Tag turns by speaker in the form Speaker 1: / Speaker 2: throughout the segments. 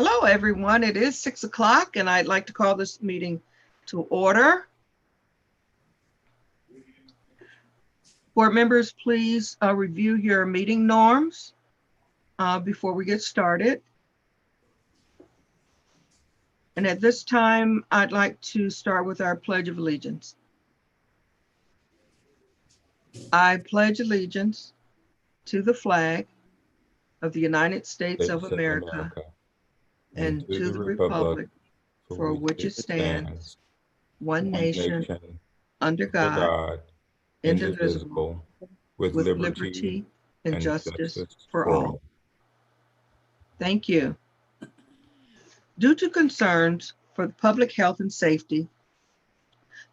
Speaker 1: Hello, everyone. It is 6 o'clock, and I'd like to call this meeting to order. Board members, please review your meeting norms before we get started. And at this time, I'd like to start with our Pledge of Allegiance. I pledge allegiance to the flag of the United States of America and to the republic for which it stands, one nation, under God, indivisible, with liberty and justice for all. Thank you. Due to concerns for public health and safety,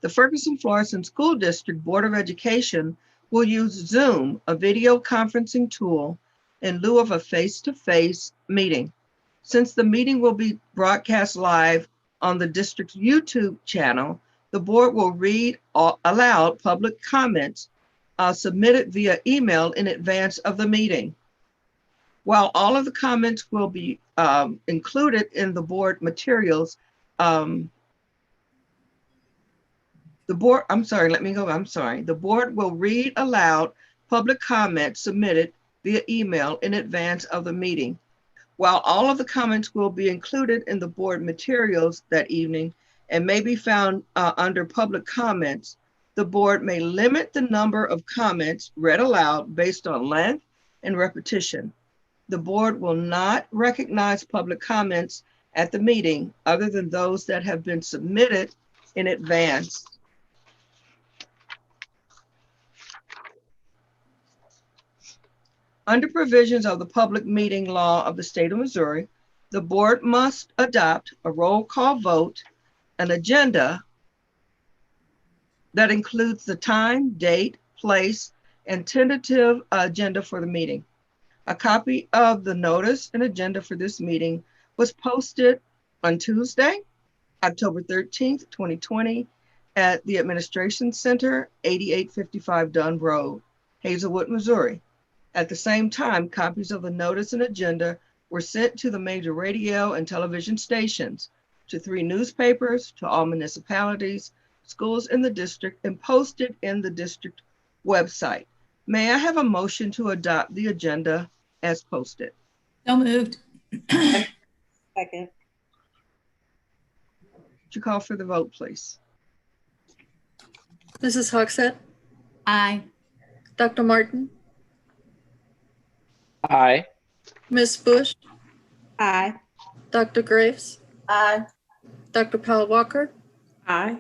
Speaker 1: the Ferguson Fluorescent School District Board of Education will use Zoom, a video conferencing tool, in lieu of a face-to-face meeting. Since the meeting will be broadcast live on the district's YouTube channel, the board will read aloud public comments submitted via email in advance of the meeting. While all of the comments will be included in the board materials, the board will read aloud public comments submitted via email in advance of the meeting. While all of the comments will be included in the board materials that evening and may be found under public comments, the board may limit the number of comments read aloud based on length and repetition. The board will not recognize public comments at the meeting other than those that have been submitted in advance. Under provisions of the public meeting law of the state of Missouri, the board must adopt a roll call vote, an agenda that includes the time, date, place, and tentative agenda for the meeting. A copy of the notice and agenda for this meeting was posted on Tuesday, October 13th, 2020 at the Administration Center, 8855 Dunn Road, Hazelwood, Missouri. At the same time, copies of the notice and agenda were sent to the major radio and television stations, to 3 newspapers, to all municipalities, schools in the district, and posted in the district website. May I have a motion to adopt the agenda as posted?
Speaker 2: So moved.
Speaker 3: Second.
Speaker 1: Would you call for the vote, please?
Speaker 4: Mrs. Hogsett,
Speaker 2: Aye.
Speaker 4: Dr. Martin,
Speaker 5: Aye.
Speaker 4: Ms. Bush,
Speaker 3: Aye.
Speaker 4: Dr. Graves,
Speaker 3: Aye.
Speaker 4: Dr. Powell Walker,
Speaker 3: Aye.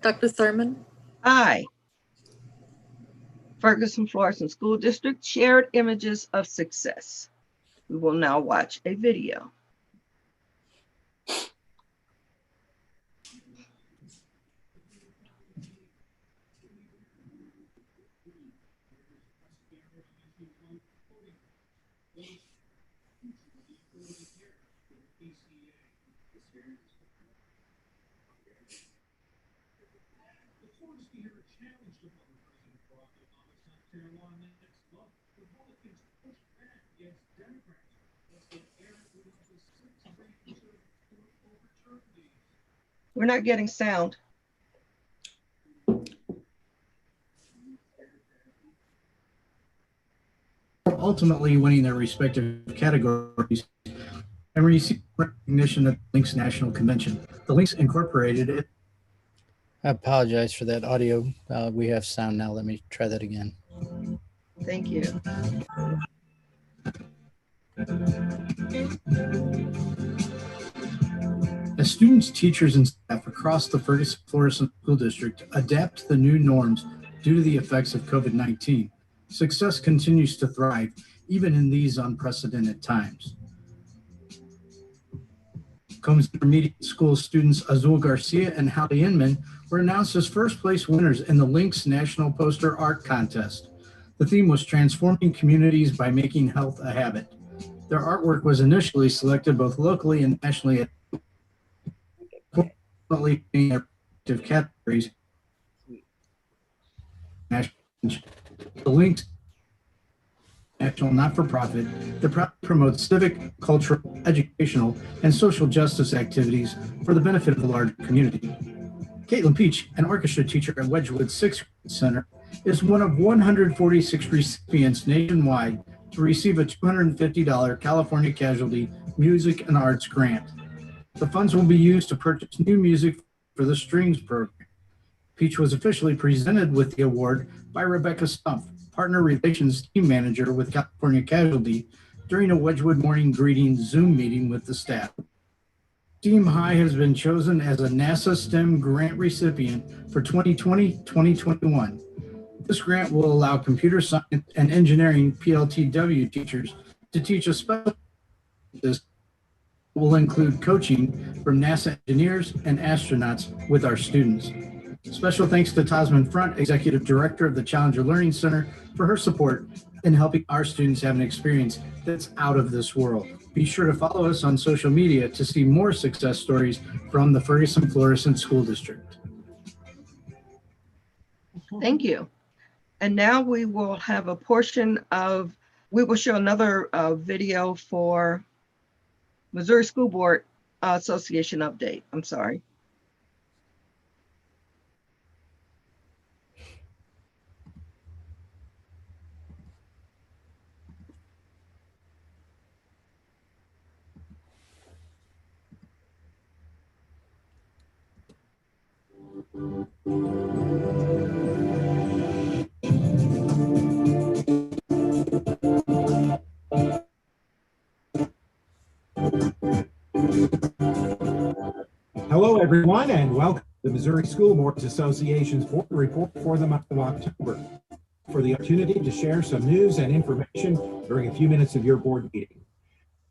Speaker 4: Dr. Thurman.
Speaker 1: Aye. Ferguson Fluorescent School District shared images of success. We will now watch a video. We're not getting sound.
Speaker 6: Ultimately winning their respective categories and receiving recognition at the Links National Convention. The Links incorporated it.
Speaker 7: I apologize for that audio. We have sound now. Let me try that again.
Speaker 1: Thank you.
Speaker 6: As students, teachers, and staff across the Ferguson Fluorescent School District adapt to the new norms due to the effects of COVID-19, success continues to thrive even in these unprecedented times. Combs Intermediate School students Azul Garcia and Hallie Inman were announced as first place winners in the Links National Poster Art Contest. The theme was transforming communities by making health a habit. Their artwork was initially selected both locally and nationally, ultimately in their respective categories. The Links national not-for-profit that proudly promotes civic, cultural, educational, and social justice activities for the benefit of the larger community. Caitlin Peach, an orchestra teacher at Wedgwood Sixth Grade Center, is one of 146 recipients nationwide to receive a $250 California Casualty Music and Arts Grant. The funds will be used to purchase new music for the Strings program. Peach was officially presented with the award by Rebecca Stumpf, Partner Relations Team Manager with California Casualty, during a Wedgwood Morning Greeting Zoom meeting with the staff. Team High has been chosen as a NASA STEM grant recipient for 2020-2021. This grant will allow computer science and engineering PLTW teachers to teach a special this will include coaching from NASA engineers and astronauts with our students. Special thanks to Tasman Front, Executive Director of the Challenger Learning Center, for her support in helping our students have an experience that's out of this world. Be sure to follow us on social media to see more success stories from the Ferguson Fluorescent School District.
Speaker 1: Thank you. And now we will have a portion of, we will show another video for Missouri School Board Association update. I'm sorry.
Speaker 5: Hello, everyone, and welcome to the Missouri School Boards Association's board report for the month of October. For the opportunity to share some news and information during a few minutes of your board meeting.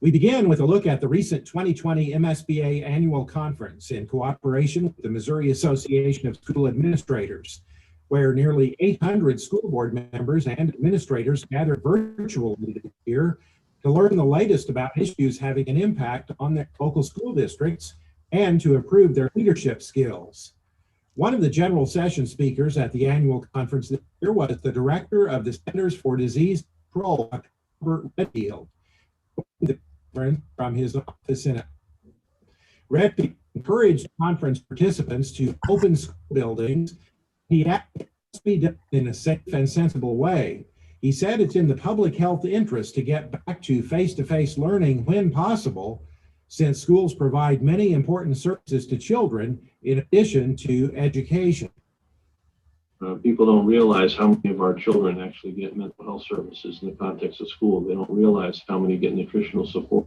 Speaker 5: We begin with a look at the recent 2020 MSBA annual conference in cooperation with the Missouri Association of School Administrators, where nearly 800 school board members and administrators gathered virtually this year to learn the latest about issues having an impact on their local school districts and to improve their leadership skills. One of the general session speakers at the annual conference this year was the director of the Centers for Disease Control, Dr. Robert Redfield, from his office in Redfield encouraged conference participants to open school buildings. He asked it must be done in a safe and sensible way. He said it's in the public health interest to get back to face-to-face learning when possible, since schools provide many important services to children in addition to education.
Speaker 8: People don't realize how many of our children actually get mental health services in the context of school. They don't realize how many get nutritional support.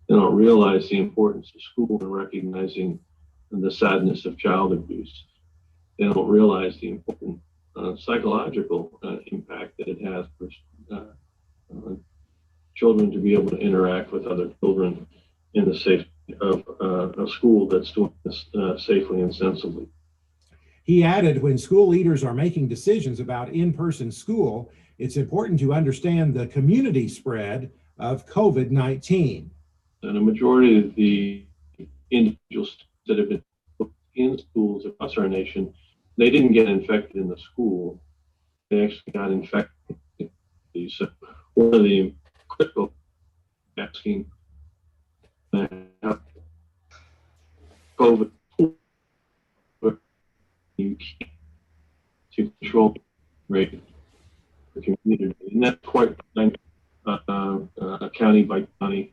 Speaker 8: They don't realize the importance of school in recognizing the sadness of child abuse. They don't realize the important psychological impact that it has for children to be able to interact with other children in the safety of a school that's doing this safely and sensibly.
Speaker 5: He added, when school leaders are making decisions about in-person school, it's important to understand the community spread of COVID-19.
Speaker 8: And a majority of the individuals that have been in schools across our nation, they didn't get infected in the school. They actually got infected. So one of the critical asking COVID you keep to control rate the community, and that's quite county by county.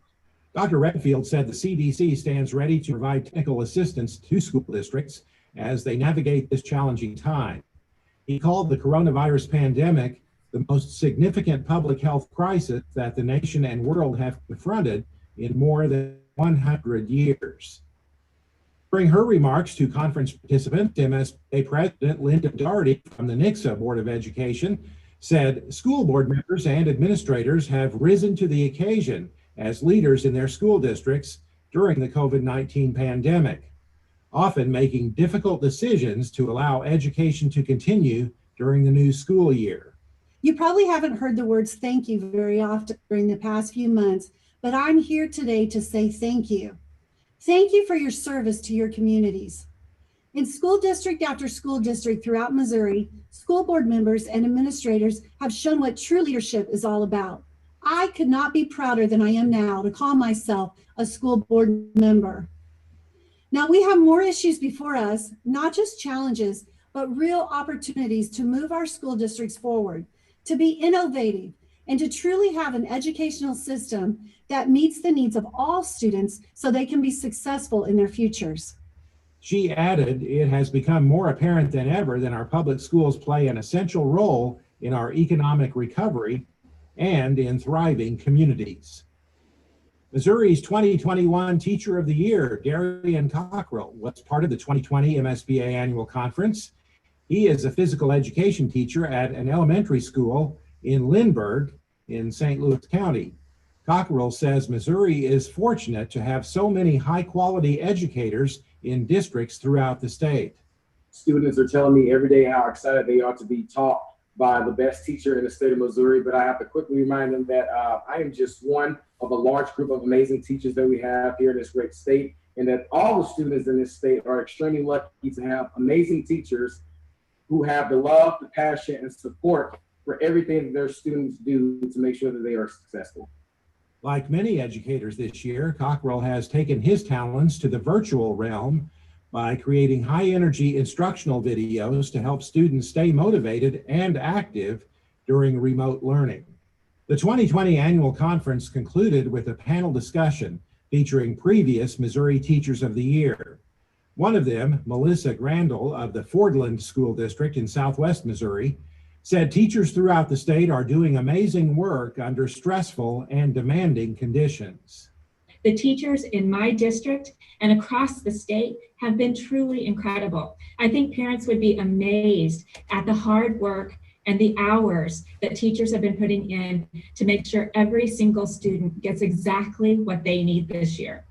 Speaker 5: Dr. Redfield said the CDC stands ready to provide technical assistance to school districts as they navigate this challenging time. He called the coronavirus pandemic the most significant public health crisis that the nation and world have confronted in more than 100 years. During her remarks to conference participants, MSBA President Linda Doherty from the NICSA Board of Education said school board members and administrators have risen to the occasion as leaders in their school districts during the COVID-19 pandemic, often making difficult decisions to allow education to continue during the new school year.
Speaker 9: You probably haven't heard the words thank you very often during the past few months, but I'm here today to say thank you. Thank you for your service to your communities. In school district after school district throughout Missouri, school board members and administrators have shown what true leadership is all about. I could not be prouder than I am now to call myself a school board member. Now we have more issues before us, not just challenges, but real opportunities to move our school districts forward, to be innovative, and to truly have an educational system that meets the needs of all students so they can be successful in their futures.
Speaker 5: She added, it has become more apparent than ever that our public schools play an essential role in our economic recovery and in thriving communities. Missouri's 2021 Teacher of the Year, Darian Cockrell, was part of the 2020 MSBA Annual Conference. He is a physical education teacher at an elementary school in Lindbergh in St. Louis County. Cockrell says Missouri is fortunate to have so many high-quality educators in districts throughout the state.
Speaker 10: Students are telling me every day how excited they are to be taught by the best teacher in the state of Missouri, but I have to quickly remind them that I am just one of a large group of amazing teachers that we have here in this great state, and that all the students in this state are extremely lucky to have amazing teachers who have the love, the passion, and support for everything that their students do to make sure that they are successful.
Speaker 5: Like many educators this year, Cockrell has taken his talents to the virtual realm by creating high-energy instructional videos to help students stay motivated and active during remote learning. The 2020 annual conference concluded with a panel discussion featuring previous Missouri Teachers of the Year. One of them, Melissa Grandel of the Fordland School District in Southwest Missouri, said teachers throughout the state are doing amazing work under stressful and demanding conditions.
Speaker 11: The teachers in my district and across the state have been truly incredible. I think parents would be amazed at the hard work and the hours that teachers have been putting in to make sure every single student gets exactly what they need this year.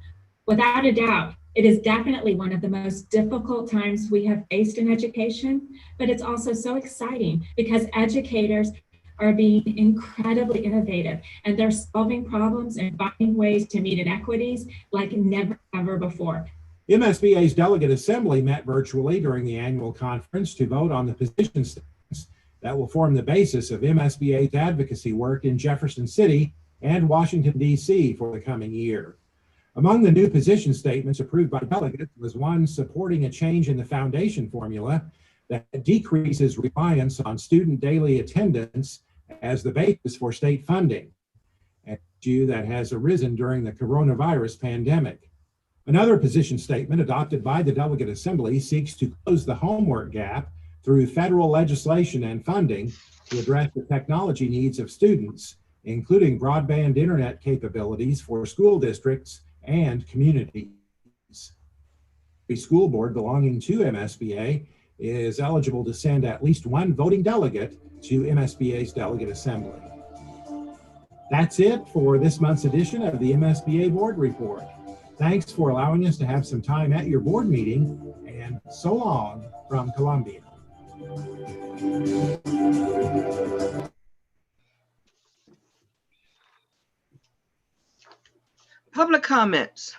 Speaker 11: Without a doubt, it is definitely one of the most difficult times we have faced in education, but it's also so exciting because educators are being incredibly innovative and they're solving problems and finding ways to meet inequities like never ever before.
Speaker 5: MSBA's Delegate Assembly met virtually during the annual conference to vote on the position statements that will form the basis of MSBA's advocacy work in Jefferson City and Washington, D.C. for the coming year. Among the new position statements approved by delegates was one supporting a change in the foundation formula that decreases reliance on student daily attendance as the basis for state funding, an issue that has arisen during the coronavirus pandemic. Another position statement adopted by the Delegate Assembly seeks to close the homework gap through federal legislation and funding to address the technology needs of students, including broadband internet capabilities for school districts and communities. The school board belonging to MSBA is eligible to send at least one voting delegate to MSBA's Delegate Assembly. That's it for this month's edition of the MSBA Board Report. Thanks for allowing us to have some time at your board meeting, and so long from Columbia.
Speaker 1: Public comments.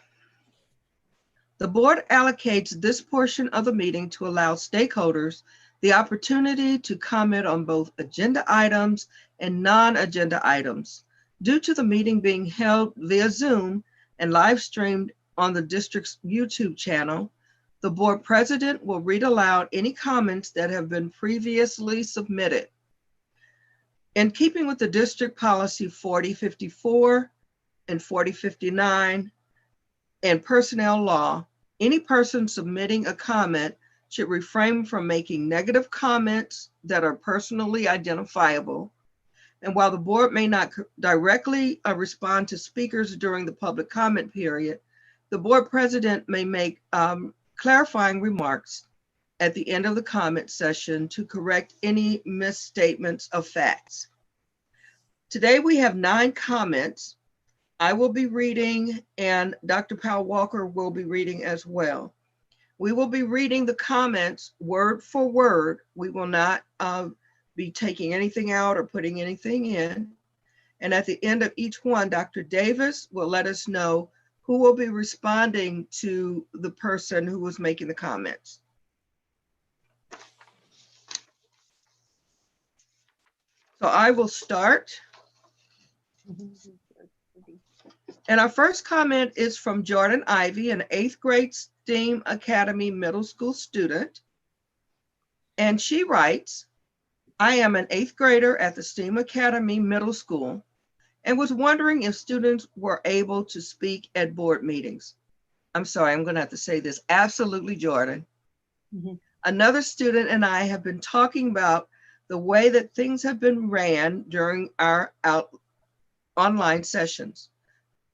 Speaker 1: The board allocates this portion of the meeting to allow stakeholders the opportunity to comment on both agenda items and non-agenda items. Due to the meeting being held via Zoom and live streamed on the district's YouTube channel, the board president will read aloud any comments that have been previously submitted. In keeping with the district policy 4054 and 4059 and personnel law, any person submitting a comment should refrain from making negative comments that are personally identifiable. And while the board may not directly respond to speakers during the public comment period, the board president may make clarifying remarks at the end of the comment session to correct any misstatements of facts. Today we have 9 comments. I will be reading and Dr. Powell Walker will be reading as well. We will be reading the comments word for word. We will not be taking anything out or putting anything in. And at the end of each one, Dr. Davis will let us know who will be responding to the person who was making the comments. So I will start And our first comment is from Jordan Ivy, an 8th grade STEAM Academy middle school student. And she writes, I am an 8th grader at the STEAM Academy Middle School and was wondering if students were able to speak at board meetings. I'm sorry, I'm gonna have to say this. Absolutely, Jordan. Another student and I have been talking about the way that things have been ran during our online sessions.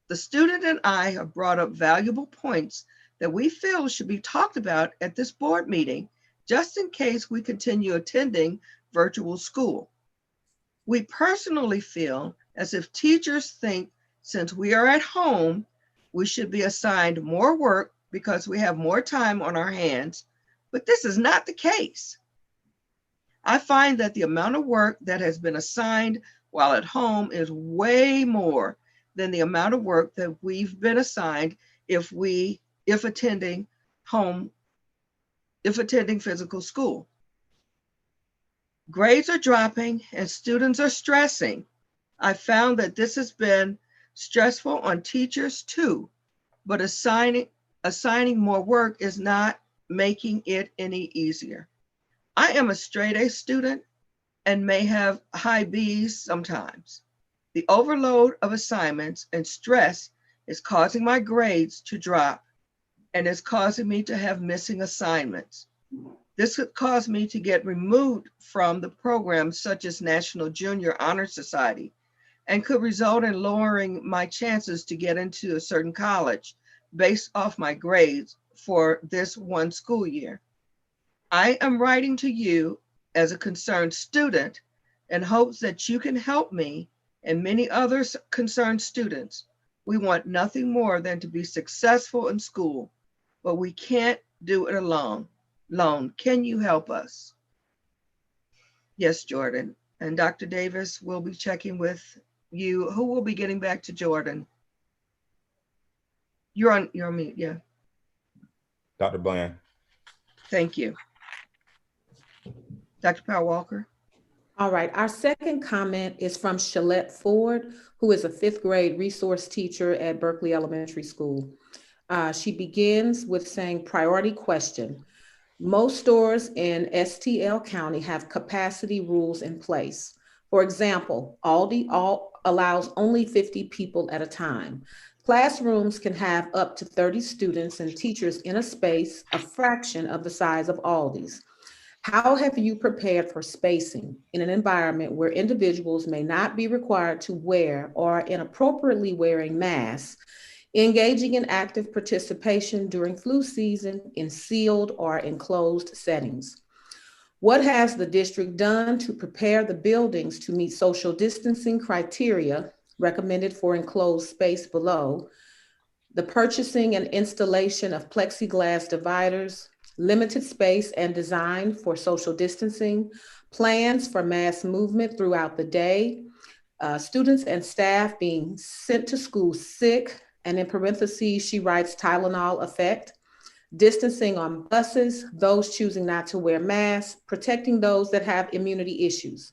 Speaker 1: The student and I have brought up valuable points that we feel should be talked about at this board meeting, just in case we continue attending virtual school. We personally feel as if teachers think since we are at home, we should be assigned more work because we have more time on our hands, but this is not the case. I find that the amount of work that has been assigned while at home is way more than the amount of work that we've been assigned if attending physical school. Grades are dropping and students are stressing. I found that this has been stressful on teachers too, but assigning more work is not making it any easier. I am a straight A student and may have high B's sometimes. The overload of assignments and stress is causing my grades to drop and is causing me to have missing assignments. This could cause me to get removed from the programs such as National Junior Honor Society and could result in lowering my chances to get into a certain college based off my grades for this one school year. I am writing to you as a concerned student in hopes that you can help me and many other concerned students. We want nothing more than to be successful in school, but we can't do it alone. Can you help us? Yes, Jordan. And Dr. Davis will be checking with you. Who will be getting back to Jordan? You're on mute, yeah.
Speaker 12: Dr. Bland.
Speaker 1: Thank you. Dr. Powell Walker.
Speaker 3: All right, our second comment is from Shalette Ford, who is a 5th grade resource teacher at Berkeley Elementary School. She begins with saying, priority question. Most stores in STL County have capacity rules in place. For example, Aldi allows only 50 people at a time. Classrooms can have up to 30 students and teachers in a space a fraction of the size of Aldi's. How have you prepared for spacing in an environment where individuals may not be required to wear or inappropriately wearing masks, engaging in active participation during flu season in sealed or enclosed settings? What has the district done to prepare the buildings to meet social distancing criteria recommended for enclosed space below, the purchasing and installation of plexiglass dividers, limited space and design for social distancing, plans for mass movement throughout the day, students and staff being sent to school sick, and in parentheses, she writes Tylenol effect, distancing on buses, those choosing not to wear masks, protecting those that have immunity issues.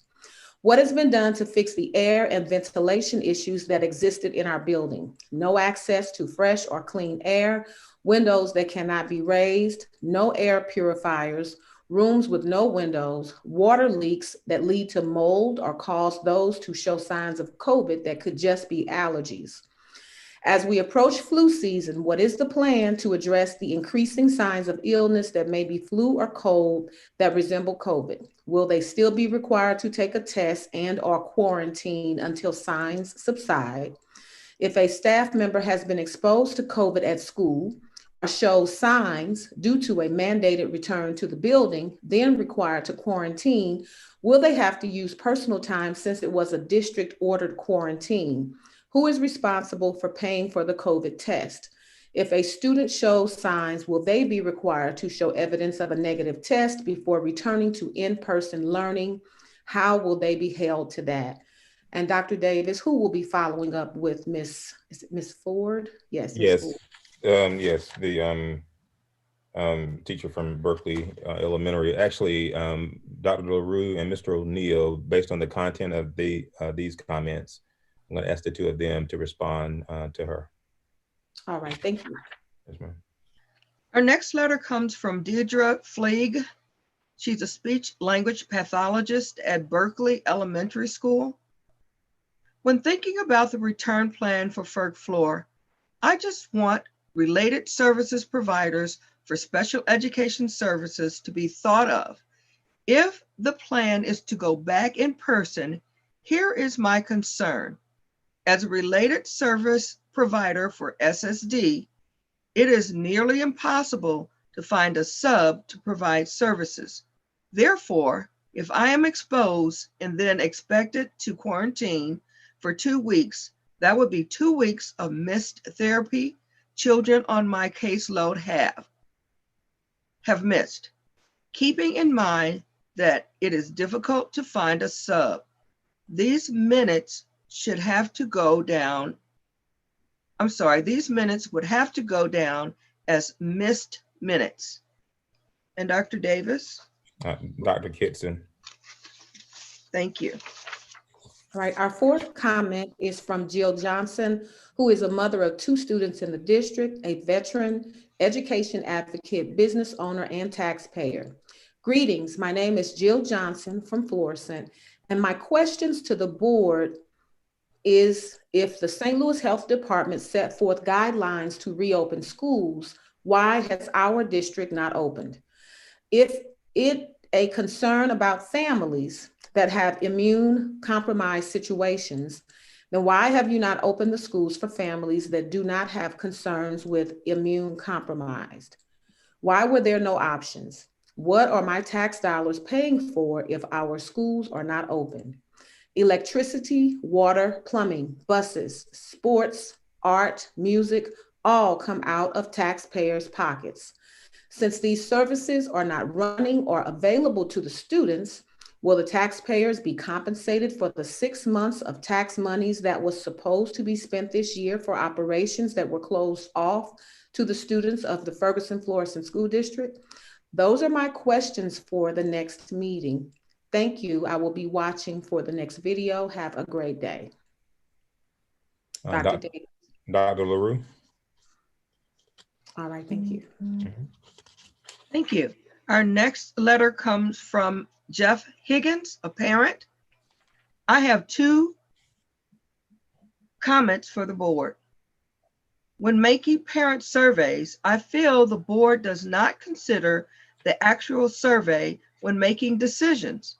Speaker 3: What has been done to fix the air and ventilation issues that existed in our building? No access to fresh or clean air, windows that cannot be raised, no air purifiers, rooms with no windows, water leaks that lead to mold or cause those to show signs of COVID that could just be allergies. As we approach flu season, what is the plan to address the increasing signs of illness that may be flu or cold that resemble COVID? Will they still be required to take a test and or quarantine until signs subside? If a staff member has been exposed to COVID at school or shows signs due to a mandated return to the building, then required to quarantine, will they have to use personal time since it was a district ordered quarantine? Who is responsible for paying for the COVID test? If a student shows signs, will they be required to show evidence of a negative test before returning to in-person learning? How will they be held to that? And Dr. Davis, who will be following up with Miss Ford? Yes.
Speaker 12: Yes.
Speaker 3: Ford.
Speaker 12: Yes. The teacher from Berkeley Elementary. Actually, Dr. LaRue and Mr. O'Neill, based on the content of these comments, I'm going to ask the two of them to respond to her.
Speaker 3: All right, thank you.
Speaker 12: Yes, ma'am.
Speaker 1: Our next letter comes from Deidre Fleig. She's a speech language pathologist at Berkeley Elementary School. When thinking about the return plan for Ferg Floor, I just want related services providers for special education services to be thought of. If the plan is to go back in person, here is my concern. As a related service provider for SSD, it is nearly impossible to find a sub to provide services. Therefore, if I am exposed and then expected to quarantine for 2 weeks, that would be 2 weeks of missed therapy children on my caseload have missed. Keeping in mind that it is difficult to find a sub, these minutes should have to go down. These minutes would have to go down as missed minutes. And Dr. Davis?
Speaker 12: Dr. Kitson.
Speaker 1: Thank you.
Speaker 3: All right, our fourth comment is from Jill Johnson, who is a mother of 2 students in the district, a veteran, education advocate, business owner, and taxpayer. Greetings, my name is Jill Johnson from Fluorescent, and my questions to the board is, if the St. Louis Health Department set forth guidelines to reopen schools, why has our district not opened? If it a concern about families that have immune compromised situations, then why have you not opened the schools for families that do not have concerns with immune compromised? Why were there no options? What are my tax dollars paying for if our schools are not open? Electricity, water, plumbing, buses, sports, art, music, all come out of taxpayers' pockets. Since these services are not running or available to the students, will the taxpayers be compensated for the 6 months of tax monies that was supposed to be spent this year for operations that were closed off to the students of the Ferguson Fluorescent School District? Those are my questions for the next meeting. Thank you. I will be watching for the next video. Have a great day. Dr. Davis.
Speaker 12: Dr. LaRue.
Speaker 3: All right, thank you.
Speaker 1: Thank you. Our next letter comes from Jeff Higgins, a parent. I have 2 comments for the board. When making parent surveys, I feel the board does not consider the actual survey when making decisions.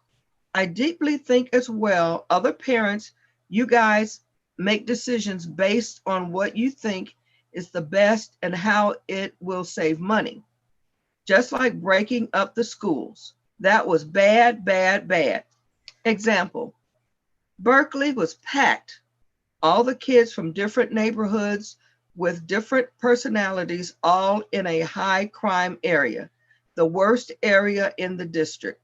Speaker 1: I deeply think as well, other parents, you guys make decisions based on what you think is the best and how it will save money. Just like breaking up the schools. That was bad, bad, bad. Example, Berkeley was packed. All the kids from different neighborhoods with different personalities, all in a high crime area, the worst area in the district.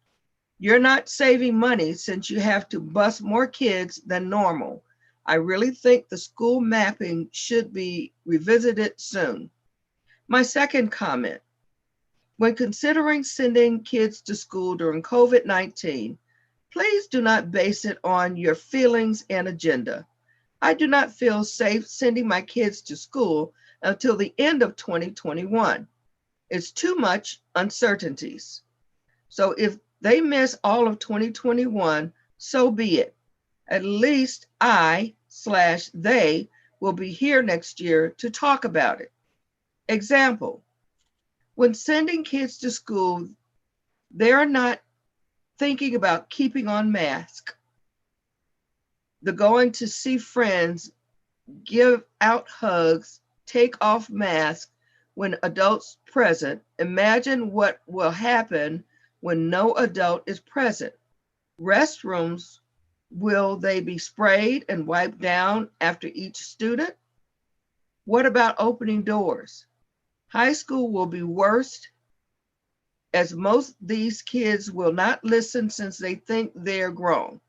Speaker 1: You're not saving money since you have to bus more kids than normal. I really think the school mapping should be revisited soon. My second comment, when considering sending kids to school during COVID-19, please do not base it on your feelings and agenda. I do not feel safe sending my kids to school until the end of 2021. It's too much uncertainties. So if they miss all of 2021, so be it. At least I/they will be here next year to talk about it. Example, when sending kids to school, they're not thinking about keeping on mask, the going to see friends, give out hugs, take off masks when adults present. Imagine what will happen when no adult is present. Restrooms, will they be sprayed and wiped down after each student? What about opening doors? High school will be worst, as most these kids will not listen since they think they're grown.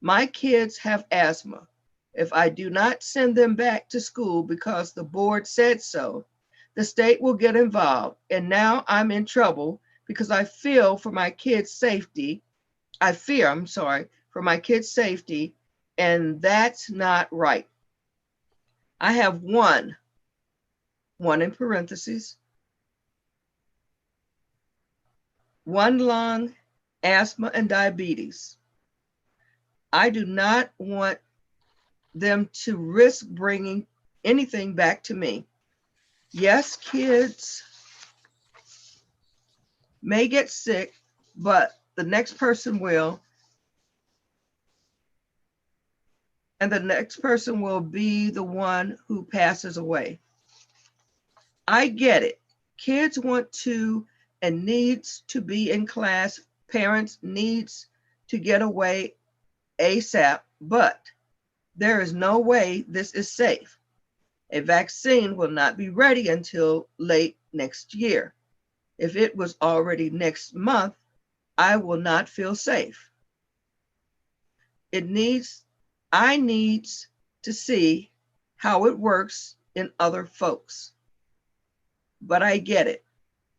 Speaker 1: My kids have asthma. If I do not send them back to school because the board said so, the state will get involved. And now I'm in trouble because I fear for my kids' safety. For my kids' safety and that's not right. I have one in parentheses, one lung, asthma, and diabetes. I do not want them to risk bringing anything back to me. Yes, kids may get sick, but the next person will, and the next person will be the one who passes away. I get it. Kids want to and needs to be in class. Parents needs to get away ASAP, but there is no way this is safe. A vaccine will not be ready until late next year. If it was already next month, I will not feel safe. I need to see how it works in other folks. But I get it.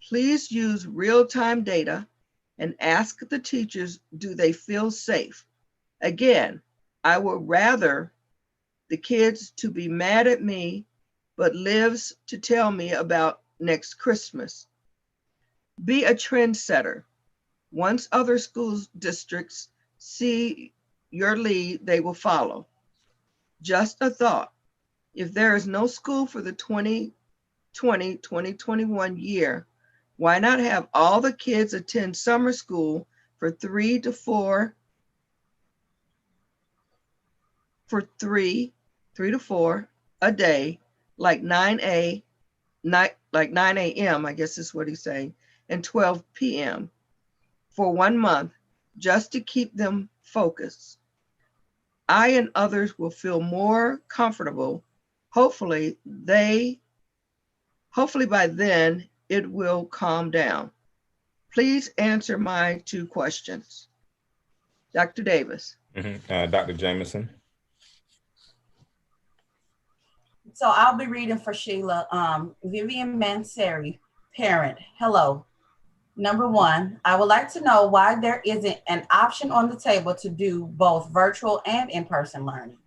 Speaker 1: Please use real-time data and ask the teachers, do they feel safe? Again, I would rather the kids to be mad at me, but lives to tell me about next Christmas. Be a trendsetter. Once other school districts see your lead, they will follow. Just a thought. If there is no school for the 2020-2021 year, why not have all the kids attend summer school for 3 to 4 a day, like 9 a.m., I guess is what he's saying, and 12 p.m. for 1 month, just to keep them focused. I and others will feel more comfortable. Hopefully by then it will calm down. Please answer my 2 questions. Dr. Davis.
Speaker 12: Dr. Jameson.
Speaker 13: So I'll be reading for Sheila. Vivian Manseri, parent. Hello. Number 1, I would like to know why there isn't an option on the table to do both virtual and in-person learning.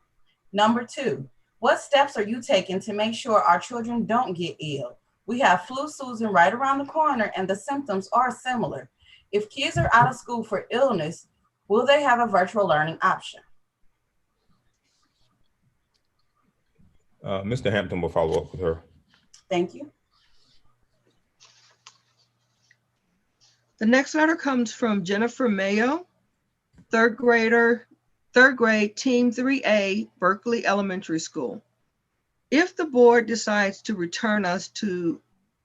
Speaker 13: Number 2, what steps are you taking to make sure our children don't get ill? We have flu season right around the corner and the symptoms are similar. If kids are out of school for illness, will they have a virtual learning option?
Speaker 12: Mr. Hampton will follow up with her.
Speaker 13: Thank you.
Speaker 1: The next letter comes from Jennifer Mayo, third grade, Team 3A, Berkeley Elementary School. If the board decides to return us to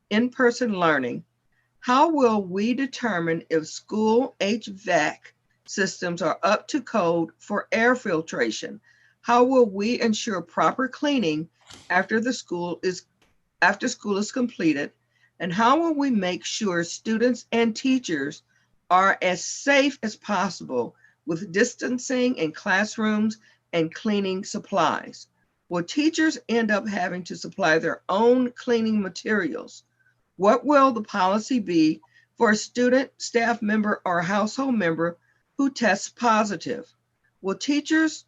Speaker 1: in-person learning, how will we determine if school HVAC systems are up to code for air filtration? How will we ensure proper cleaning after school is completed? And how will we make sure students and teachers are as safe as possible with distancing in classrooms and cleaning supplies? Will teachers end up having to supply their own cleaning materials? What will the policy be for a student, staff member, or household member who tests positive? Will teachers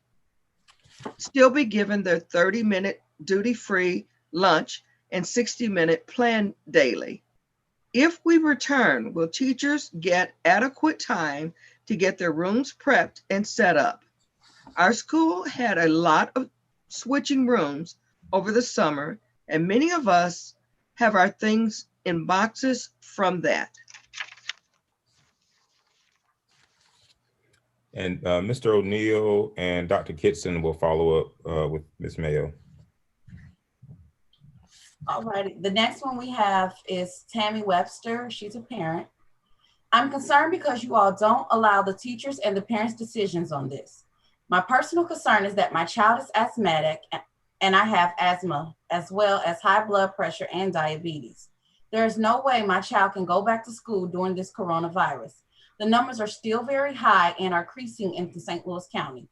Speaker 1: still be given their 30-minute duty-free lunch and 60-minute plan daily? If we return, will teachers get adequate time to get their rooms prepped and set up? Our school had a lot of switching rooms over the summer, and many of us have our things in boxes from that.
Speaker 12: And Mr. O'Neill and Dr. Kitson will follow up with Ms. Mayo.
Speaker 13: All right, the next one we have is Tammy Webster. She's a parent. I'm concerned because you all don't allow the teachers and the parents' decisions on this. My personal concern is that my child is asthmatic and I have asthma, as well as high blood pressure and diabetes. There is no way my child can go back to school during this coronavirus. The numbers are still very high and are increasing in St. Louis County.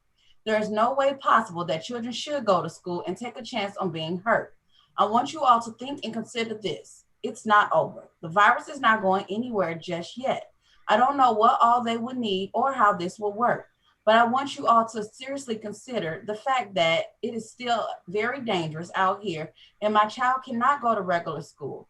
Speaker 13: There is no way possible that children should go to school and take a chance on being hurt. I want you all to think and consider this. It's not over. The virus is not going anywhere just yet. I don't know what all they would need or how this will work. But I want you all to seriously consider the fact that it is still very dangerous out here, and my child cannot go to regular school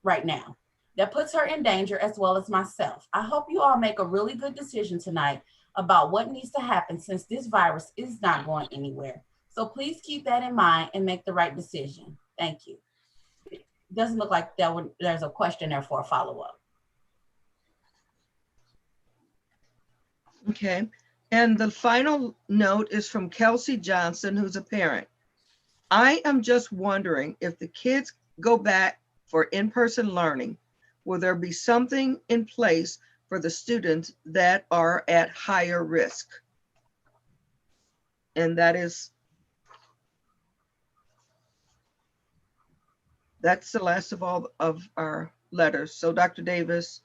Speaker 13: right now. That puts her in danger as well as myself. I hope you all make a really good decision tonight about what needs to happen since this virus is not going anywhere. So please keep that in mind and make the right decision. Thank you. It doesn't look like there's a question there for a follow-up.
Speaker 1: Okay. And the final note is from Kelsey Johnson, who's a parent. I am just wondering if the kids go back for in-person learning, will there be something in place for the students that are at higher risk? And that's the last of all of our letters. So Dr. Davis,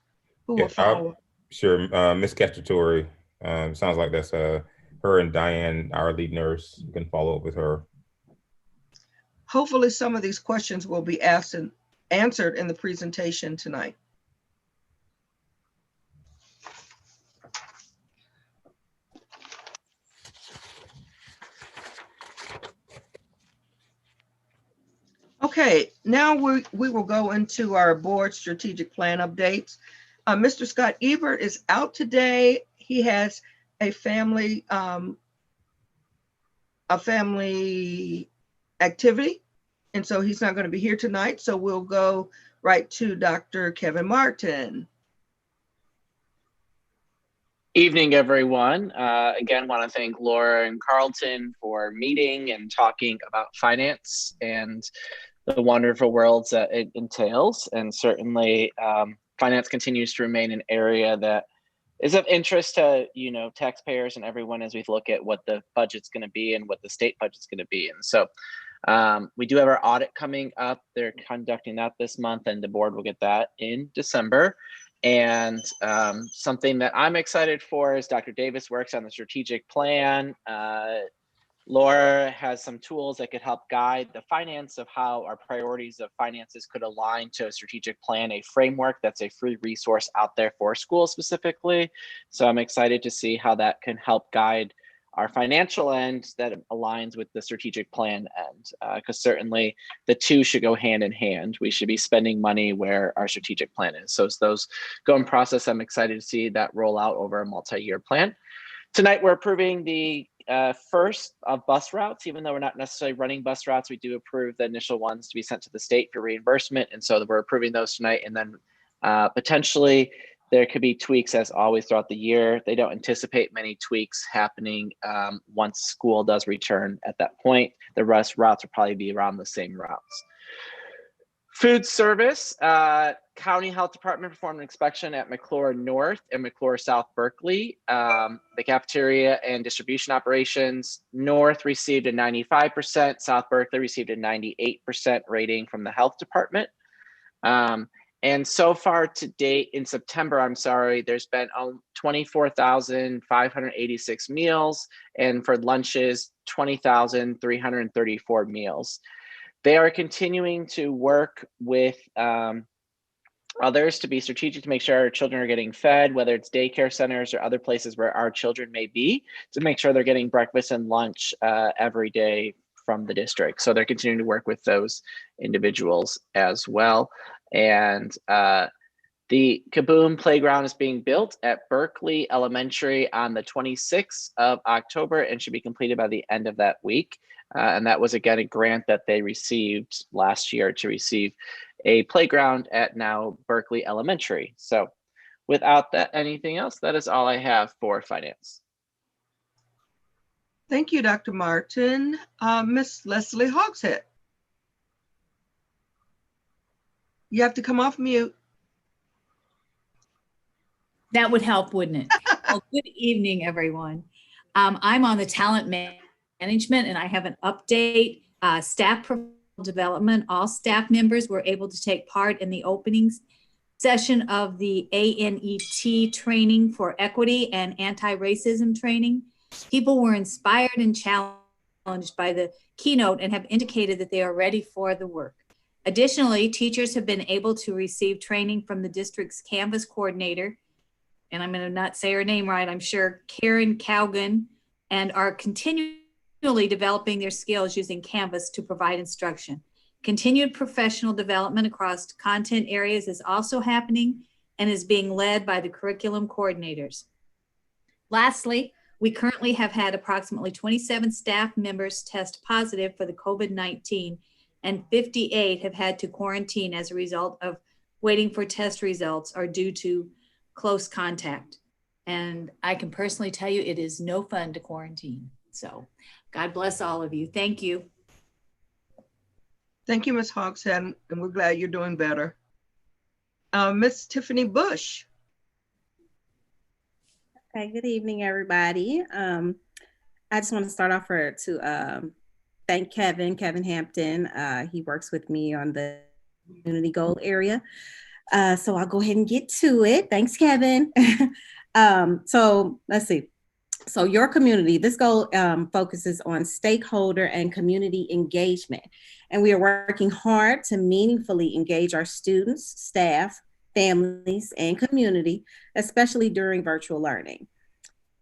Speaker 1: who will follow?
Speaker 12: Sure, Ms. Cacciatore, sounds like that's her and Diane, our lead nurse. You can follow up with her.
Speaker 1: Hopefully some of these questions will be asked and answered in the presentation tonight. Okay, now we will go into our board strategic plan updates. Mr. Scott Ebert is out today. He has a family activity, and so he's not going to be here tonight. So we'll go right to Dr. Kevin Martin.
Speaker 14: Evening, everyone. Again, want to thank Laura and Carlton for meeting and talking about finance and the wonderful worlds that it entails. And certainly finance continues to remain an area that is of interest to, taxpayers and everyone as we look at what the budget's going to be and what the state budget's going to be. And so we do have our audit coming up. They're conducting that this month, and the board will get that in December. And something that I'm excited for is Dr. Davis works on the strategic plan. Laura has some tools that could help guide the finance of how our priorities of finances could align to a strategic plan, a framework that's a free resource out there for schools specifically. So I'm excited to see how that can help guide our financial end that aligns with the strategic plan end, because certainly the two should go hand in hand. We should be spending money where our strategic plan is. So as those go in process, I'm excited to see that roll out over a multi-year plan. Tonight, we're approving the first of bus routes. Even though we're not necessarily running bus routes, we do approve the initial ones to be sent to the state for reimbursement. And so we're approving those tonight. And then potentially there could be tweaks as always throughout the year. They don't anticipate many tweaks happening once school does return at that point. The rest routes will probably be around the same routes. Food service, County Health Department performed an inspection at McClure North and McClure South Berkeley. The cafeteria and distribution operations, North received a 95%, South Berkeley received a 98% rating from the health department. And so far to date in September, there's been 24,586 meals, and for lunches, 20,334 meals. They are continuing to work with others to be strategic to make sure our children are getting fed, whether it's daycare centers or other places where our children may be, to make sure they're getting breakfast and lunch every day from the district. So they're continuing to work with those individuals as well. And the Kaboom playground is being built at Berkeley Elementary on the 26th of October and should be completed by the end of that week. And that was, again, a grant that they received last year to receive a playground at now Berkeley Elementary. So without that, anything else, that is all I have for finance.
Speaker 1: Thank you, Dr. Martin. Miss Leslie Hogshead. You have to come off mute.
Speaker 2: That would help, wouldn't it? Well, good evening, everyone. I'm on the talent management, and I have an update. Staff development, all staff members were able to take part in the opening session of the ANET training for equity and anti-racism training. People were inspired and challenged by the keynote and have indicated that they are ready for the work. Additionally, teachers have been able to receive training from the district's Canvas coordinator and I'm going to not say her name right, I'm sure, Karen Cowgan, and are continually developing their skills using Canvas to provide instruction. Continued professional development across content areas is also happening and is being led by the curriculum coordinators. Lastly, we currently have had approximately 27 staff members test positive for the COVID-19, and 58 have had to quarantine as a result of waiting for test results or due to close contact. And I can personally tell you it is no fun to quarantine. So God bless all of you. Thank you.
Speaker 1: Thank you, Ms. Hogshead, and we're glad you're doing better. Ms. Tiffany Bush.
Speaker 15: Okay, good evening, everybody. I just want to start off to thank Kevin Hampton. He works with me on the community goal area. So I'll go ahead and get to it. Thanks, Kevin. So let's see. So your community, this goal focuses on stakeholder and community engagement. And we are working hard to meaningfully engage our students, staff, families, and community, especially during virtual learning.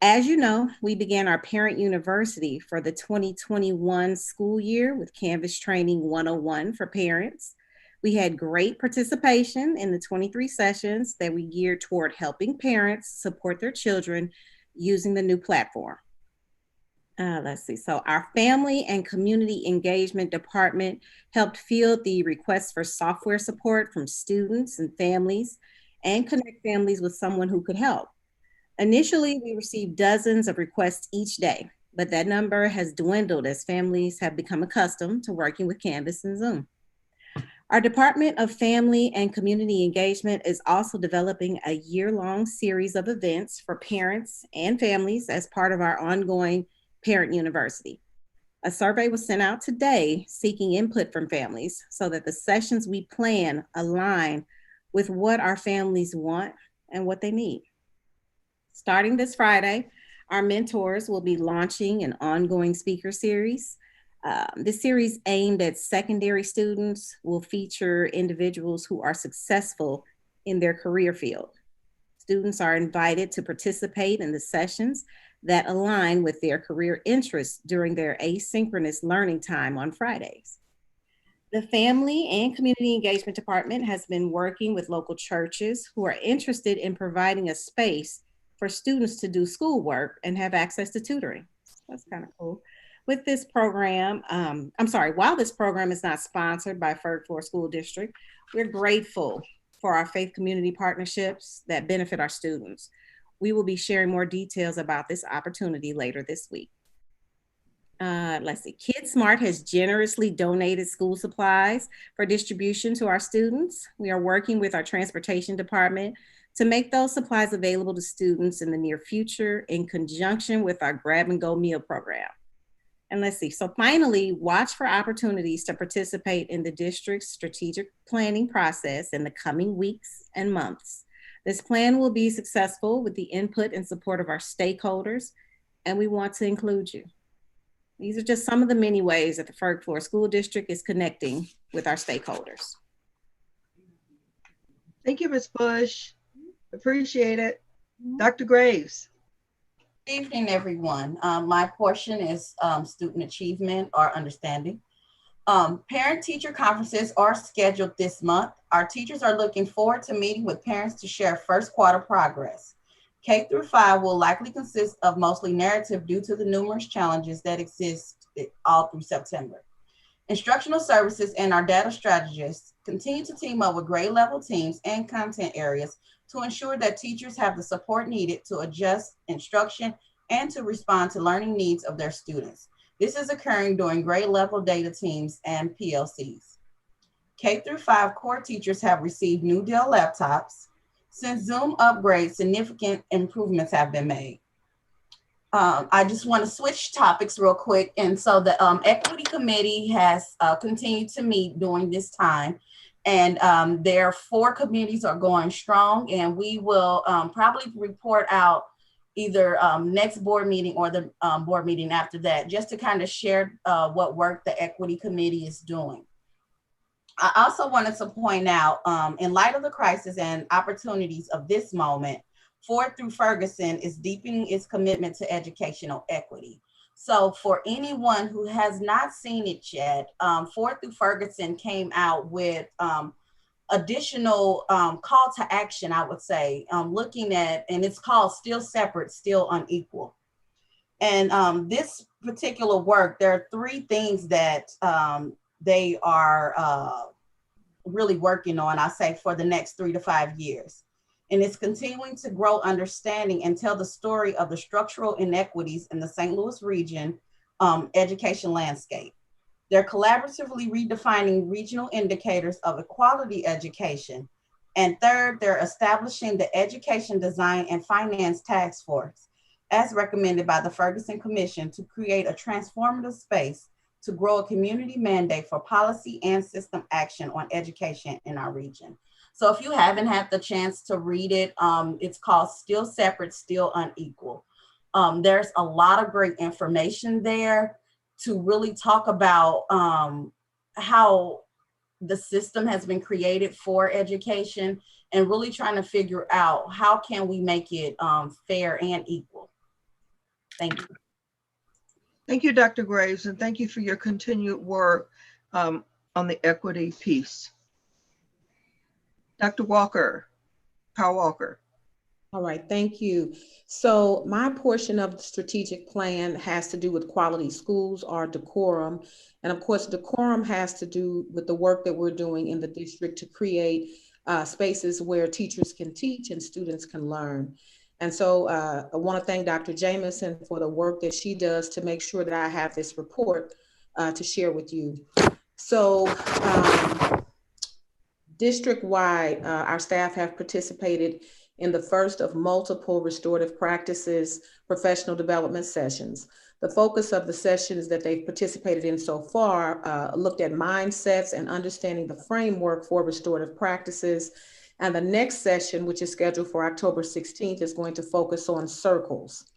Speaker 15: As you know, we began our Parent University for the 2021 school year with Canvas Training 101 for parents. We had great participation in the 23 sessions that we geared toward helping parents support their children using the new platform. Let's see. So our Family and Community Engagement Department helped field the requests for software support from students and families and connect families with someone who could help. Initially, we received dozens of requests each day, but that number has dwindled as families have become accustomed to working with Canvas and Zoom. Our Department of Family and Community Engagement is also developing a year-long series of events for parents and families as part of our ongoing Parent University. A survey was sent out today seeking input from families so that the sessions we plan align with what our families want and what they need. Starting this Friday, our mentors will be launching an ongoing speaker series. This series aimed at secondary students will feature individuals who are successful in their career field. Students are invited to participate in the sessions that align with their career interests during their asynchronous learning time on Fridays. The Family and Community Engagement Department has been working with local churches who are interested in providing a space for students to do schoolwork and have access to tutoring. That's kind of cool. With this program, while this program is not sponsored by Ferguson School District, we're grateful for our faith community partnerships that benefit our students. We will be sharing more details about this opportunity later this week. Let's see, KidSmart has generously donated school supplies for distribution to our students. We are working with our transportation department to make those supplies available to students in the near future in conjunction with our grab and go meal program. And let's see, so finally, watch for opportunities to participate in the district's strategic planning process in the coming weeks and months. This plan will be successful with the input and support of our stakeholders, and we want to include you. These are just some of the many ways that the Ferguson School District is connecting with our stakeholders.
Speaker 1: Thank you, Ms. Bush. Appreciate it. Dr. Graves.
Speaker 13: Good evening, everyone. My portion is student achievement or understanding. Parent-teacher conferences are scheduled this month. Our teachers are looking forward to meeting with parents to share first quarter progress. K through 5 will likely consist of mostly narrative due to the numerous challenges that exist all through September. Instructional services and our data strategists continue to team up with grade level teams and content areas to ensure that teachers have the support needed to adjust instruction and to respond to learning needs of their students. This is occurring during grade level data teams and PLCs. K through 5 core teachers have received new Dell laptops. Since Zoom upgrades, significant improvements have been made. I just want to switch topics real quick. And so the Equity Committee has continued to meet during this time. And their 4 committees are going strong, and we will probably report out either next board meeting or the board meeting after that, just to kind of share what work the Equity Committee is doing. I also wanted to point out, in light of the crisis and opportunities of this moment, Ford through Ferguson is deepening its commitment to educational equity. So for anyone who has not seen it yet, Ford through Ferguson came out with additional call to action, I would say, looking at, and it's called Still Separate, Still Unequal. And this particular work, there are 3 things that they are really working on, I say, for the next 3 to 5 years. And it's continuing to grow understanding and tell the story of the structural inequities in the St. Louis region education landscape. They're collaboratively redefining regional indicators of equality education. And third, they're establishing the Education Design and Finance Task Force, as recommended by the Ferguson Commission, to create a transformative space to grow a community mandate for policy and system action on education in our region. So if you haven't had the chance to read it, it's called Still Separate, Still Unequal. There's a lot of great information there to really talk about how the system has been created for education and really trying to figure out how can we make it fair and equal. Thank you.
Speaker 1: Thank you, Dr. Graves, and thank you for your continued work on the equity piece. Dr. Walker, Powell Walker.
Speaker 3: All right, thank you. So my portion of the strategic plan has to do with quality schools or decorum. And of course, decorum has to do with the work that we're doing in the district to create spaces where teachers can teach and students can learn. And so I want to thank Dr. Jamison for the work that she does to make sure that I have this report to share with you. So district-wide, our staff have participated in the first of multiple restorative practices professional development sessions. The focus of the sessions that they've participated in so far looked at mindsets and understanding the framework for restorative practices. And the next session, which is scheduled for October 16th, is going to focus on circles.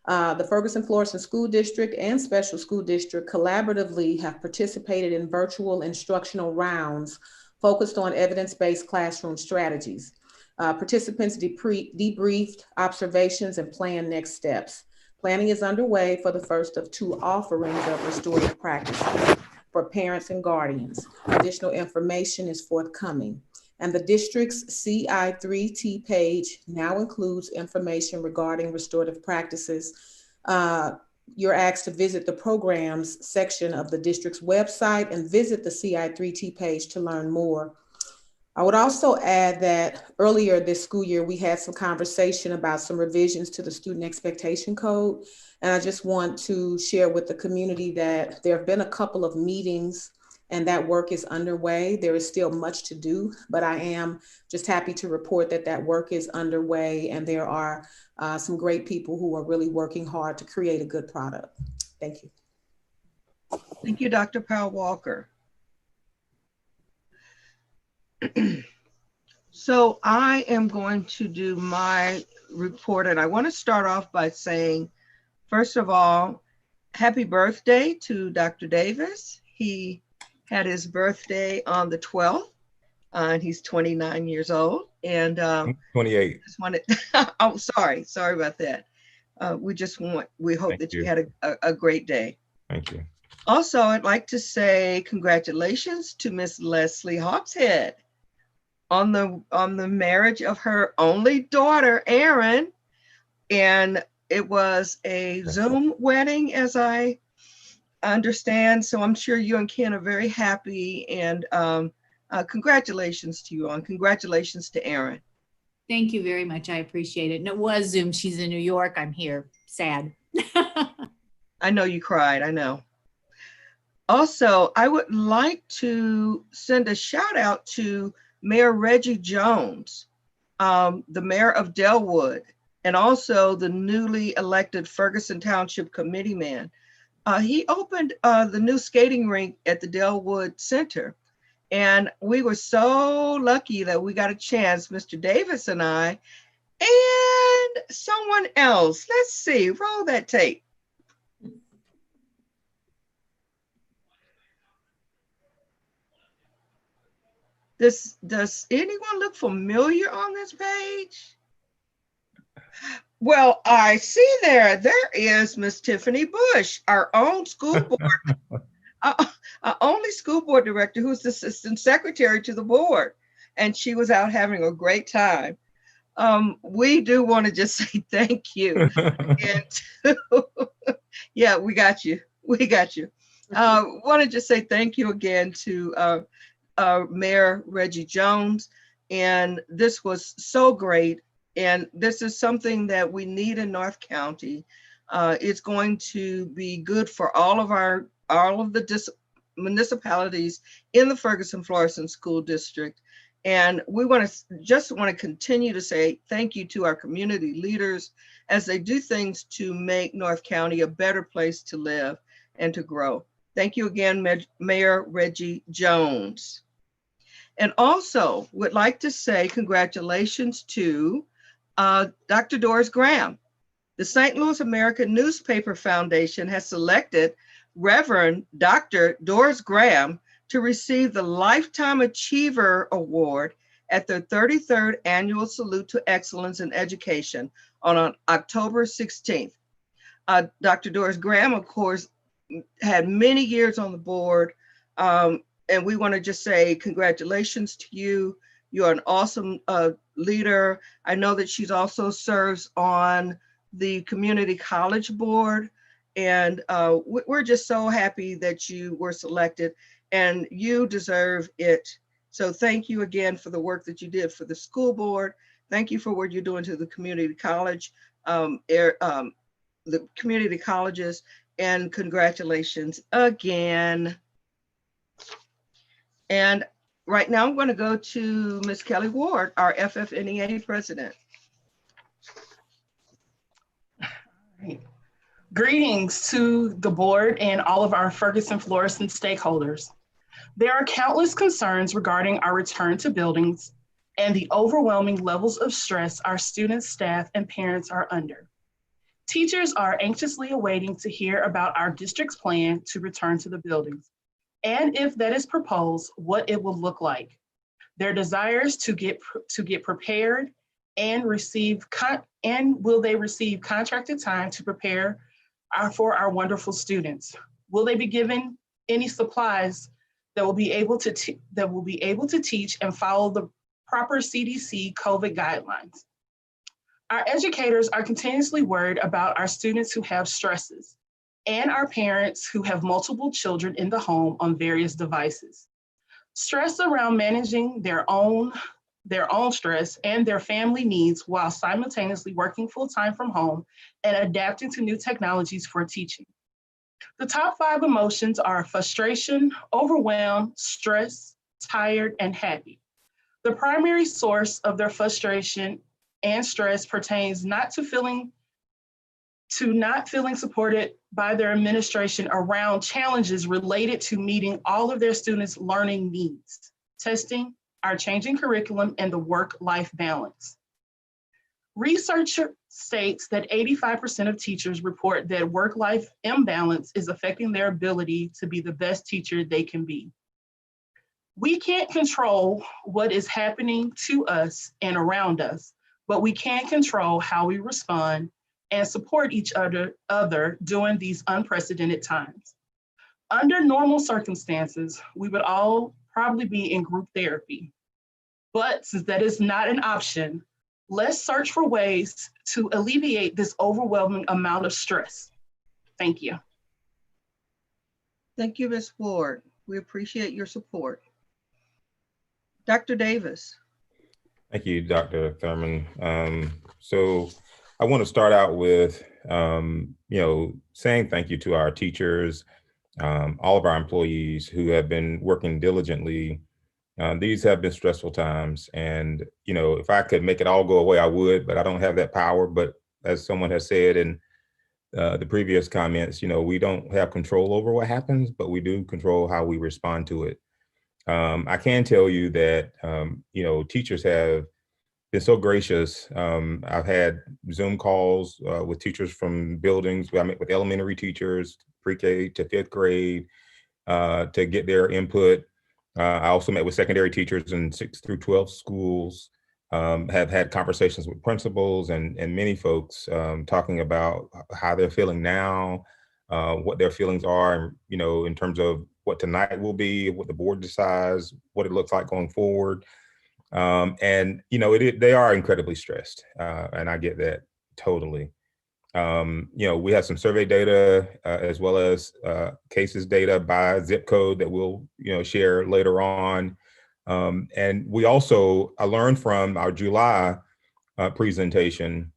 Speaker 3: The Ferguson Fluorescent School District and Special School District collaboratively have participated in virtual instructional rounds focused on evidence-based classroom strategies. Participants debriefed observations and planned next steps. Planning is underway for the first of 2 offerings of restorative practices for parents and guardians. Additional information is forthcoming. And the district's CI3T page now includes information regarding restorative practices. You're asked to visit the programs section of the district's website and visit the CI3T page to learn more. I would also add that earlier this school year, we had some conversation about some revisions to the Student Expectation Code. And I just want to share with the community that there have been a couple of meetings and that work is underway. There is still much to do, but I am just happy to report that that work is underway and there are some great people who are really working hard to create a good product. Thank you.
Speaker 1: Thank you, Dr. Powell Walker. So I am going to do my report, and I want to start off by saying, first of all, happy birthday to Dr. Davis. He had his birthday on the 12th, and he's 29 years old. And
Speaker 12: 28.
Speaker 1: Just wanted, oh, sorry about that. We hope that you had a great day.
Speaker 12: Thank you.
Speaker 1: Also, I'd like to say congratulations to Miss Leslie Hawkshead on the marriage of her only daughter, Erin. And it was a Zoom wedding, as I understand. So I'm sure you and Ken are very happy, and congratulations to you all, and congratulations to Erin.
Speaker 2: Thank you very much. I appreciate it. And it was Zoom. She's in New York. I'm here. Sad.
Speaker 1: I know you cried. I know. Also, I would like to send a shout out to Mayor Reggie Jones, the mayor of Delwood, and also the newly elected Ferguson Township Committeeman. He opened the new skating rink at the Delwood Center. And we were so lucky that we got a chance, Mr. Davis and I, and someone else. Let's see, roll that tape. Does anyone look familiar on this page? Well, I see there is Miss Tiffany Bush, our own school board, our only school board director who's the assistant secretary to the board. And she was out having a great time. We do want to just say thank you. And yeah, we got you. We got you. Want to just say thank you again to Mayor Reggie Jones. And this was so great. And this is something that we need in North County. It's going to be good for all of the municipalities in the Ferguson Fluorescent School District. And we want to continue to say thank you to our community leaders as they do things to make North County a better place to live and to grow. Thank you again, Mayor Reggie Jones. And also would like to say congratulations to Dr. Doris Graham. The St. Louis American Newspaper Foundation has selected Reverend Dr. Doris Graham to receive the Lifetime Achiever Award at their 33rd Annual Salute to Excellence in Education on October 16th. Dr. Doris Graham, of course, had many years on the board, and we want to just say congratulations to you. You're an awesome leader. I know that she's also serves on the community college board, and we're just so happy that you were selected, and you deserve it. So thank you again for the work that you did for the school board. Thank you for what you're doing to the community college, the community colleges, and congratulations again. And right now I'm going to go to Ms. Kelly Ward, our FFNEA president.
Speaker 16: Right. Greetings to the board and all of our Ferguson Fluorescent stakeholders. There are countless concerns regarding our return to buildings and the overwhelming levels of stress our students, staff, and parents are under. Teachers are anxiously awaiting to hear about our district's plan to return to the buildings, and if that is proposed, what it will look like. Their desires to get prepared and will they receive contracted time to prepare for our wonderful students? Will they be given any supplies that will be able to teach and follow the proper CDC COVID guidelines? Our educators are continuously worried about our students who have stresses and our parents who have multiple children in the home on various devices. Stress around managing their own stress and their family needs while simultaneously working full-time from home and adapting to new technologies for teaching. The top 5 emotions are frustration, overwhelmed, stress, tired, and happy. The primary source of their frustration and stress pertains not feeling supported by their administration around challenges related to meeting all of their students' learning needs, testing, our changing curriculum, and the work-life balance. Research states that 85% of teachers report that work-life imbalance is affecting their ability to be the best teacher they can be. We can't control what is happening to us and around us, but we can control how we respond and support each other during these unprecedented times. Under normal circumstances, we would all probably be in group therapy. But since that is not an option, let's search for ways to alleviate this overwhelming amount of stress. Thank you.
Speaker 1: Thank you, Ms. Ward. We appreciate your support. Dr. Davis.
Speaker 12: Thank you, Dr. Thurman. So I want to start out with, saying thank you to our teachers, all of our employees who have been working diligently. These have been stressful times, and if I could make it all go away, I would, but I don't have that power. But as someone has said in the previous comments, we don't have control over what happens, but we do control how we respond to it. I can tell you that teachers have been so gracious. I've had Zoom calls with teachers from buildings. I met with elementary teachers, pre-K to 5th grade, to get their input. I also met with secondary teachers in 6 through 12 schools have had conversations with principals and many folks talking about how they're feeling now, what their feelings are, in terms of what tonight will be, what the board decides, what it looks like going forward. And they are incredibly stressed, and I get that totally. We have some survey data as well as cases data by zip code that we'll share later on. And we also, I learned from our July presentation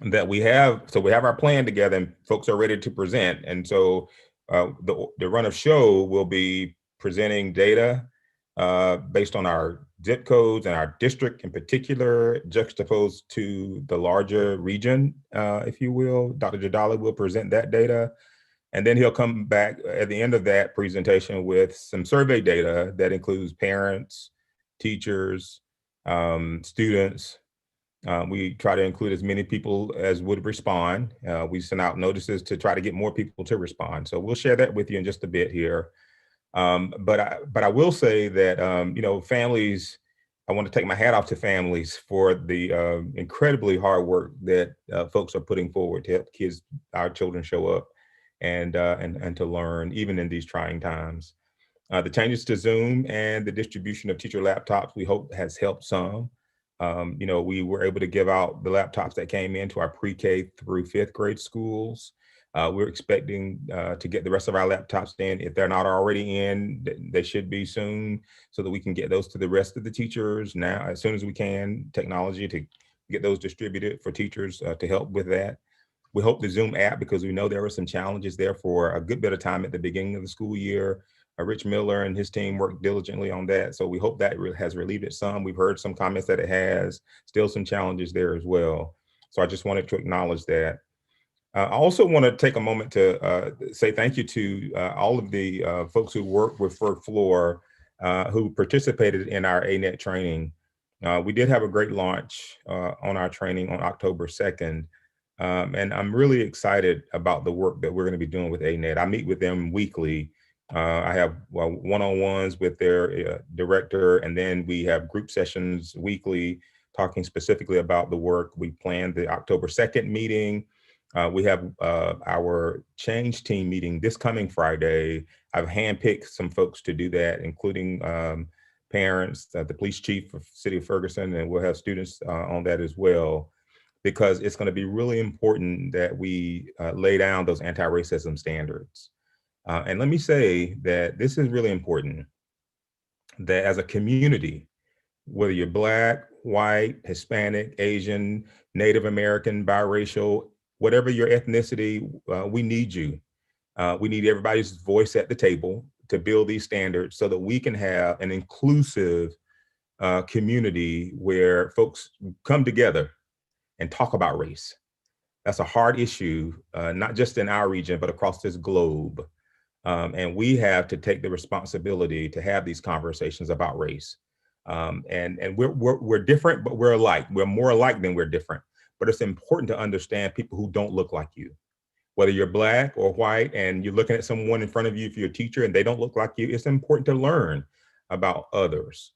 Speaker 12: that we have our plan together and folks are ready to present. And so the run of show will be presenting data based on our zip codes and our district in particular, juxtaposed to the larger region, if you will. Dr. Jadali will present that data. And then he'll come back at the end of that presentation with some survey data that includes parents, teachers, students. We try to include as many people as would respond. We send out notices to try to get more people to respond. So we'll share that with you in just a bit here. But I will say that, families, I want to take my hat off to families for the incredibly hard work that folks are putting forward to help our children show up and to learn, even in these trying times. The changes to Zoom and the distribution of teacher laptops, we hope has helped some. We were able to give out the laptops that came into our pre-K through 5th grade schools. We're expecting to get the rest of our laptops in. If they're not already in, they should be soon, so that we can get those to the rest of the teachers now as soon as we can, technology to get those distributed for teachers to help with that. We hope the Zoom app, because we know there were some challenges there for a good bit of time at the beginning of the school year. Rich Miller and his team worked diligently on that. So we hope that has relieved it some. We've heard some comments that it has, still some challenges there as well. So I just wanted to acknowledge that. I also want to take a moment to say thank you to all of the folks who work with Floor who participated in our ANET training. We did have a great launch on our training on October 2nd. And I'm really excited about the work that we're going to be doing with ANET. I meet with them weekly. I have one-on-ones with their director, and then we have group sessions weekly talking specifically about the work. We planned the October 2nd meeting. We have our change team meeting this coming Friday. I've handpicked some folks to do that, including parents, the police chief of City of Ferguson, and we'll have students on that as well, because it's going to be really important that we lay down those anti-racism standards. And let me say that this is really important, that as a community, whether you're Black, white, Hispanic, Asian, Native American, biracial, whatever your ethnicity, we need you. We need everybody's voice at the table to build these standards so that we can have an inclusive community where folks come together and talk about race. That's a hard issue, not just in our region, but across this globe. And we have to take the responsibility to have these conversations about race. And we're different, but we're alike. We're more alike than we're different. But it's important to understand people who don't look like you. Whether you're Black or white and you're looking at someone in front of you, if you're a teacher and they don't look like you, it's important to learn about others,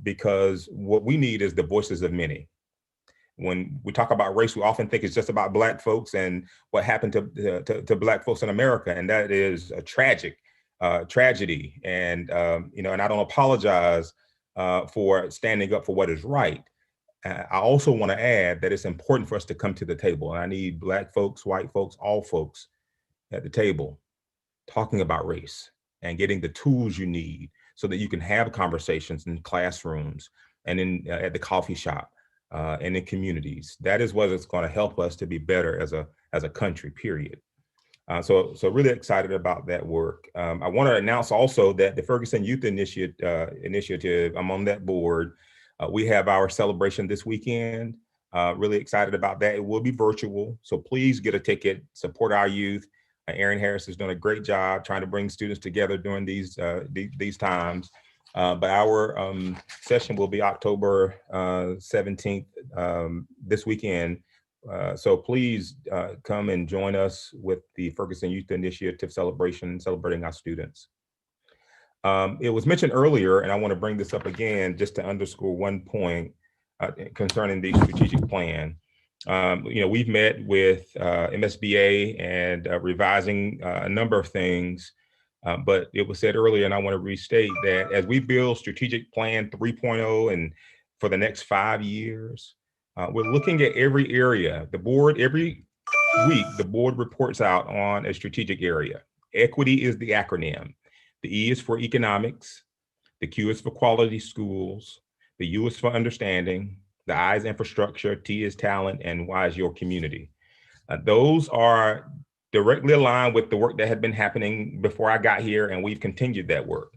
Speaker 12: because what we need is the voices of many. When we talk about race, we often think it's just about Black folks and what happened to Black folks in America, and that is a tragic tragedy. And and I don't apologize for standing up for what is right. I also want to add that it's important for us to come to the table. And I need Black folks, white folks, all folks at the table talking about race and getting the tools you need so that you can have conversations in classrooms and at the coffee shop. And in communities. That is what is going to help us to be better as a country, period. So really excited about that work. I want to announce also that the Ferguson Youth Initiative, I'm on that board. We have our celebration this weekend. Really excited about that. It will be virtual, so please get a ticket, support our youth. Aaron Harris has done a great job trying to bring students together during these times. But our session will be October 17th this weekend. So please come and join us with the Ferguson Youth Initiative celebration, celebrating our students. It was mentioned earlier, and I want to bring this up again just to underscore one point. concerning the strategic plan. We've met with MSBA and revising a number of things, but it was said earlier, and I want to restate that as we build strategic plan 3.0 and for the next 5 years, we're looking at every area. The board, every week, the board reports out on a strategic area. Equity is the acronym. The E is for economics. The Q is for quality schools. The U is for understanding. The I is infrastructure. T is talent. And Y is your community. Those are directly aligned with the work that had been happening before I got here, and we've continued that work.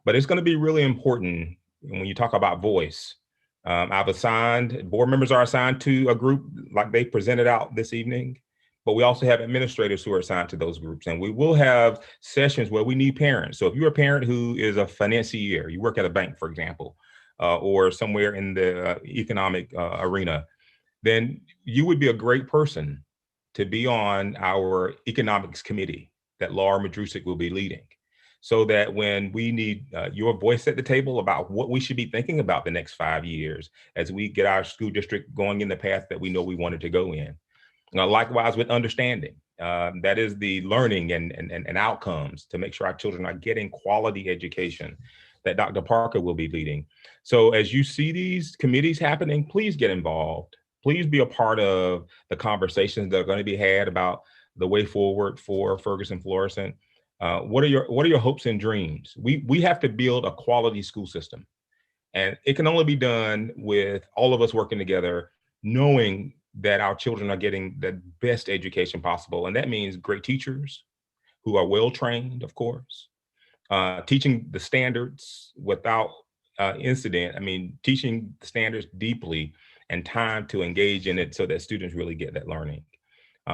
Speaker 12: But it's going to be really important when you talk about voice. Board members are assigned to a group like they presented out this evening, but we also have administrators who are assigned to those groups. And we will have sessions where we need parents. So if you're a parent who is a financier, you work at a bank, for example, or somewhere in the economic arena, then you would be a great person to be on our economics committee that Laura Madrusic will be leading. So that when we need your voice at the table about what we should be thinking about the next 5 years as we get our school district going in the path that we know we wanted to go in. Likewise with understanding, that is the learning and outcomes to make sure our children are getting quality education that Dr. Parker will be leading. So as you see these committees happening, please get involved. Please be a part of the conversations that are going to be had about the way forward for Ferguson Fluorescent. What are your hopes and dreams? We have to build a quality school system, and it can only be done with all of us working together, knowing that our children are getting the best education possible. And that means great teachers who are well-trained, of course, teaching the standards without incident. I mean, teaching the standards deeply and time to engage in it so that students really get that learning.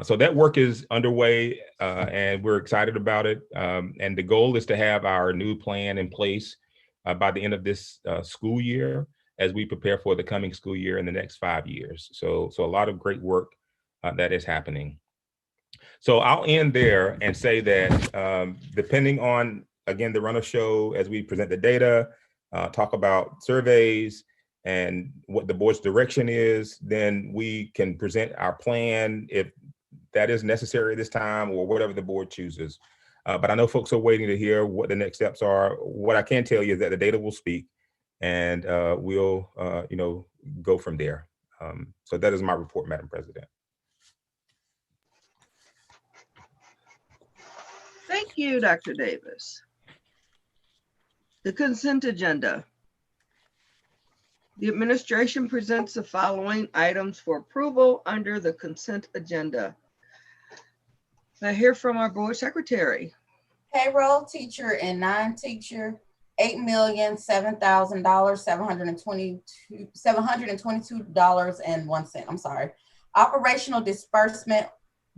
Speaker 12: So that work is underway and we're excited about it. And the goal is to have our new plan in place by the end of this school year as we prepare for the coming school year in the next 5 years. So a lot of great work that is happening. So I'll end there and say that depending on, again, the run of show as we present the data, talk about surveys, and what the board's direction is, then we can present our plan if that is necessary this time or whatever the board chooses. But I know folks are waiting to hear what the next steps are. What I can tell you is that the data will speak, and we'll go from there. So that is my report, Madam President.
Speaker 1: Thank you, Dr. Davis. The consent agenda. The administration presents the following items for approval under the consent agenda. I hear from our board secretary.
Speaker 13: Payroll, teacher and non-teacher, $8,007,000, $722.01. I'm sorry. Operational disbursement,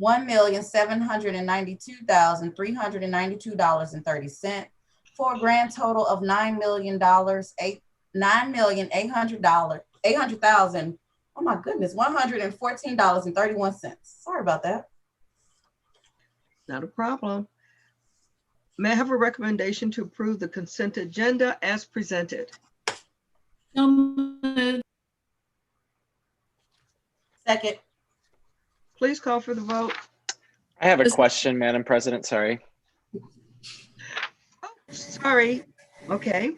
Speaker 13: $1,792,392.30, for a grand total of $9,800,000. Oh my goodness, $114.31. Sorry about that.
Speaker 1: Not a problem. May I have a recommendation to approve the consent agenda as presented?
Speaker 13: Second.
Speaker 1: Please call for the vote.
Speaker 14: I have a question, Madam President, sorry.
Speaker 1: Oh, sorry. Okay.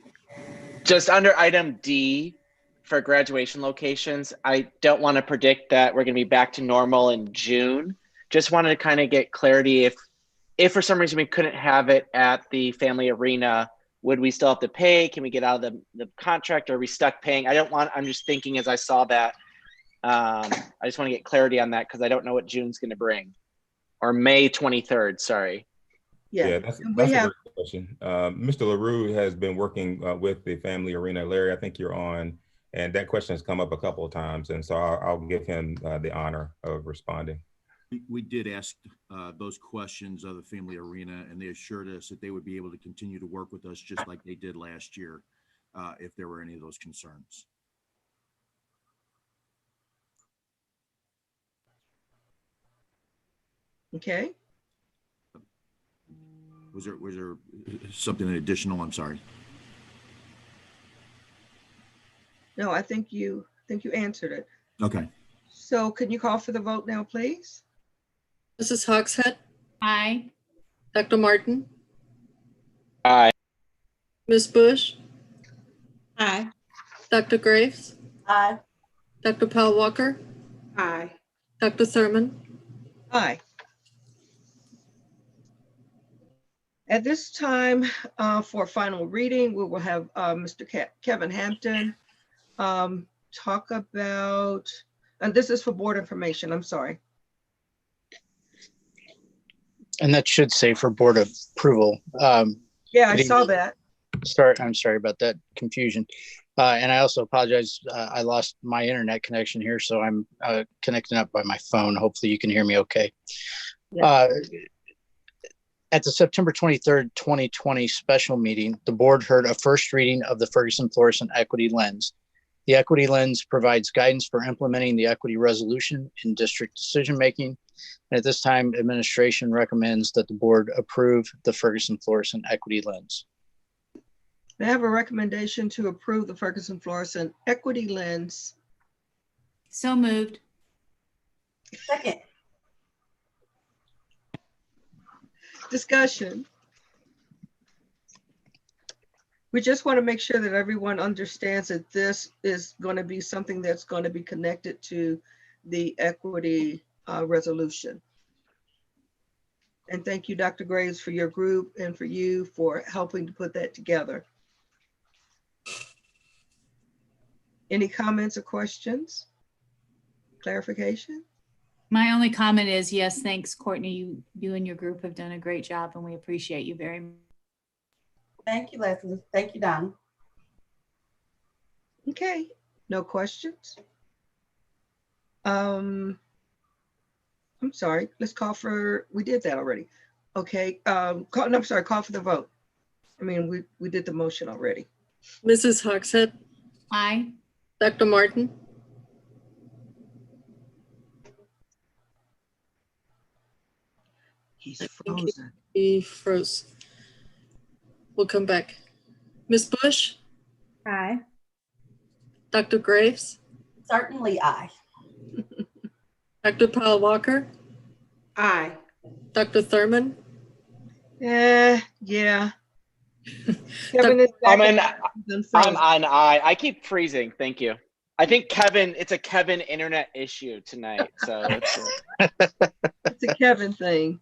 Speaker 14: Just under item D for graduation locations, I don't want to predict that we're going to be back to normal in June. Just wanted to kind of get clarity if for some reason we couldn't have it at the family arena, would we still have to pay? Can we get out of the contract? Or are we stuck paying? I'm just thinking as I saw that, I just want to get clarity on that because I don't know what June's going to bring. Or May 23rd, sorry.
Speaker 1: Yeah,
Speaker 12: that's a great question. Mr. LaRue has been working with the family arena. Larry, I think you're on, and that question has come up a couple of times. And so I'll give him the honor of responding.
Speaker 17: We did ask those questions of the family arena, and they assured us that they would be able to continue to work with us just like they did last year if there were any of those concerns.
Speaker 1: Okay.
Speaker 17: Was there something additional? I'm sorry.
Speaker 1: No, I think you think you answered it.
Speaker 17: Okay.
Speaker 1: So can you call for the vote now, please?
Speaker 4: Mrs. Hogshead,
Speaker 2: Aye.
Speaker 4: Dr. Martin,
Speaker 14: Aye.
Speaker 4: Ms. Bush,
Speaker 15: Aye.
Speaker 4: Dr. Graves,
Speaker 13: Aye.
Speaker 4: Dr. Powell Walker,
Speaker 3: Aye.
Speaker 4: Dr. Thurman.
Speaker 1: Aye. At this time, for final reading, we will have Mr. Kevin Hampton talk about, and this is for board information, I'm sorry.
Speaker 7: And that should say for board approval.
Speaker 1: Yeah, I saw that.
Speaker 7: I'm sorry about that confusion. And I also apologize. I lost my internet connection here, so I'm connecting up by my phone. Hopefully you can hear me okay.
Speaker 1: Yeah.
Speaker 7: At the September 23rd, 2020 special meeting, the board heard a first reading of the Ferguson Fluorescent Equity Lens. The Equity Lens provides guidance for implementing the equity resolution in district decision-making. And at this time, administration recommends that the board approve the Ferguson Fluorescent Equity Lens.
Speaker 1: They have a recommendation to approve the Ferguson Fluorescent Equity Lens.
Speaker 2: So moved.
Speaker 13: Second.
Speaker 1: Discussion. We just want to make sure that everyone understands that this is going to be something that's going to be connected to the equity resolution. And thank you, Dr. Graves, for your group and for you for helping to put that together. Any comments or questions? Clarification?
Speaker 2: My only comment is, yes, thanks, Courtney. You and your group have done a great job and we appreciate you very much.
Speaker 13: Thank you, Leslie. Thank you, Donna.
Speaker 1: Okay, no questions. I'm sorry, let's call for, we did that already. Okay, no, I'm sorry, call for the vote. I mean, we did the motion already.
Speaker 4: Mrs. Hogshead,
Speaker 2: Aye.
Speaker 4: Dr. Martin,
Speaker 1: He's frozen.
Speaker 4: he froze. We'll come back. Ms. Bush,
Speaker 15: Aye.
Speaker 4: Dr. Graves,
Speaker 13: Certainly aye.
Speaker 4: Dr. Powell Walker,
Speaker 3: Aye.
Speaker 4: Dr. Thurman,
Speaker 1: Yeah. Kevin is back.
Speaker 14: I'm on aye. I keep freezing. Thank you. I think it's a Kevin internet issue tonight. So
Speaker 1: It's a Kevin thing.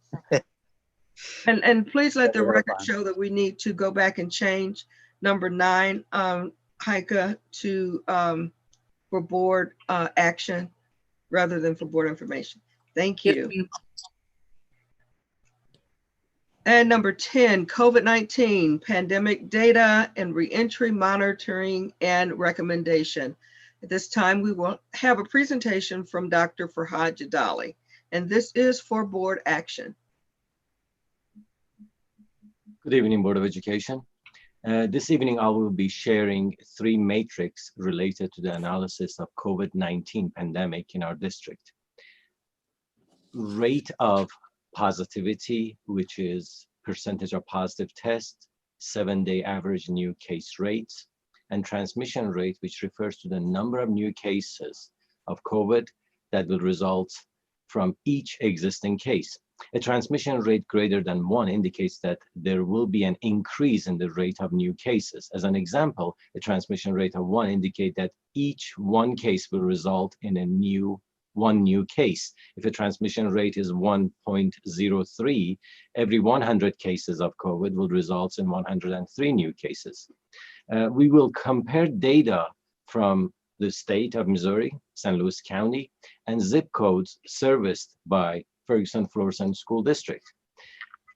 Speaker 1: And please let the record show that we need to go back and change number 9, Heike, to for board action rather than for board information. Thank you. And number 10, COVID-19 pandemic data and reentry monitoring and recommendation. At this time, we will have a presentation from Dr. Farhad Jadali, and this is for board action.
Speaker 18: Good evening, Board of Education. This evening, I will be sharing 3 metrics related to the analysis of COVID-19 pandemic in our district. Rate of positivity, which is percentage of positive tests, 7-day average new case rates, and transmission rate, which refers to the number of new cases of COVID that will result from each existing case. A transmission rate greater than 1 indicates that there will be an increase in the rate of new cases. As an example, a transmission rate of 1 indicates that each 1 case will result in one new case. If a transmission rate is 1.03, every 100 cases of COVID will result in 103 new cases. We will compare data from the state of Missouri, St. Louis County, and zip codes serviced by Ferguson Fluorescent School District.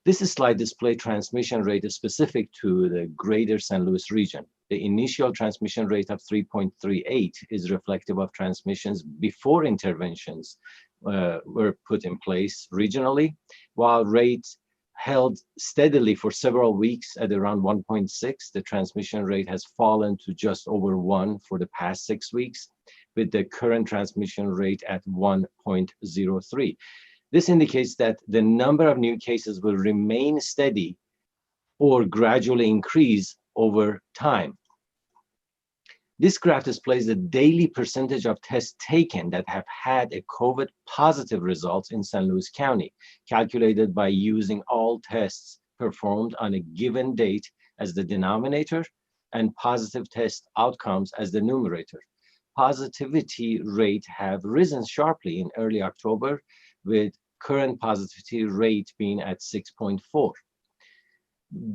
Speaker 18: This slide displays transmission rate specific to the greater St. Louis region. The initial transmission rate of 3.38 is reflective of transmissions before interventions were put in place regionally, while rates held steadily for several weeks at around 1.6. The transmission rate has fallen to just over 1 for the past 6 weeks, with the current transmission rate at 1.03. This indicates that the number of new cases will remain steady or gradually increase over time. This graph displays the daily percentage of tests taken that have had a COVID positive results in St. Louis County, calculated by using all tests performed on a given date as the denominator and positive test outcomes as the numerator. Positivity rate have risen sharply in early October, with current positivity rate being at 6.4.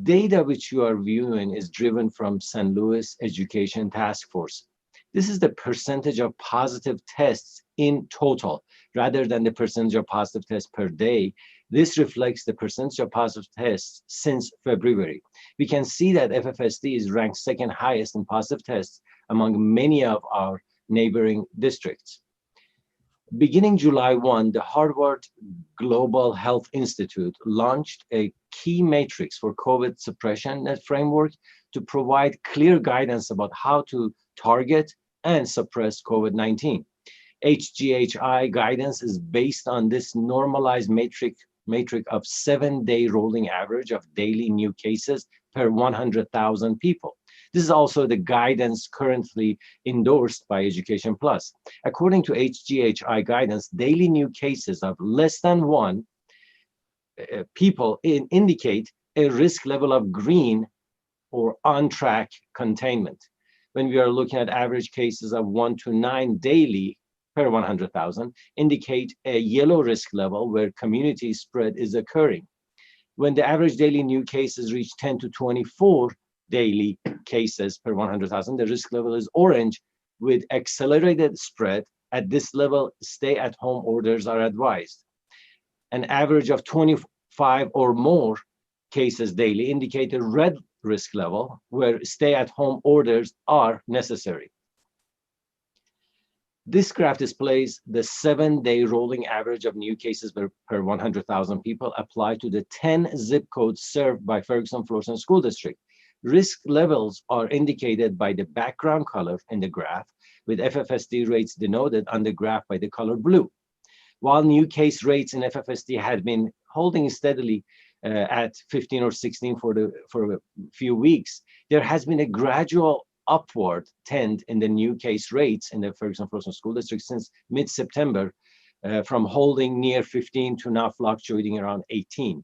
Speaker 18: Data which you are viewing is driven from St. Louis Education Task Force. This is the percentage of positive tests in total, rather than the percentage of positive tests per day. This reflects the percentage of positive tests since February. We can see that FFSD is ranked second highest in positive tests among many of our neighboring districts. Beginning July 1, the Harvard Global Health Institute launched a key matrix for COVID suppression net framework to provide clear guidance about how to target and suppress COVID-19. HGHI guidance is based on this normalized metric of 7-day rolling average of daily new cases per 100,000 people. This is also the guidance currently endorsed by Education Plus. According to HGHI guidance, daily new cases of less than 1 people indicate a risk level of green or on-track containment. When we are looking at average cases of 1 to 9 daily per 100,000, indicate a yellow risk level where community spread is occurring. When the average daily new cases reach 10 to 24 daily cases per 100,000, the risk level is orange with accelerated spread. At this level, stay-at-home orders are advised. An average of 25 or more cases daily indicate a red risk level where stay-at-home orders are necessary. This graph displays the 7-day rolling average of new cases per 100,000 people applied to the 10 zip codes served by Ferguson Fluorescent School District. Risk levels are indicated by the background color in the graph, with FFSD rates denoted on the graph by the color blue. While new case rates in FFSD had been holding steadily at 15 or 16 for a few weeks, there has been a gradual upward trend in the new case rates in the Ferguson Fluorescent School District since mid-September, from holding near 15 to now fluctuating around 18.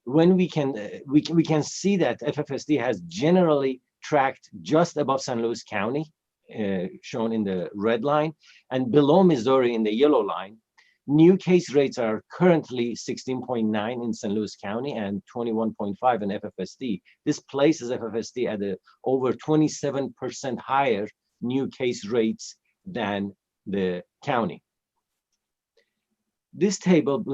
Speaker 18: When we can see that FFSD has generally tracked just above St. Louis County, shown in the red line, and below Missouri in the yellow line. New case rates are currently 16.9 in St. Louis County and 21.5 in FFSD. This places FFSD at over 27% higher new case rates than the county. This table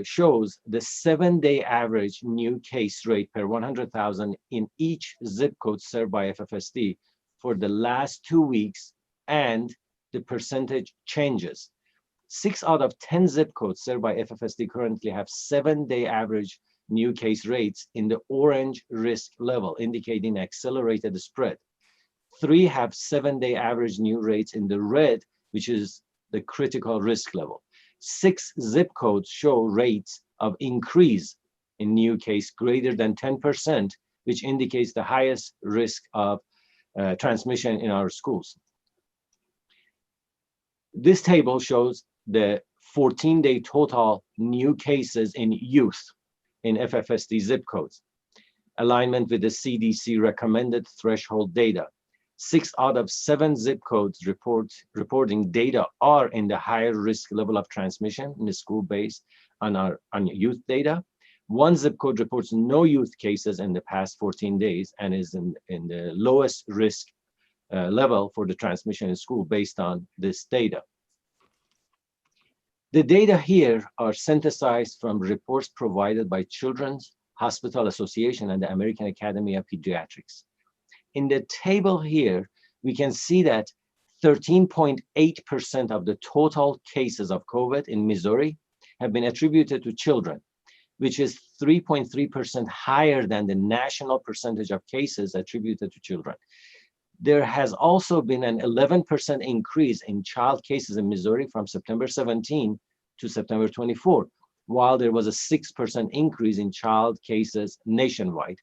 Speaker 18: shows the 7-day average new case rate per 100,000 in each zip code served by FFSD for the last 2 weeks and the percentage changes. 6 out of 10 zip codes served by FFSD currently have 7-day average new case rates in the orange risk level, indicating accelerated spread. 3 have 7-day average new rates in the red, which is the critical risk level. 6 zip codes show rates of increase in new case greater than 10%, which indicates the highest risk of transmission in our schools. This table shows the 14-day total new cases in youth in FFSD zip codes. Alignment with the CDC recommended threshold data. 6 out of 7 zip codes reporting data are in the higher risk level of transmission in the school based on youth data. 1 zip code reports no youth cases in the past 14 days and is in the lowest risk level for the transmission in school based on this data. The data here are synthesized from reports provided by Children's Hospital Association and the American Academy of Pediatrics. In the table here, we can see that 13.8% of the total cases of COVID in Missouri have been attributed to children, which is 3.3% higher than the national percentage of cases attributed to children. There has also been an 11% increase in child cases in Missouri from September 17 to September 24, while there was a 6% increase in child cases nationwide.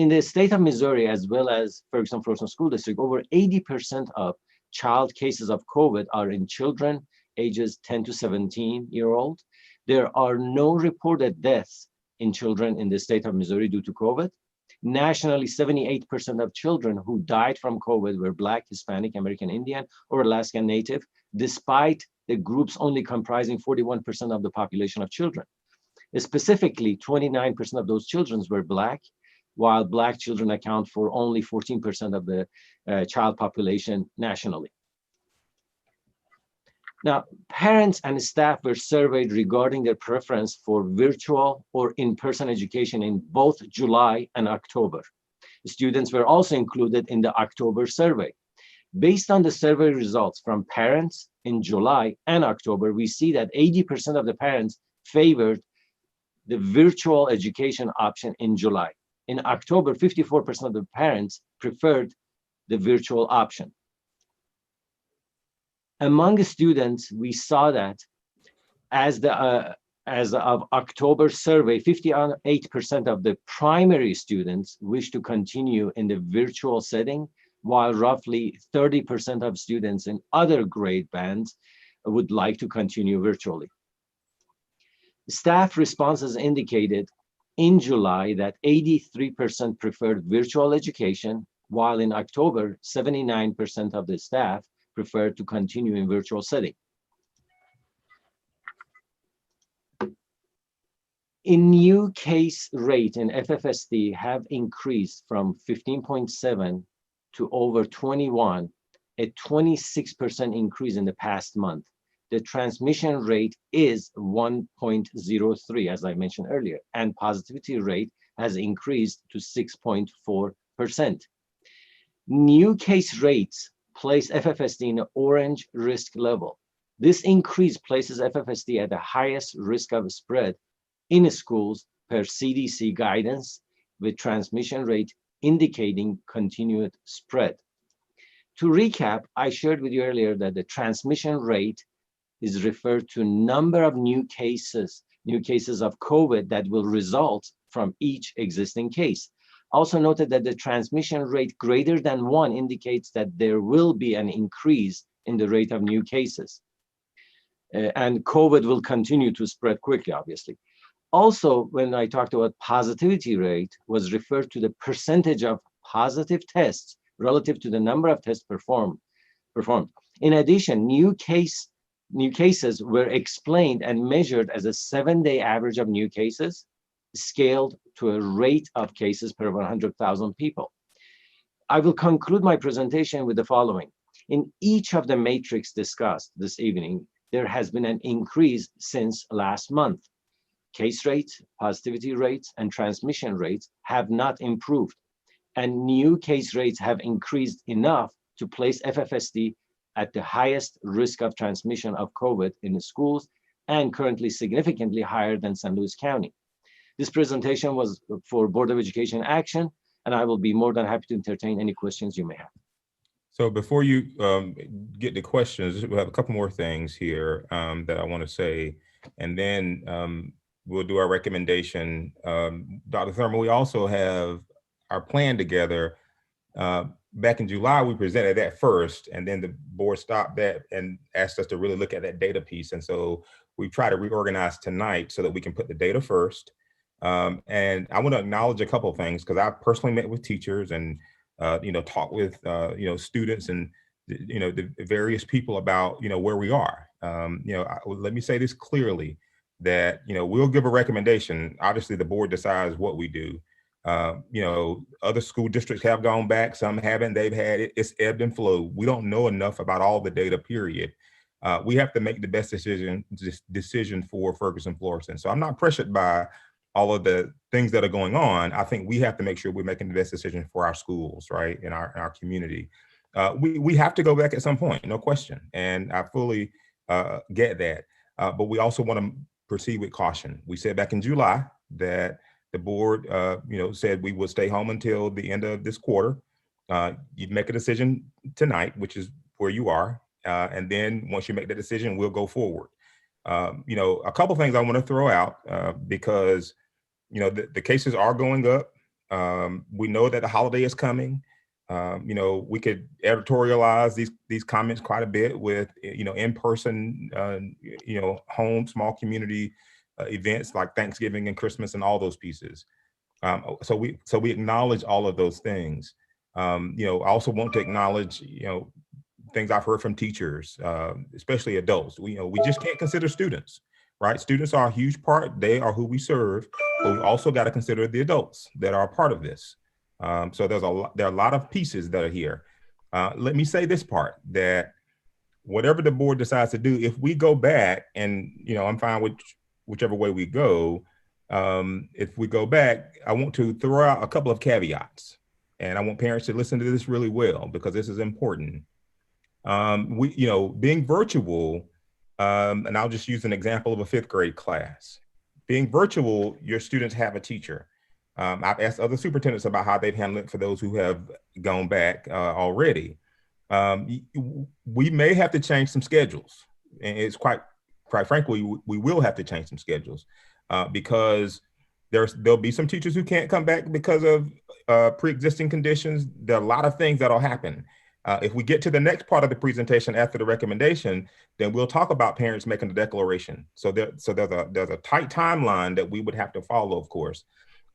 Speaker 18: in the state of Missouri, as well as Ferguson Fluorescent School District, over 80% of child cases of COVID are in children ages 10 to 17-year-old. There are no reported deaths in children in the state of Missouri due to COVID. Nationally, 78% of children who died from COVID were Black, Hispanic, American Indian, or Alaskan Native, despite the groups only comprising 41% of the population of children. Specifically, 29% of those children were Black, while Black children account for only 14% of the child population nationally. Now, parents and staff were surveyed regarding their preference for virtual or in-person education in both July and October. Students were also included in the October survey. Based on the survey results from parents in July and October, we see that 80% of the parents favored the virtual education option in July. In October, 54% of the parents preferred the virtual option. Among the students, we saw that as of October survey, 58% of the primary students wish to continue in the virtual setting, while roughly 30% of students in other grade bands would like to continue virtually. Staff responses indicated in July that 83% preferred virtual education, while in October, 79% of the staff preferred to continue in virtual setting. In new case rate in FFSD have increased from 15.7 to over 21, a 26% increase in the past month. The transmission rate is 1.03, as I mentioned earlier, and positivity rate has increased to 6.4%. New case rates place FFSD in an orange risk level. This increase places FFSD at the highest risk of spread in schools per CDC guidance, with transmission rate indicating continued spread. To recap, I shared with you earlier that the transmission rate is referred to number of new cases of COVID that will result from each existing case. Also noted that the transmission rate greater than 1 indicates that there will be an increase in the rate of new cases. And COVID will continue to spread quickly, obviously. Also, when I talked about positivity rate, was referred to the percentage of positive tests relative to the number of tests performed. In addition, new cases were explained and measured as a 7-day average of new cases, scaled to a rate of cases per 100,000 people. I will conclude my presentation with the following. In each of the metrics discussed this evening, there has been an increase since last month. Case rates, positivity rates, and transmission rates have not improved, and new case rates have increased enough to place FFSD at the highest risk of transmission of COVID in the schools, and currently significantly higher than St. Louis County. This presentation was for Board of Education action, and I will be more than happy to entertain any questions you may have.
Speaker 12: So before you get to questions, we have a couple more things here that I want to say, and then we'll do our recommendation. Dr. Thurman, we also have our plan together. Back in July, we presented that first, and then the board stopped that and asked us to really look at that data piece. And so we try to reorganize tonight so that we can put the data first. And I want to acknowledge a couple of things, because I personally met with teachers and talked with students and the various people about where we are. Let me say this clearly, that we'll give a recommendation. Obviously, the board decides what we do. Other school districts have gone back, some haven't. They've had it. It's ebbed and flowed. We don't know enough about all the data, period. We have to make the best decision for Ferguson Fluorescent. So I'm not pressured by all of the things that are going on. I think we have to make sure we're making the best decision for our schools, right, in our community. We have to go back at some point, no question. And I fully get that. But we also want to proceed with caution. We said back in July that the board, said we would stay home until the end of this quarter. You'd make a decision tonight, which is where you are. And then once you make the decision, we'll go forward. A couple things I want to throw out because, the cases are going up. We know that the holiday is coming. You know, we could editorialize these comments quite a bit with, you know, in-person, you know, home, small community events like Thanksgiving and Christmas and all those pieces. So we acknowledge all of those things. You know, I also want to acknowledge, you know, things I've heard from teachers, especially adults. We just can't consider students, right? Students are a huge part. They are who we serve, but we also got to consider the adults that are a part of this. So there are a lot of pieces that are here. Let me say this part, that whatever the board decides to do, if we go back and, you know, I'm fine with whichever way we go. If we go back, I want to throw out a couple of caveats, and I want parents to listen to this really well because this is important. You know, being virtual, and I'll just use an example of a 5th grade class. Being virtual, your students have a teacher. I've asked other superintendents about how they've handled it for those who have gone back already. We may have to change some schedules, and it's quite frankly, we will have to change some schedules because there'll be some teachers who can't come back because of pre-existing conditions. There are a lot of things that'll happen. If we get to the next part of the presentation after the recommendation, then we'll talk about parents making the declaration. So there's a tight timeline that we would have to follow, of course.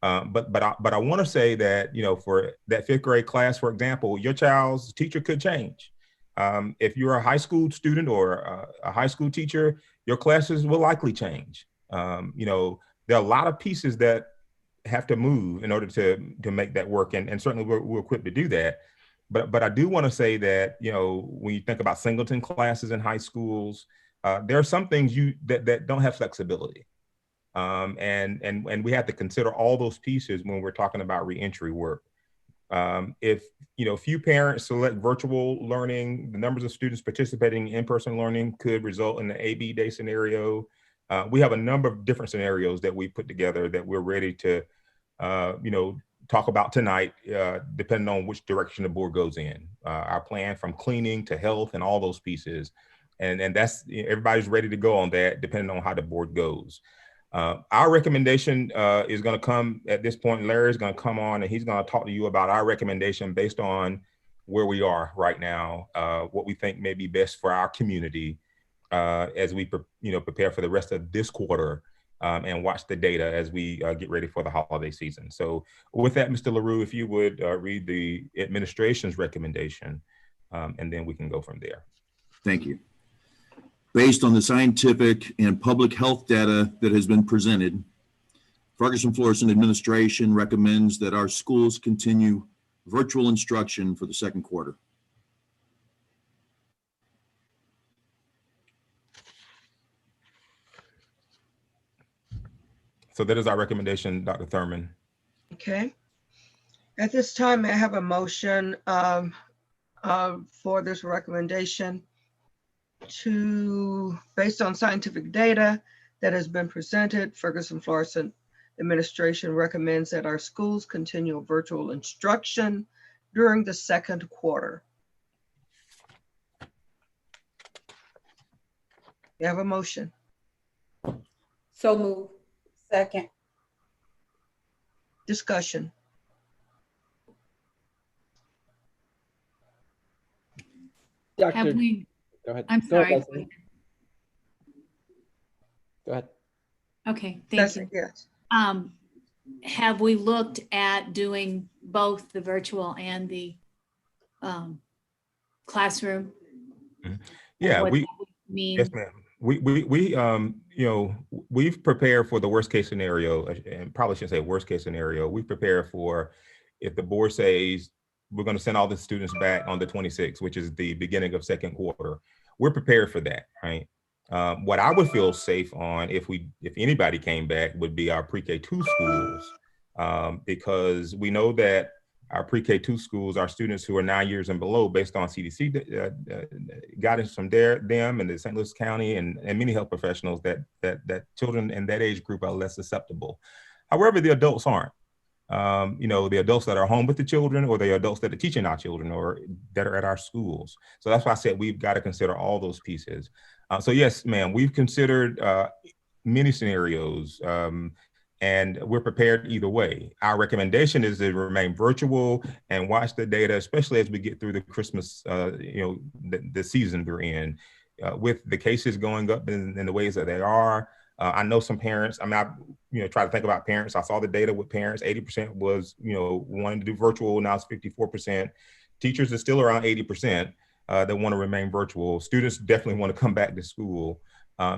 Speaker 12: But I want to say that, you know, for that 5th grade class, for example, your child's teacher could change. If you're a high school student or a high school teacher, your classes will likely change. You know, there are a lot of pieces that have to move in order to make that work, and certainly we're equipped to do that. But I do want to say that, you know, when you think about singleton classes in high schools, there are some things that don't have flexibility. And we have to consider all those pieces when we're talking about reentry work. If, you know, few parents select virtual learning, the numbers of students participating in in-person learning could result in an A/B day scenario. We have a number of different scenarios that we put together that we're ready to, you know, talk about tonight, depending on which direction the board goes in. Our plan from cleaning to health and all those pieces. And that's, everybody's ready to go on that, depending on how the board goes. Our recommendation is going to come at this point. Larry's going to come on and he's going to talk to you about our recommendation based on where we are right now, what we think may be best for our community as we prepare for the rest of this quarter and watch the data as we get ready for the holiday season. So with that, Mr. LaRue, if you would read the administration's recommendation, and then we can go from there.
Speaker 17: Thank you. Based on the scientific and public health data that has been presented, Ferguson Fluorescent Administration recommends that our schools continue virtual instruction for the 2nd quarter.
Speaker 12: So that is our recommendation, Dr. Thurman.
Speaker 1: Okay. At this time, I have a motion for this recommendation based on scientific data that has been presented. Ferguson Fluorescent Administration recommends that our schools continue virtual instruction during the 2nd quarter. You have a motion.
Speaker 3: So move.
Speaker 13: Second.
Speaker 1: Discussion.
Speaker 2: Have we,
Speaker 19: Go ahead.
Speaker 2: I'm sorry.
Speaker 19: Go ahead.
Speaker 2: Okay, thank you.
Speaker 1: Yes.
Speaker 2: Have we looked at doing both the virtual and the classroom?
Speaker 12: Yeah,
Speaker 2: What
Speaker 12: we
Speaker 2: that would mean?
Speaker 12: yes, ma'am. We you know, we've prepared for the worst case scenario, and probably shouldn't say worst case scenario. We prepare for if the board says we're going to send all the students back on the 26th, which is the beginning of 2nd quarter. We're prepared for that, right? What I would feel safe on if anybody came back would be our pre-K2 schools, because we know that our pre-K2 schools, our students who are 9 years and below, based on CDC guidance from them and the St. Louis County and many health professionals, that children in that age group are less susceptible. However, the adults aren't. You know, the adults that are home with the children, or the adults that are teaching our children, or that are at our schools. So that's why I said we've got to consider all those pieces. So yes, ma'am, we've considered many scenarios. and we're prepared either way. Our recommendation is to remain virtual and watch the data, especially as we get through the Christmas, the season we're in. With the cases going up in the ways that they are, I know some parents, I try to think about parents. I saw the data with parents, 80% was, wanting to do virtual, now it's 54%. Teachers are still around 80% that want to remain virtual. Students definitely want to come back to school.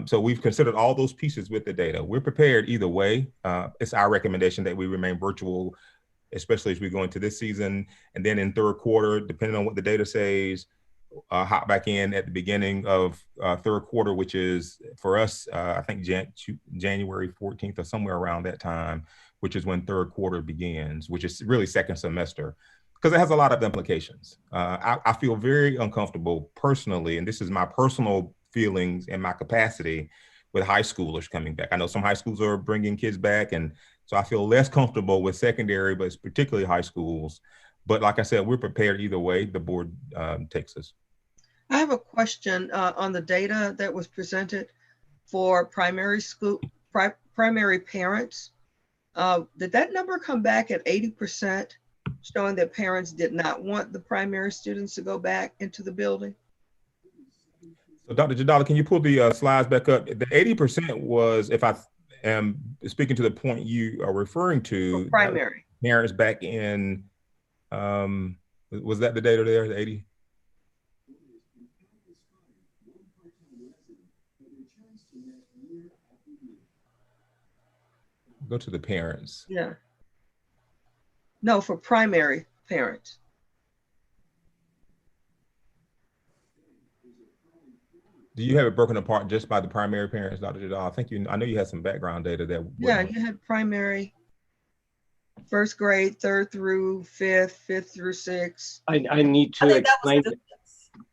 Speaker 12: So we've considered all those pieces with the data. We're prepared either way. It's our recommendation that we remain virtual, especially as we go into this season. And then in third quarter, depending on what the data says, hop back in at the beginning of third quarter, which is for us, I think January 14th or somewhere around that time, which is when third quarter begins, which is really second semester, because it has a lot of implications. I feel very uncomfortable personally, and this is my personal feelings and my capacity with high schoolers coming back. I know some high schools are bringing kids back, and so I feel less comfortable with secondary, but it's particularly high schools. But like I said, we're prepared either way the board takes us.
Speaker 1: I have a question on the data that was presented for primary school, primary parents. Did that number come back at 80%, showing that parents did not want the primary students to go back into the building?
Speaker 12: So Dr. Jadala, can you pull the slides back up? The 80% was, if I am speaking to the point you are referring to,
Speaker 1: primary
Speaker 12: parents back in, was that the data there, the 80? Go to the parents.
Speaker 1: Yeah. No, for primary parents.
Speaker 12: Do you have it broken apart just by the primary parents, Dr. Jadal? I know you had some background data that.
Speaker 1: Yeah, you had primary, first grade, third through fifth, fifth through sixth.
Speaker 18: I need to explain.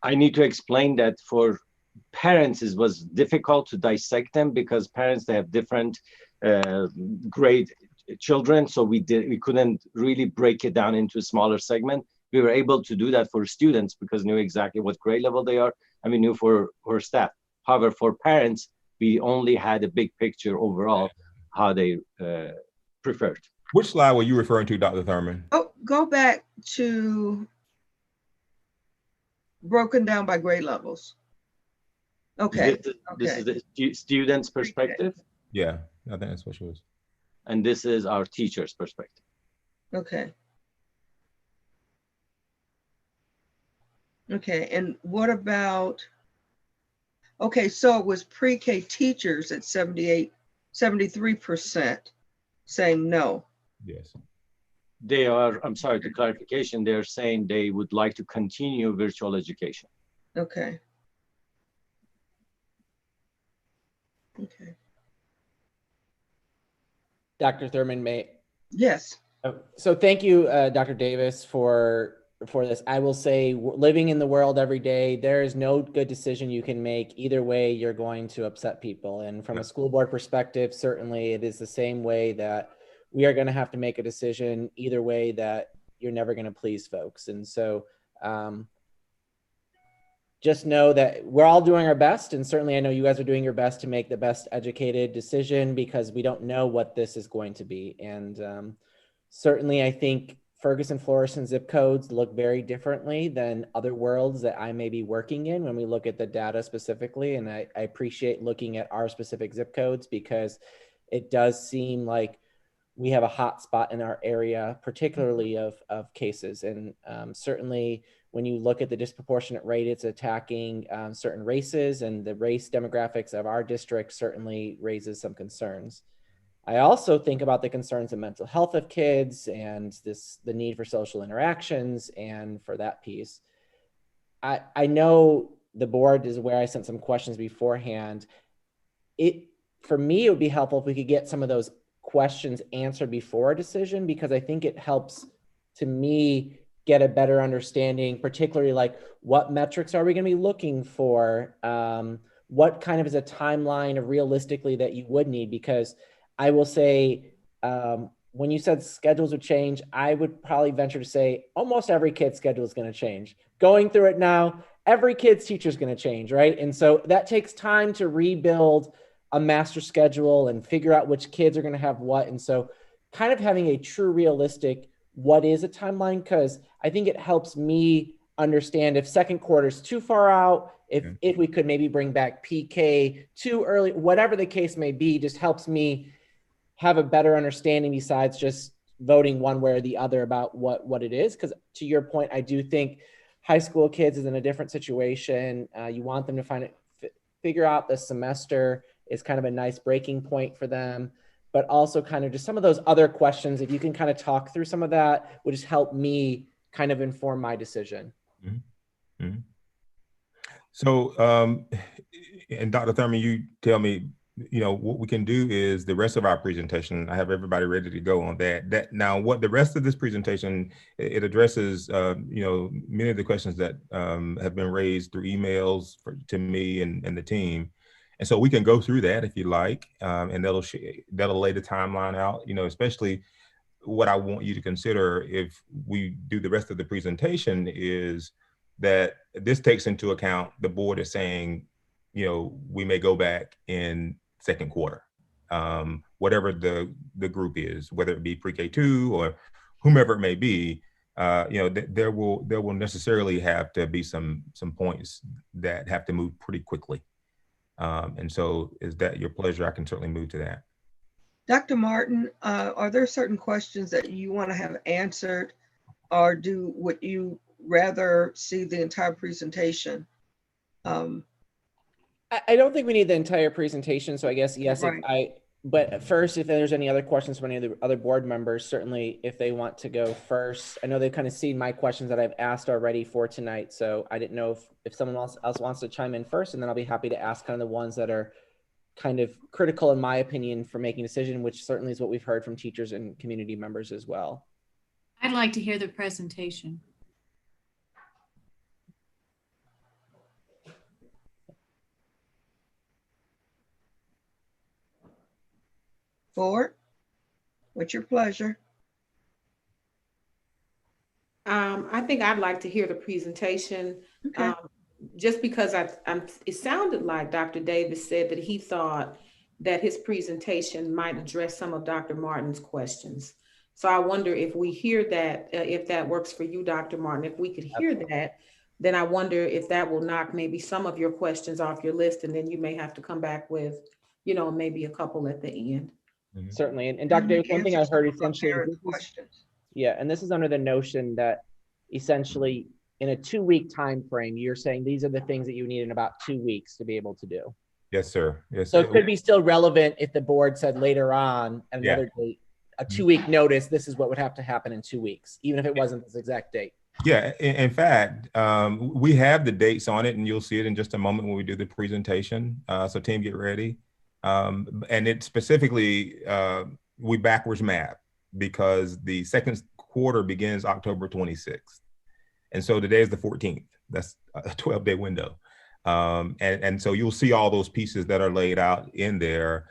Speaker 18: I need to explain that for parents, it was difficult to dissect them because parents, they have different grade children, so we couldn't really break it down into a smaller segment. We were able to do that for students because we knew exactly what grade level they are, and we knew for staff. However, for parents, we only had a big picture overall how they preferred.
Speaker 12: Which slide were you referring to, Dr. Thurman?
Speaker 1: Oh, go back to broken down by grade levels. Okay.
Speaker 18: This is the student's perspective.
Speaker 12: Okay. Yeah, I think that's what she was.
Speaker 18: And this is our teacher's perspective.
Speaker 1: Okay. Okay, and what about, okay, so it was pre-K teachers at 73% saying no.
Speaker 12: Yes.
Speaker 18: They are, I'm sorry, the clarification, they're saying they would like to continue virtual education.
Speaker 1: Okay. Okay.
Speaker 19: Dr. Thurman, may?
Speaker 1: Yes.
Speaker 19: So thank you, Dr. Davis, for this. I will say, living in the world every day, there is no good decision you can make. Either way, you're going to upset people. And from a school board perspective, certainly it is the same way that we are going to have to make a decision either way that you're never going to please folks. And so just know that we're all doing our best. And certainly I know you guys are doing your best to make the best educated decision because we don't know what this is going to be. And certainly I think Ferguson, Fluorescent zip codes look very differently than other worlds that I may be working in when we look at the data specifically. And I appreciate looking at our specific zip codes because it does seem like we have a hot spot in our area, particularly of cases. And certainly when you look at the disproportionate rate, it's attacking certain races, and the race demographics of our district certainly raises some concerns. I also think about the concerns of mental health of kids and the need for social interactions and for that piece. I know the board is aware I sent some questions beforehand. For me, it would be helpful if we could get some of those questions answered before a decision, because I think it helps to me get a better understanding, particularly like what metrics are we going to be looking for? What kind of is a timeline of realistically that you would need? Because I will say, when you said schedules would change, I would probably venture to say almost every kid's schedule is going to change. Going through it now, every kid's teacher is going to change, right? And so that takes time to rebuild a master schedule and figure out which kids are going to have what. And so kind of having a true realistic, what is a timeline? Because I think it helps me understand if second quarter is too far out, if we could maybe bring back PK too early, whatever the case may be, just helps me have a better understanding besides just voting one way or the other about what it is. Because to your point, I do think high school kids is in a different situation. You want them to figure out the semester is kind of a nice breaking point for them, but also kind of just some of those other questions. If you can kind of talk through some of that, would just help me kind of inform my decision.
Speaker 12: Mm-hmm. Mm-hmm. So, and Dr. Thurman, you tell me, what we can do is the rest of our presentation, I have everybody ready to go on that. Now, what the rest of this presentation, it addresses, many of the questions that have been raised through emails to me and the team. And so we can go through that if you like, and that'll lay the timeline out, especially what I want you to consider if we do the rest of the presentation is that this takes into account the board is saying, we may go back in second quarter, whatever the group is, whether it be pre-K2 or whomever it may be, there will necessarily have to be some points that have to move pretty quickly. And so is that your pleasure? I can certainly move to that.
Speaker 1: Dr. Martin, are there certain questions that you want to have answered, or would you rather see the entire presentation?
Speaker 19: I don't think we need the entire presentation. So I guess, yes,
Speaker 1: right.
Speaker 19: But first, if there's any other questions from any of the other board members, certainly if they want to go first. I know they've kind of seen my questions that I've asked already for tonight. So I didn't know if someone else wants to chime in first, and then I'll be happy to ask kind of the ones that are kind of critical, in my opinion, for making a decision, which certainly is what we've heard from teachers and community members as well.
Speaker 2: I'd like to hear the presentation.
Speaker 1: Ford, what's your pleasure?
Speaker 3: I think I'd like to hear the presentation,
Speaker 1: okay.
Speaker 3: Just because it sounded like Dr. Davis said that he thought that his presentation might address some of Dr. Martin's questions. So I wonder if we hear that, if that works for you, Dr. Martin, if we could hear that, then I wonder if that will knock maybe some of your questions off your list, and then you may have to come back with, maybe a couple at the end.
Speaker 19: Mm-hmm. Certainly. And Dr. Davis, one thing I heard essentially, and this is under the notion that essentially in a 2-week time frame, you're saying these are the things that you need in about 2 weeks to be able to do.
Speaker 12: Yes, sir. Yes.
Speaker 19: So it could be still relevant if the board said later on at another date, a 2-week notice, this is what would have to happen in 2 weeks, even if it wasn't this exact date.
Speaker 12: Yeah, in fact, we have the dates on it, and you'll see it in just a moment when we do the presentation. So team, get ready. And it specifically, we backwards map because the second quarter begins October 26th. And so today is the 14th. That's a 12-day window. And so you'll see all those pieces that are laid out in there.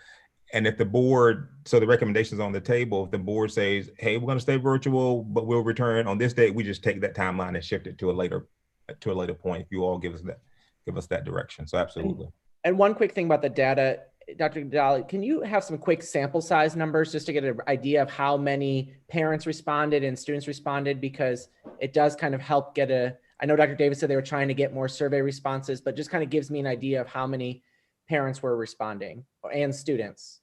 Speaker 12: And if the board, so the recommendations on the table, if the board says, hey, we're going to stay virtual, but we'll return on this date, we just take that timeline and shift it to a later point. If you all give us that direction. So absolutely.
Speaker 19: And one quick thing about the data, Dr. Dali, can you have some quick sample size numbers just to get an idea of how many parents responded and students responded? Because it does kind of help I know Dr. Davis said they were trying to get more survey responses, but just kind of gives me an idea of how many parents were responding and students.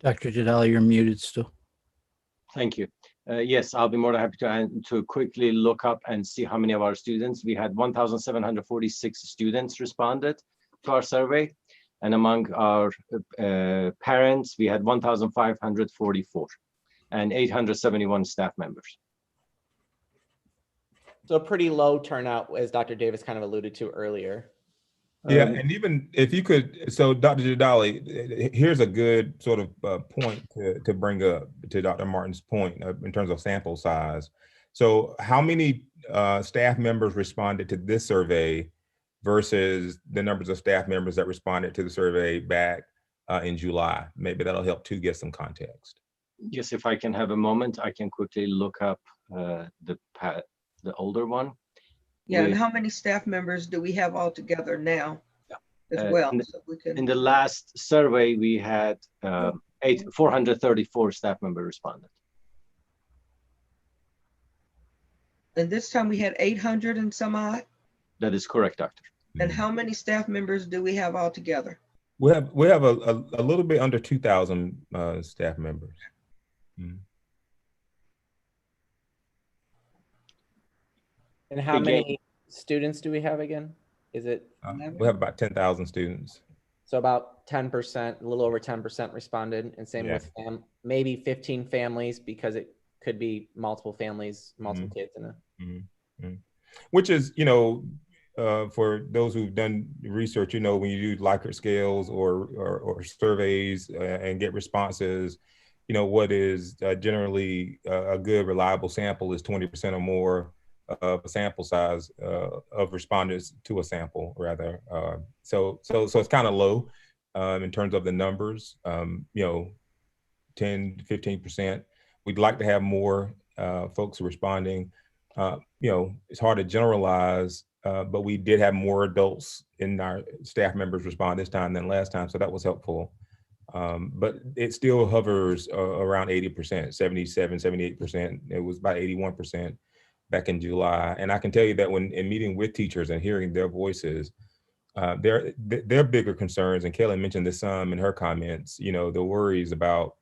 Speaker 6: Dr. Jadali, you're muted still.
Speaker 18: Thank you. Yes, I'll be more than happy to quickly look up and see how many of our students. We had 1,746 students responded to our survey. And among our parents, we had 1,544 and 871 staff members.
Speaker 19: So a pretty low turnout, as Dr. Davis kind of alluded to earlier.
Speaker 12: Yeah, and even if you could, so Dr. Jadali, here's a good sort of point to bring up to Dr. Martin's point in terms of sample size. So how many staff members responded to this survey versus the numbers of staff members that responded to the survey back in July? Maybe that'll help to get some context.
Speaker 18: Yes, if I can have a moment, I can quickly look up the older one.
Speaker 1: Yeah, and how many staff members do we have altogether now as well? So we can.
Speaker 18: In the last survey, we had 434 staff members responded.
Speaker 1: And this time we had 800 and some odd?
Speaker 18: That is correct, Doctor.
Speaker 1: And how many staff members do we have altogether?
Speaker 12: We have a little bit under 2,000 staff members. Mm.
Speaker 19: And how many students do we have again? Is it?
Speaker 12: We have about 10,000 students.
Speaker 19: So about 10%, a little over 10% responded, and same with maybe 15 families, because it could be multiple families, multiple kids in a.
Speaker 12: Which is, you know, for those who've done research, you know, when you do Likert scales or surveys and get responses, you know, what is generally a good, reliable sample is 20% or more of a sample size of respondents to a sample, rather. So it's kind of low in terms of the numbers. You know, 10 to 15%. We'd like to have more folks responding. You know, it's hard to generalize, but we did have more adults in our staff members respond this time than last time, so that was helpful. But it still hovers around 80%, 77, 78%. It was about 81% back in July. And I can tell you that when in meeting with teachers and hearing their voices, their bigger concerns, and Kelly mentioned this some in her comments, you know, the worries about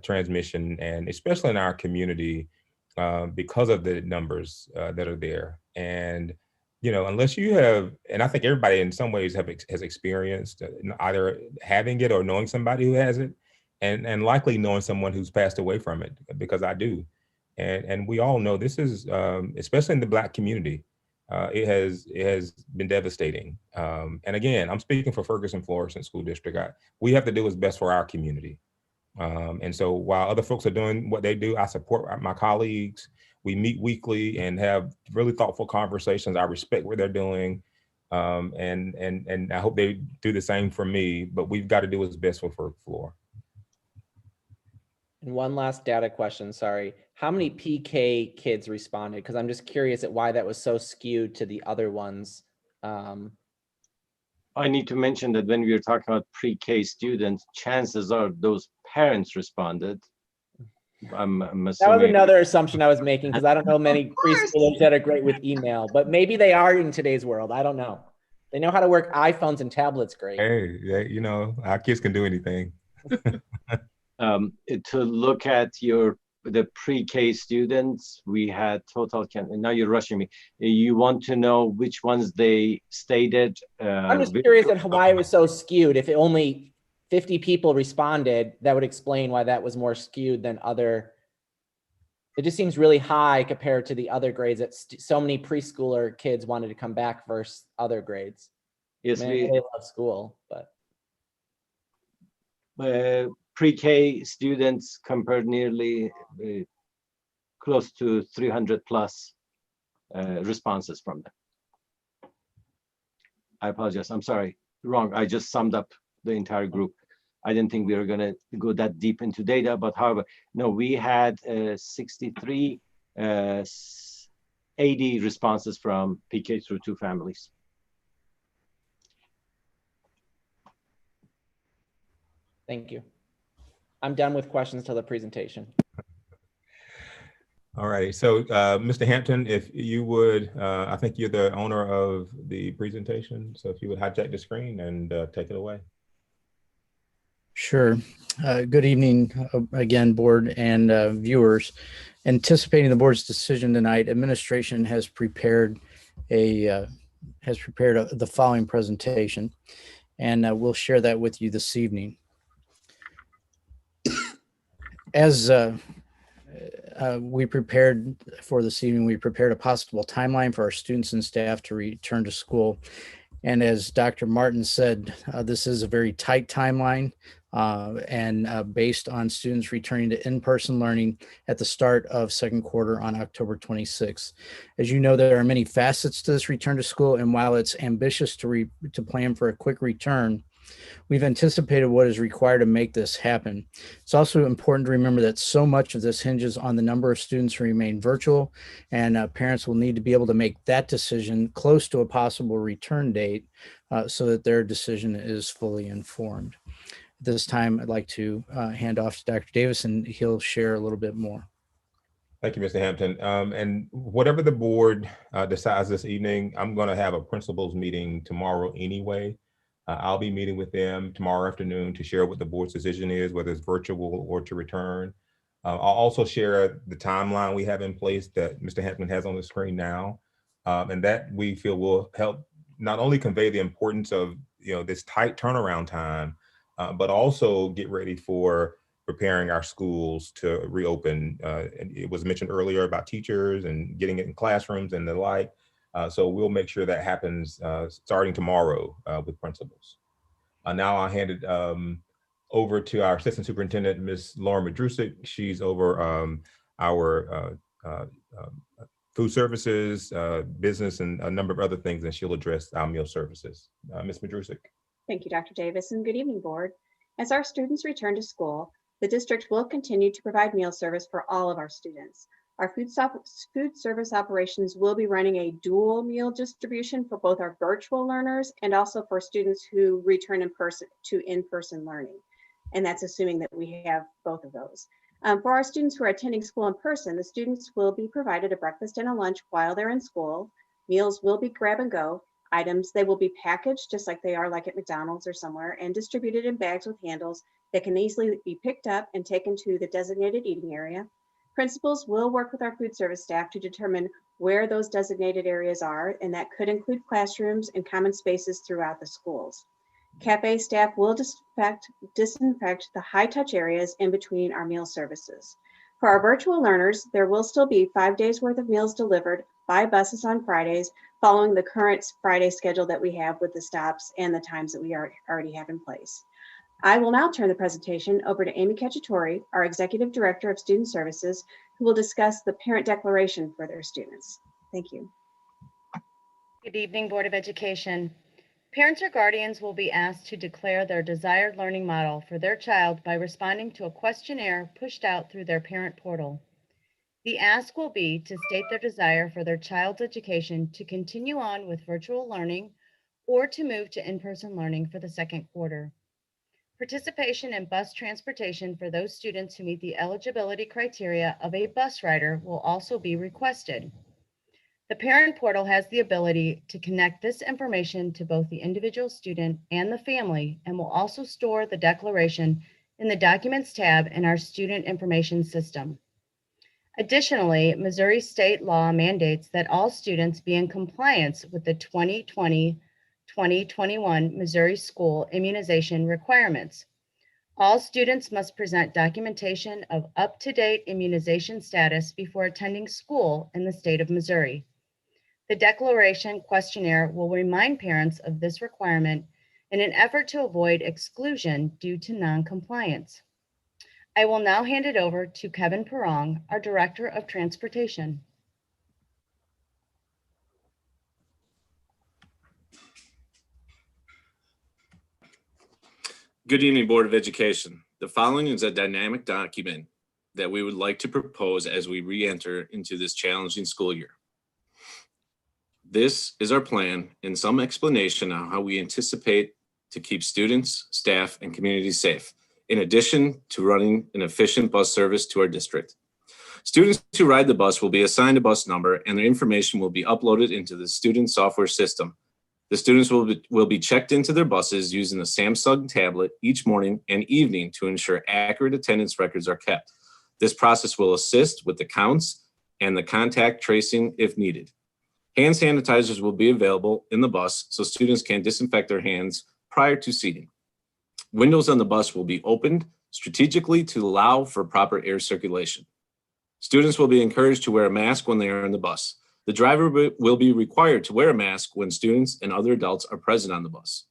Speaker 12: transmission, and especially in our community, because of the numbers that are there. And, you know, unless you have, and I think everybody in some ways has experienced either having it or knowing somebody who has it, and likely knowing someone who's passed away from it, because I do. And we all know this is, especially in the Black community, it has been devastating. And again, I'm speaking for Ferguson Fluorescent School District. We have to do what's best for our community. And so while other folks are doing what they do, I support my colleagues. We meet weekly and have really thoughtful conversations. I respect what they're doing. And I hope they do the same for me, but we've got to do what's best for Floor.
Speaker 19: And one last data question, sorry. How many PK kids responded? Because I'm just curious at why that was so skewed to the other ones.
Speaker 18: I need to mention that when we were talking about pre-K students, chances are those parents responded. I'm assuming.
Speaker 19: That was another assumption I was making, because I don't know many preschoolers that are great with email, but maybe they are in today's world. I don't know. They know how to work iPhones and tablets great.
Speaker 12: Hey, yeah, you know, our kids can do anything.
Speaker 18: To look at the pre-K students, we had total count. And now you're rushing me. You want to know which ones they stated?
Speaker 19: I'm just curious at why it was so skewed. If it only 50 people responded, that would explain why that was more skewed than other. It just seems really high compared to the other grades that so many preschooler kids wanted to come back versus other grades.
Speaker 18: Yes,
Speaker 19: they love school, but.
Speaker 18: Pre-K students compared nearly close to 300 plus responses from them. I apologize. I'm sorry. Wrong. I just summed up the entire group. I didn't think we were going to go that deep into data, but however, no, we had 63, 80 responses from PK through 2 families.
Speaker 19: Thank you. I'm done with questions till the presentation.
Speaker 12: All right, so Mr. Hampton, if you would, I think you're the owner of the presentation. So if you would hijack the screen and take it away.
Speaker 6: Sure. Good evening again, board and viewers. Anticipating the board's decision tonight, administration has prepared the following presentation, and we'll share that with you this evening. As we prepared for this evening, we prepared a possible timeline for our students and staff to return to school. And as Dr. Martin said, this is a very tight timeline and based on students returning to in-person learning at the start of second quarter on October 26th. As you know, there are many facets to this return to school, and while it's ambitious to plan for a quick return, We've anticipated what is required to make this happen. It's also important to remember that so much of this hinges on the number of students who remain virtual, and parents will need to be able to make that decision close to a possible return date so that their decision is fully informed. At this time, I'd like to hand off to Dr. Davis, and he'll share a little bit more.
Speaker 12: Thank you, Mr. Hampton. And whatever the board decides this evening, I'm going to have a principals meeting tomorrow anyway. I'll be meeting with them tomorrow afternoon to share what the board's decision is, whether it's virtual or to return. I'll also share the timeline we have in place that Mr. Hampton has on the screen now, and that we feel will help not only convey the importance of this tight turnaround time, but also get ready for preparing our schools to reopen. And it was mentioned earlier about teachers and getting it in classrooms and the like. So we'll make sure that happens starting tomorrow with principals. Now I'll hand it over to our Assistant Superintendent, Ms. Lauren Madrusic. She's over our food services, business, and a number of other things, and she'll address our meal services. Ms. Madrusic.
Speaker 20: Thank you, Dr. Davis, and good evening, board. As our students return to school, the district will continue to provide meal service for all of our students. Our food service operations will be running a dual meal distribution for both our virtual learners and also for students who return in-person learning. And that's assuming that we have both of those. For our students who are attending school in person, the students will be provided a breakfast and a lunch while they're in school. Meals will be grab and go items. They will be packaged just like they are like at McDonald's or somewhere and distributed in bags with handles that can easily be picked up and taken to the designated eating area. Principals will work with our food service staff to determine where those designated areas are, and that could include classrooms and common spaces throughout the schools. Cafe staff will disinfect the high-touch areas in between our meal services. For our virtual learners, there will still be 5 days worth of meals delivered by buses on Fridays, following the current Friday schedule that we have with the stops and the times that we already have in place. I will now turn the presentation over to Amy Cacciatore, our Executive Director of Student Services, who will discuss the parent declaration for their students. Thank you.
Speaker 21: Good evening, Board of Education. Parents or guardians will be asked to declare their desired learning model for their child by responding to a questionnaire pushed out through their parent portal. The ask will be to state their desire for their child's education to continue on with virtual learning or to move to in-person learning for the second quarter. Participation in bus transportation for those students who meet the eligibility criteria of a bus rider will also be requested. The parent portal has the ability to connect this information to both the individual student and the family, and will also store the declaration in the Documents tab in our Student Information System. Additionally, Missouri state law mandates that all students be in compliance with the 2020-2021 Missouri School Immunization requirements. All students must present documentation of up-to-date immunization status before attending school in the state of Missouri. The declaration questionnaire will remind parents of this requirement in an effort to avoid exclusion due to non-compliance. I will now hand it over to Kevin Perrong, our Director of Transportation.
Speaker 22: Good evening, Board of Education. The following is a dynamic document that we would like to propose as we re-enter into this challenging school year. This is our plan and some explanation on how we anticipate to keep students, staff, and communities safe, in addition to running an efficient bus service to our district. Students who ride the bus will be assigned a bus number and their information will be uploaded into the student software system. The students will be checked into their buses using a Samsung tablet each morning and evening to ensure accurate attendance records are kept. This process will assist with the counts and the contact tracing if needed. Hand sanitizers will be available in the bus so students can disinfect their hands prior to seating. Windows on the bus will be opened strategically to allow for proper air circulation. Students will be encouraged to wear a mask when they are in the bus. The driver will be required to wear a mask when students and other adults are present on the bus.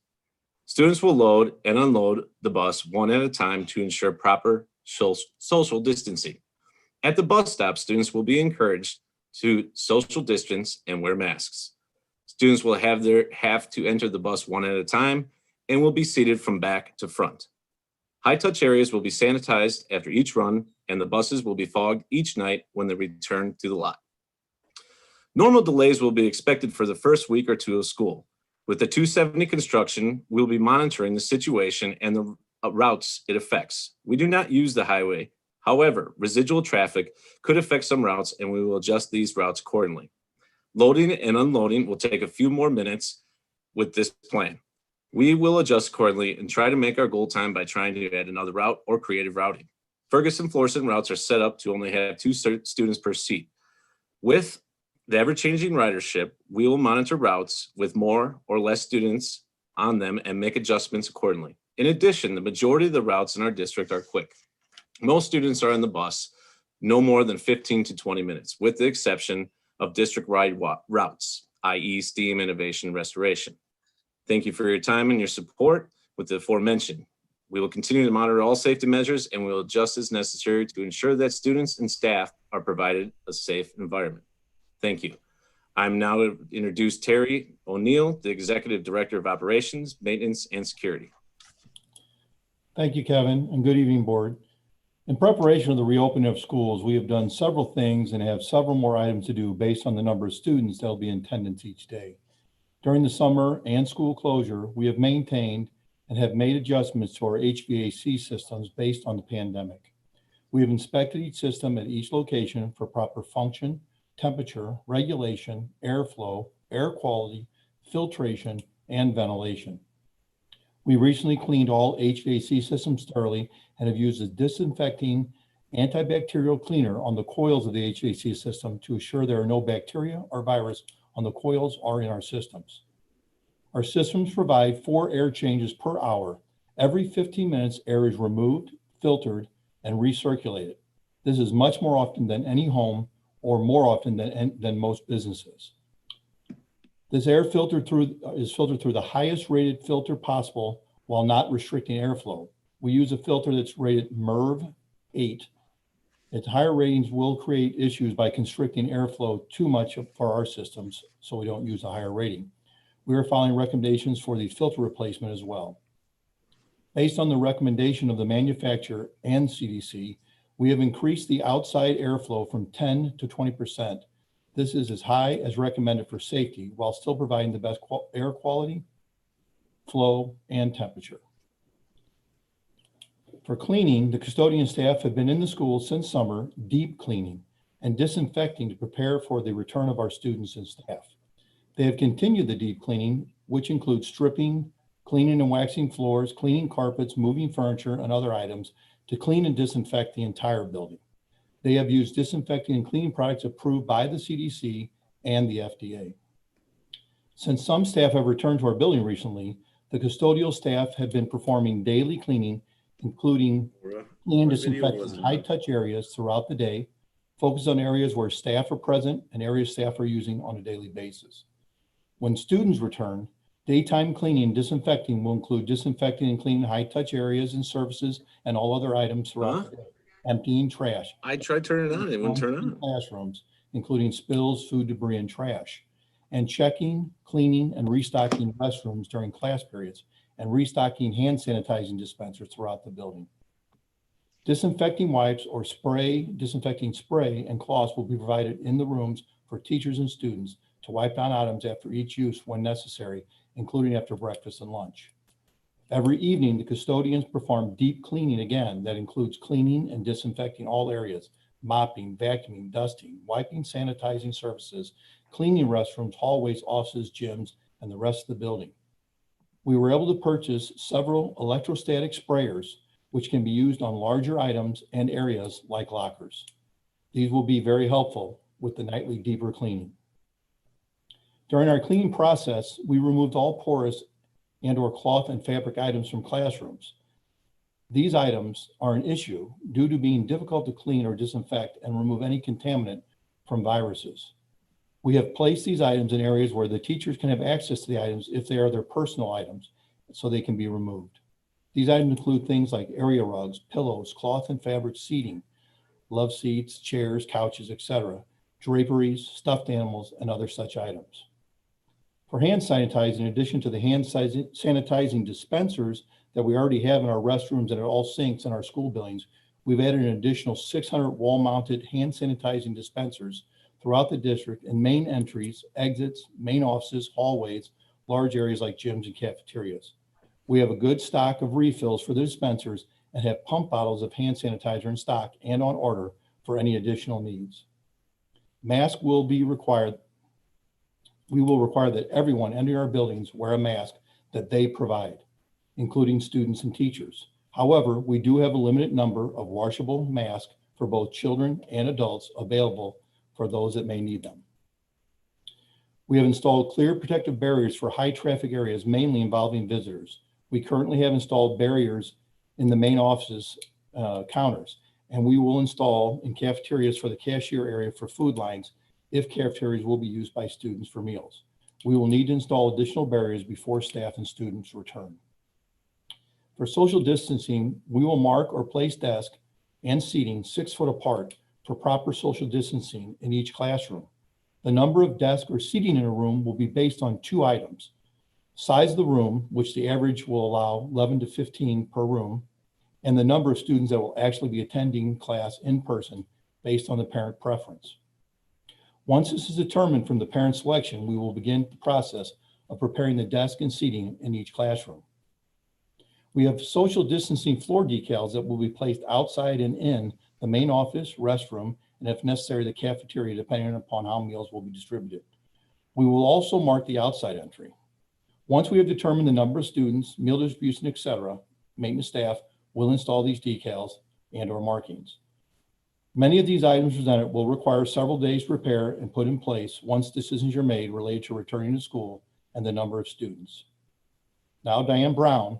Speaker 22: Students will load and unload the bus one at a time to ensure proper social distancing. At the bus stop, students will be encouraged to social distance and wear masks. Students will have to enter the bus one at a time and will be seated from back to front. High-touch areas will be sanitized after each run, and the buses will be fogged each night when they return to the lot. Normal delays will be expected for the first week or two of school. With the 270 construction, we'll be monitoring the situation and the routes it affects. We do not use the highway. However, residual traffic could affect some routes, and we will adjust these routes accordingly. Loading and unloading will take a few more minutes with this plan. We will adjust accordingly and try to make our goal time by trying to add another route or creative routing. Ferguson Fluorescent routes are set up to only have 2 students per seat. With the ever-changing ridership, we will monitor routes with more or less students on them and make adjustments accordingly. In addition, the majority of the routes in our district are quick. Most students are on the bus no more than 15 to 20 minutes, with the exception of district-wide routes, i.e. STEAM, Innovation, Restoration. Thank you for your time and your support with the aforementioned. We will continue to monitor all safety measures and we will adjust as necessary to ensure that students and staff are provided a safe environment. Thank you. I'm now to introduce Terry O'Neill, the Executive Director of Operations, Maintenance, and Security.
Speaker 8: Thank you, Kevin, and good evening, Board. In preparation of the reopening of schools, we have done several things and have several more items to do based on the number of students that will be in attendance each day. During the summer and school closure, we have maintained and have made adjustments to our HVAC systems based on the pandemic. We have inspected each system at each location for proper function, temperature, regulation, airflow, air quality, filtration, and ventilation. We recently cleaned all HVAC systems thoroughly and have used a disinfecting antibacterial cleaner on the coils of the HVAC system to assure there are no bacteria or virus on the coils or in our systems. Our systems provide 4 air changes per hour. Every 15 minutes, air is removed, filtered, and recirculated. This is much more often than any home or more often than most businesses. This air is filtered through the highest rated filter possible while not restricting airflow. We use a filter that's rated MERV 8. Its higher ratings will create issues by constricting airflow too much for our systems, so we don't use a higher rating. We are following recommendations for the filter replacement as well. Based on the recommendation of the manufacturer and CDC, we have increased the outside airflow from 10 to 20%. This is as high as recommended for safety while still providing the best air quality, flow, and temperature. For cleaning, the custodian staff have been in the school since summer, deep cleaning and disinfecting to prepare for the return of our students and staff. They have continued the deep cleaning, which includes stripping, cleaning and waxing floors, cleaning carpets, moving furniture, and other items to clean and disinfect the entire building. They have used disinfecting and cleaning products approved by the CDC and the FDA. Since some staff have returned to our building recently, the custodial staff have been performing daily cleaning, including cleaning and disinfecting high-touch areas throughout the day, focus on areas where staff are present and areas staff are using on a daily basis. When students return, daytime cleaning and disinfecting will include disinfecting and cleaning high-touch areas and surfaces and all other items throughout the day, emptying trash.
Speaker 22: I tried turning it on, it wouldn't turn on.
Speaker 8: Classrooms, including spills, food debris, and trash, and checking, cleaning, and restocking restrooms during class periods, and restocking hand sanitizing dispensers throughout the building. Disinfecting wipes or disinfecting spray and cloths will be provided in the rooms for teachers and students to wipe down items after each use when necessary, including after breakfast and lunch. Every evening, the custodians perform deep cleaning again that includes cleaning and disinfecting all areas, mopping, vacuuming, dusting, wiping, sanitizing surfaces, cleaning restrooms, hallways, offices, gyms, and the rest of the building. We were able to purchase several electrostatic sprayers, which can be used on larger items and areas like lockers. These will be very helpful with the nightly deeper cleaning. During our cleaning process, we removed all porous and/or cloth and fabric items from classrooms. These items are an issue due to being difficult to clean or disinfect and remove any contaminant from viruses. We have placed these items in areas where the teachers can have access to the items if they are their personal items, so they can be removed. These items include things like area rugs, pillows, cloth and fabric seating, love seats, chairs, couches, etc., draperies, stuffed animals, and other such items. For hand sanitizing, in addition to the hand sanitizing dispensers that we already have in our restrooms and at all sinks in our school buildings, we've added an additional 600 wall-mounted hand sanitizing dispensers throughout the district in main entries, exits, main offices, hallways, large areas like gyms and cafeterias. We have a good stock of refills for the dispensers and have pump bottles of hand sanitizer in stock and on order for any additional needs. Masks will be required. We will require that everyone entering our buildings wear a mask that they provide, including students and teachers. However, we do have a limited number of washable masks for both children and adults available for those that may need them. We have installed clear protective barriers for high traffic areas, mainly involving visitors. We currently have installed barriers in the main offices counters, and we will install in cafeterias for the cashier area for food lines if cafeterias will be used by students for meals. We will need to install additional barriers before staff and students return. For social distancing, we will mark or place desks and seating 6 foot apart for proper social distancing in each classroom. The number of desks or seating in a room will be based on 2 items: size of the room, which the average will allow 11 to 15 per room, and the number of students that will actually be attending class in person based on the parent preference. Once this is determined from the parent selection, we will begin the process of preparing the desk and seating in each classroom. We have social distancing floor decals that will be placed outside and in the main office, restroom, and if necessary, the cafeteria, depending upon how meals will be distributed. We will also mark the outside entry. Once we have determined the number of students, meal distribution, etc., maintenance staff will install these decals and/or markings. Many of these items presented will require several days to prepare and put in place once decisions are made related to returning to school and the number of students. Now, Diane Brown,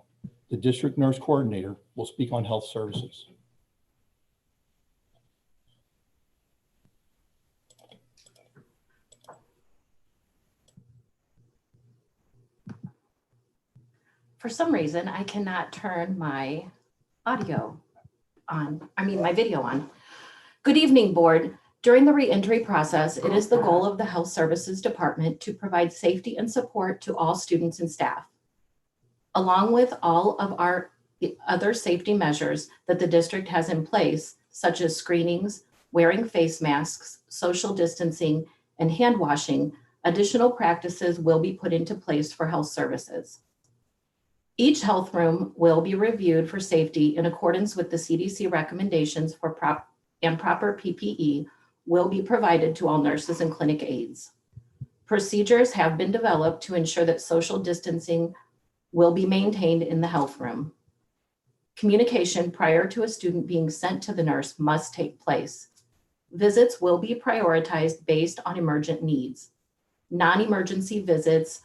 Speaker 8: the district nurse coordinator, will speak on health services.
Speaker 9: For some reason, I cannot turn my audio on, my video on. Good evening, board. During the reentry process, it is the goal of the Health Services Department to provide safety and support to all students and staff, along with all of our other safety measures that the district has in place, such as screenings, wearing face masks, social distancing, and hand washing. Additional practices will be put into place for health services. Each health room will be reviewed for safety in accordance with the CDC recommendations for proper PPE will be provided to all nurses and clinic aides. Procedures have been developed to ensure that social distancing will be maintained in the health room. Communication prior to a student being sent to the nurse must take place. Visits will be prioritized based on emergent needs. Non-emergency visits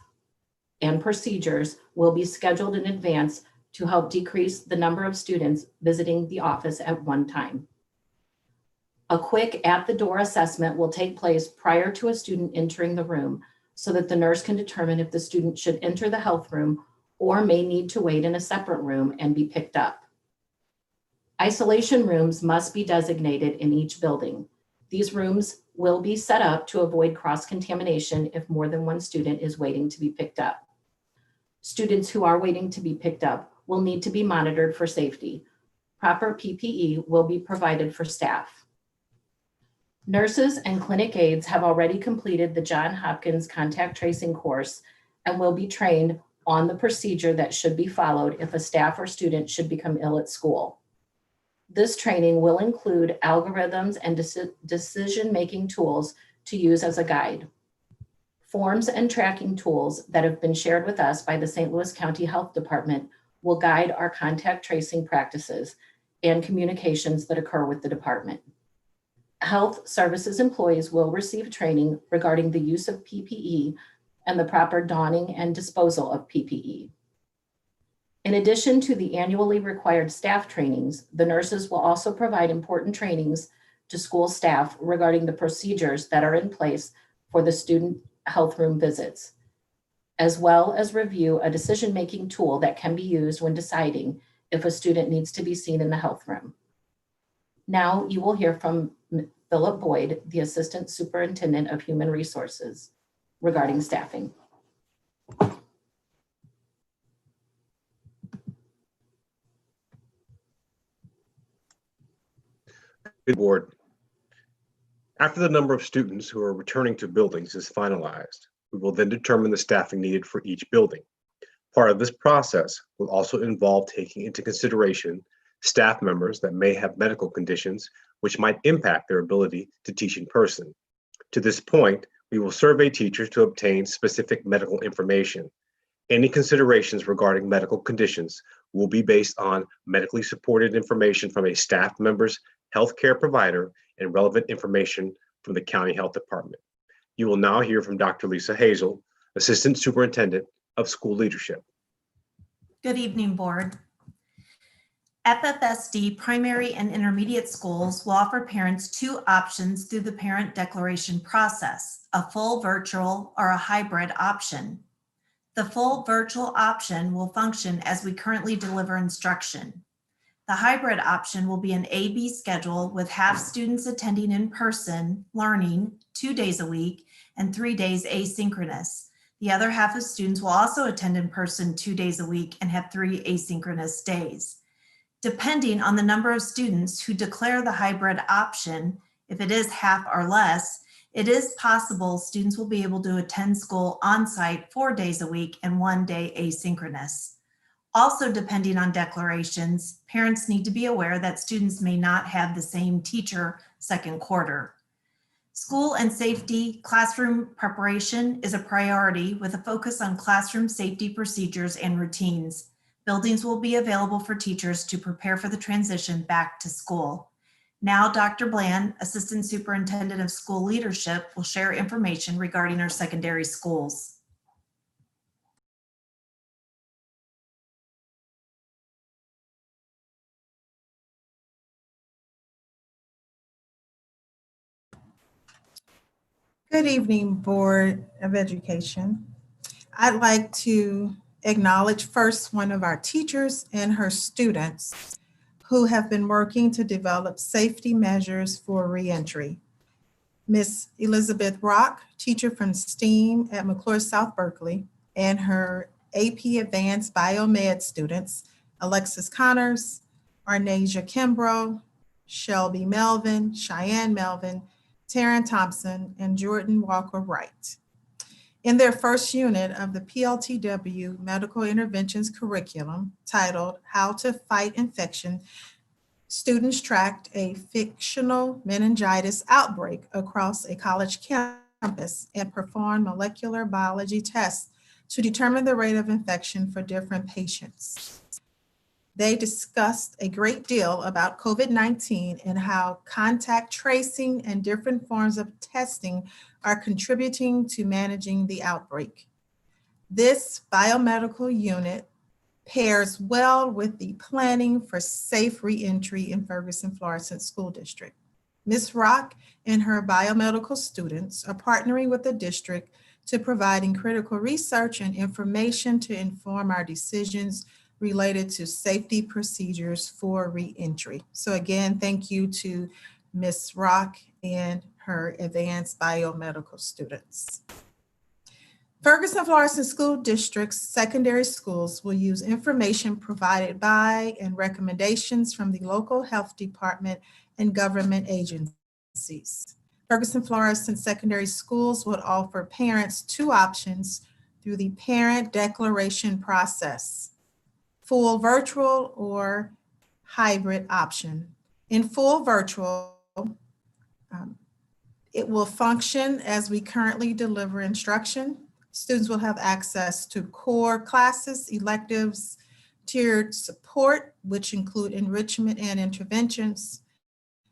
Speaker 9: and procedures will be scheduled in advance to help decrease the number of students visiting the office at one time. A quick at-the-door assessment will take place prior to a student entering the room so that the nurse can determine if the student should enter the health room or may need to wait in a separate room and be picked up. Isolation rooms must be designated in each building. These rooms will be set up to avoid cross-contamination if more than one student is waiting to be picked up. Students who are waiting to be picked up will need to be monitored for safety. Proper PPE will be provided for staff. Nurses and clinic aides have already completed the Johns Hopkins contact tracing course and will be trained on the procedure that should be followed if a staff or student should become ill at school. This training will include algorithms and decision-making tools to use as a guide. Forms and tracking tools that have been shared with us by the St. Louis County Health Department will guide our contact tracing practices and communications that occur with the department. Health services employees will receive training regarding the use of PPE and the proper donning and disposal of PPE. In addition to the annually required staff trainings, the nurses will also provide important trainings to school staff regarding the procedures that are in place for the student health room visits, as well as review a decision-making tool that can be used when deciding if a student needs to be seen in the health room. Now you will hear from Philip Boyd, the Assistant Superintendent of Human Resources, regarding staffing.
Speaker 10: Good board. After the number of students who are returning to buildings is finalized, we will then determine the staffing needed for each building. Part of this process will also involve taking into consideration staff members that may have medical conditions which might impact their ability to teach in person. To this point, we will survey teachers to obtain specific medical information. Any considerations regarding medical conditions will be based on medically supported information from a staff member's healthcare provider and relevant information from the County Health Department. You will now hear from Dr. Lisa Hazel, Assistant Superintendent of School Leadership.
Speaker 11: Good evening, Board. FFSD primary and intermediate schools will offer parents two options through the parent declaration process, a full virtual or a hybrid option. The full virtual option will function as we currently deliver instruction. The hybrid option will be an A-B schedule with half students attending in person learning 2 days a week and 3 days asynchronous. The other half of students will also attend in person 2 days a week and have 3 asynchronous days. Depending on the number of students who declare the hybrid option, if it is half or less, it is possible students will be able to attend school on-site 4 days a week and 1 day asynchronous. Also, depending on declarations, parents need to be aware that students may not have the same teacher second quarter. School and safety classroom preparation is a priority with a focus on classroom safety procedures and routines. Buildings will be available for teachers to prepare for the transition back to school. Now, Dr. Bland, Assistant Superintendent of School Leadership, will share information regarding our secondary schools.
Speaker 23: Good evening, Board of Education. I'd like to acknowledge first one of our teachers and her students who have been working to develop safety measures for reentry. Miss Elizabeth Rock, teacher from STEAM at McClure South Berkeley, and her AP Advanced Biomed students, Alexis Connors, Arnasia Kimbrough, Shelby Melvin, Cheyenne Melvin, Taryn Thompson, and Jordan Walker Wright. In their first unit of the PLTW Medical Interventions curriculum titled How to Fight Infection, students tracked a fictional meningitis outbreak across a college campus and performed molecular biology tests to determine the rate of infection for different patients. They discussed a great deal about COVID-19 and how contact tracing and different forms of testing are contributing to managing the outbreak. This biomedical unit pairs well with the planning for safe reentry in Ferguson Fluorescent School District. Ms. Rock and her biomedical students are partnering with the district to providing critical research and information to inform our decisions related to safety procedures for reentry. So again, thank you to Ms. Rock and her advanced biomedical students. Ferguson Fluorescent School District's secondary schools will use information provided by and recommendations from the local health department and government agencies. Ferguson Fluorescent Secondary Schools would offer parents two options through the parent declaration process: full virtual or hybrid option. In full virtual, it will function as we currently deliver instruction. Students will have access to core classes, electives, tiered support, which include enrichment and interventions.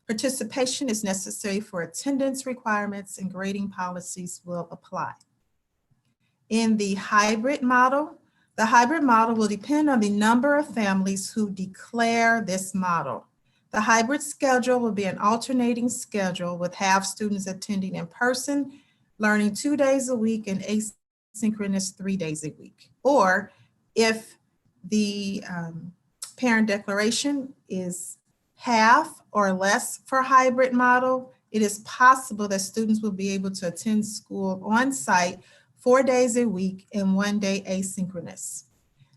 Speaker 23: Participation is necessary for attendance requirements, and grading policies will apply. In the hybrid model will depend on the number of families who declare this model. The hybrid schedule will be an alternating schedule with half students attending in person, learning 2 days a week, and asynchronous 3 days a week. Or if the parent declaration is half or less for hybrid model, it is possible that students will be able to attend school on site 4 days a week and 1 day asynchronous.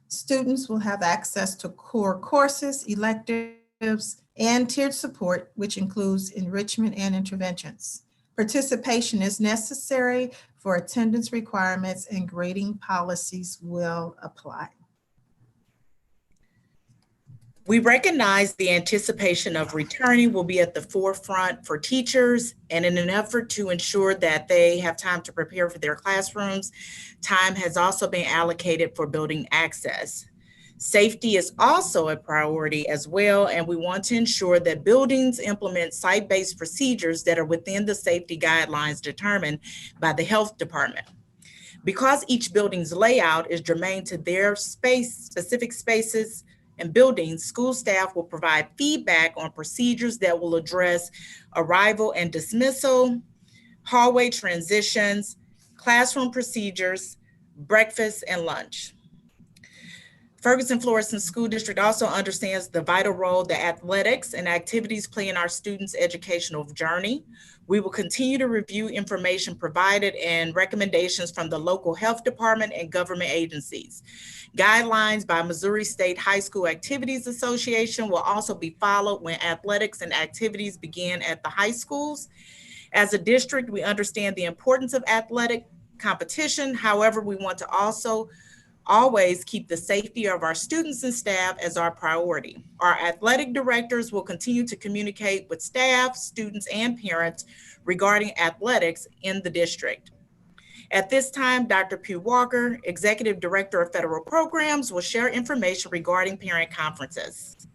Speaker 23: Students will have access to core courses, electives, and tiered support, which includes enrichment and interventions. Participation is necessary for attendance requirements, and grading policies will apply.
Speaker 5: We recognize the anticipation of returning will be at the forefront for teachers, and in an effort to ensure that they have time to prepare for their classrooms, time has also been allocated for building access. Safety is also a priority as well, and we want to ensure that buildings implement site-based procedures that are within the safety guidelines determined by the health department. Because each building's layout is germane to their specific spaces and buildings, school staff will provide feedback on procedures that will address arrival and dismissal, hallway transitions, classroom procedures, breakfast, and lunch. Ferguson Fluorescent School District also understands the vital role that athletics and activities play in our students' educational journey. We will continue to review information provided and recommendations from the local health department and government agencies. Guidelines by Missouri State High School Activities Association will also be followed when athletics and activities begin at the high schools. As a district, we understand the importance of athletic competition. However, we want to also always keep the safety of our students and staff as our priority. Our athletic directors will continue to communicate with staff, students, and parents regarding athletics in the district. At this time, Dr. Pugh Walker, Executive Director of Federal Programs, will share information regarding parent conferences.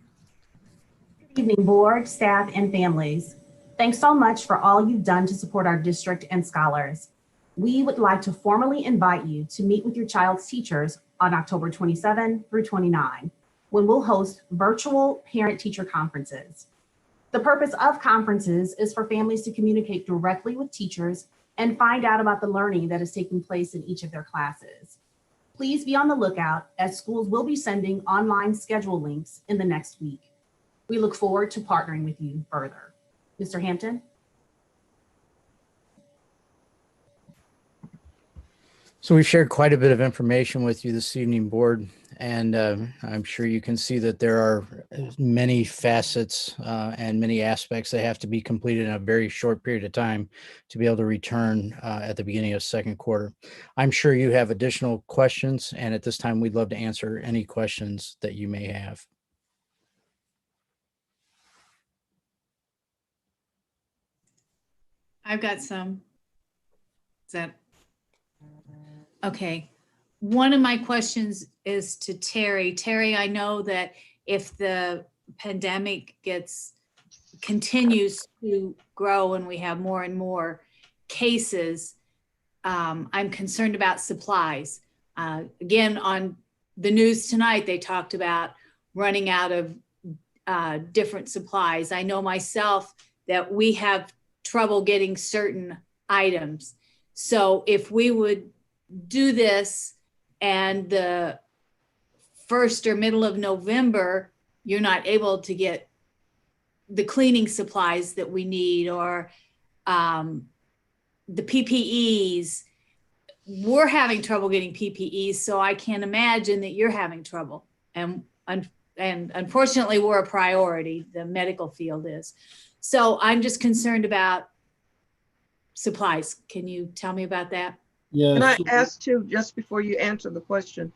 Speaker 9: Good evening, board, staff, and families. Thanks so much for all you've done to support our district and scholars. We would like to formally invite you to meet with your child's teachers on October 27 through 29, when we'll host virtual parent-teacher conferences. The purpose of conferences is for families to communicate directly with teachers and find out about the learning that is taking place in each of their classes. Please be on the lookout, as schools will be sending online schedule links in the next week. We look forward to partnering with you further. Mr. Hampton?
Speaker 6: So we've shared quite a bit of information with you this evening, board, and I'm sure you can see that there are many facets and many aspects that have to be completed in a very short period of time to be able to return at the beginning of second quarter. I'm sure you have additional questions, and at this time, we'd love to answer any questions that you may have.
Speaker 2: I've got some. Is that okay? One of my questions is to Terry. Terry, I know that if the pandemic continues to grow and we have more and more cases, I'm concerned about supplies. Again, on the news tonight, they talked about running out of different supplies. I know myself that we have trouble getting certain items. So if we would do this and the first or middle of November, you're not able to get the cleaning supplies that we need, or the PPEs, we're having trouble getting PPEs. So I can't imagine that you're having trouble. And unfortunately, we're a priority, the medical field is. So I'm just concerned about supplies. Can you tell me about that?
Speaker 8: Yeah.
Speaker 1: Can I ask too, just before you answer the question,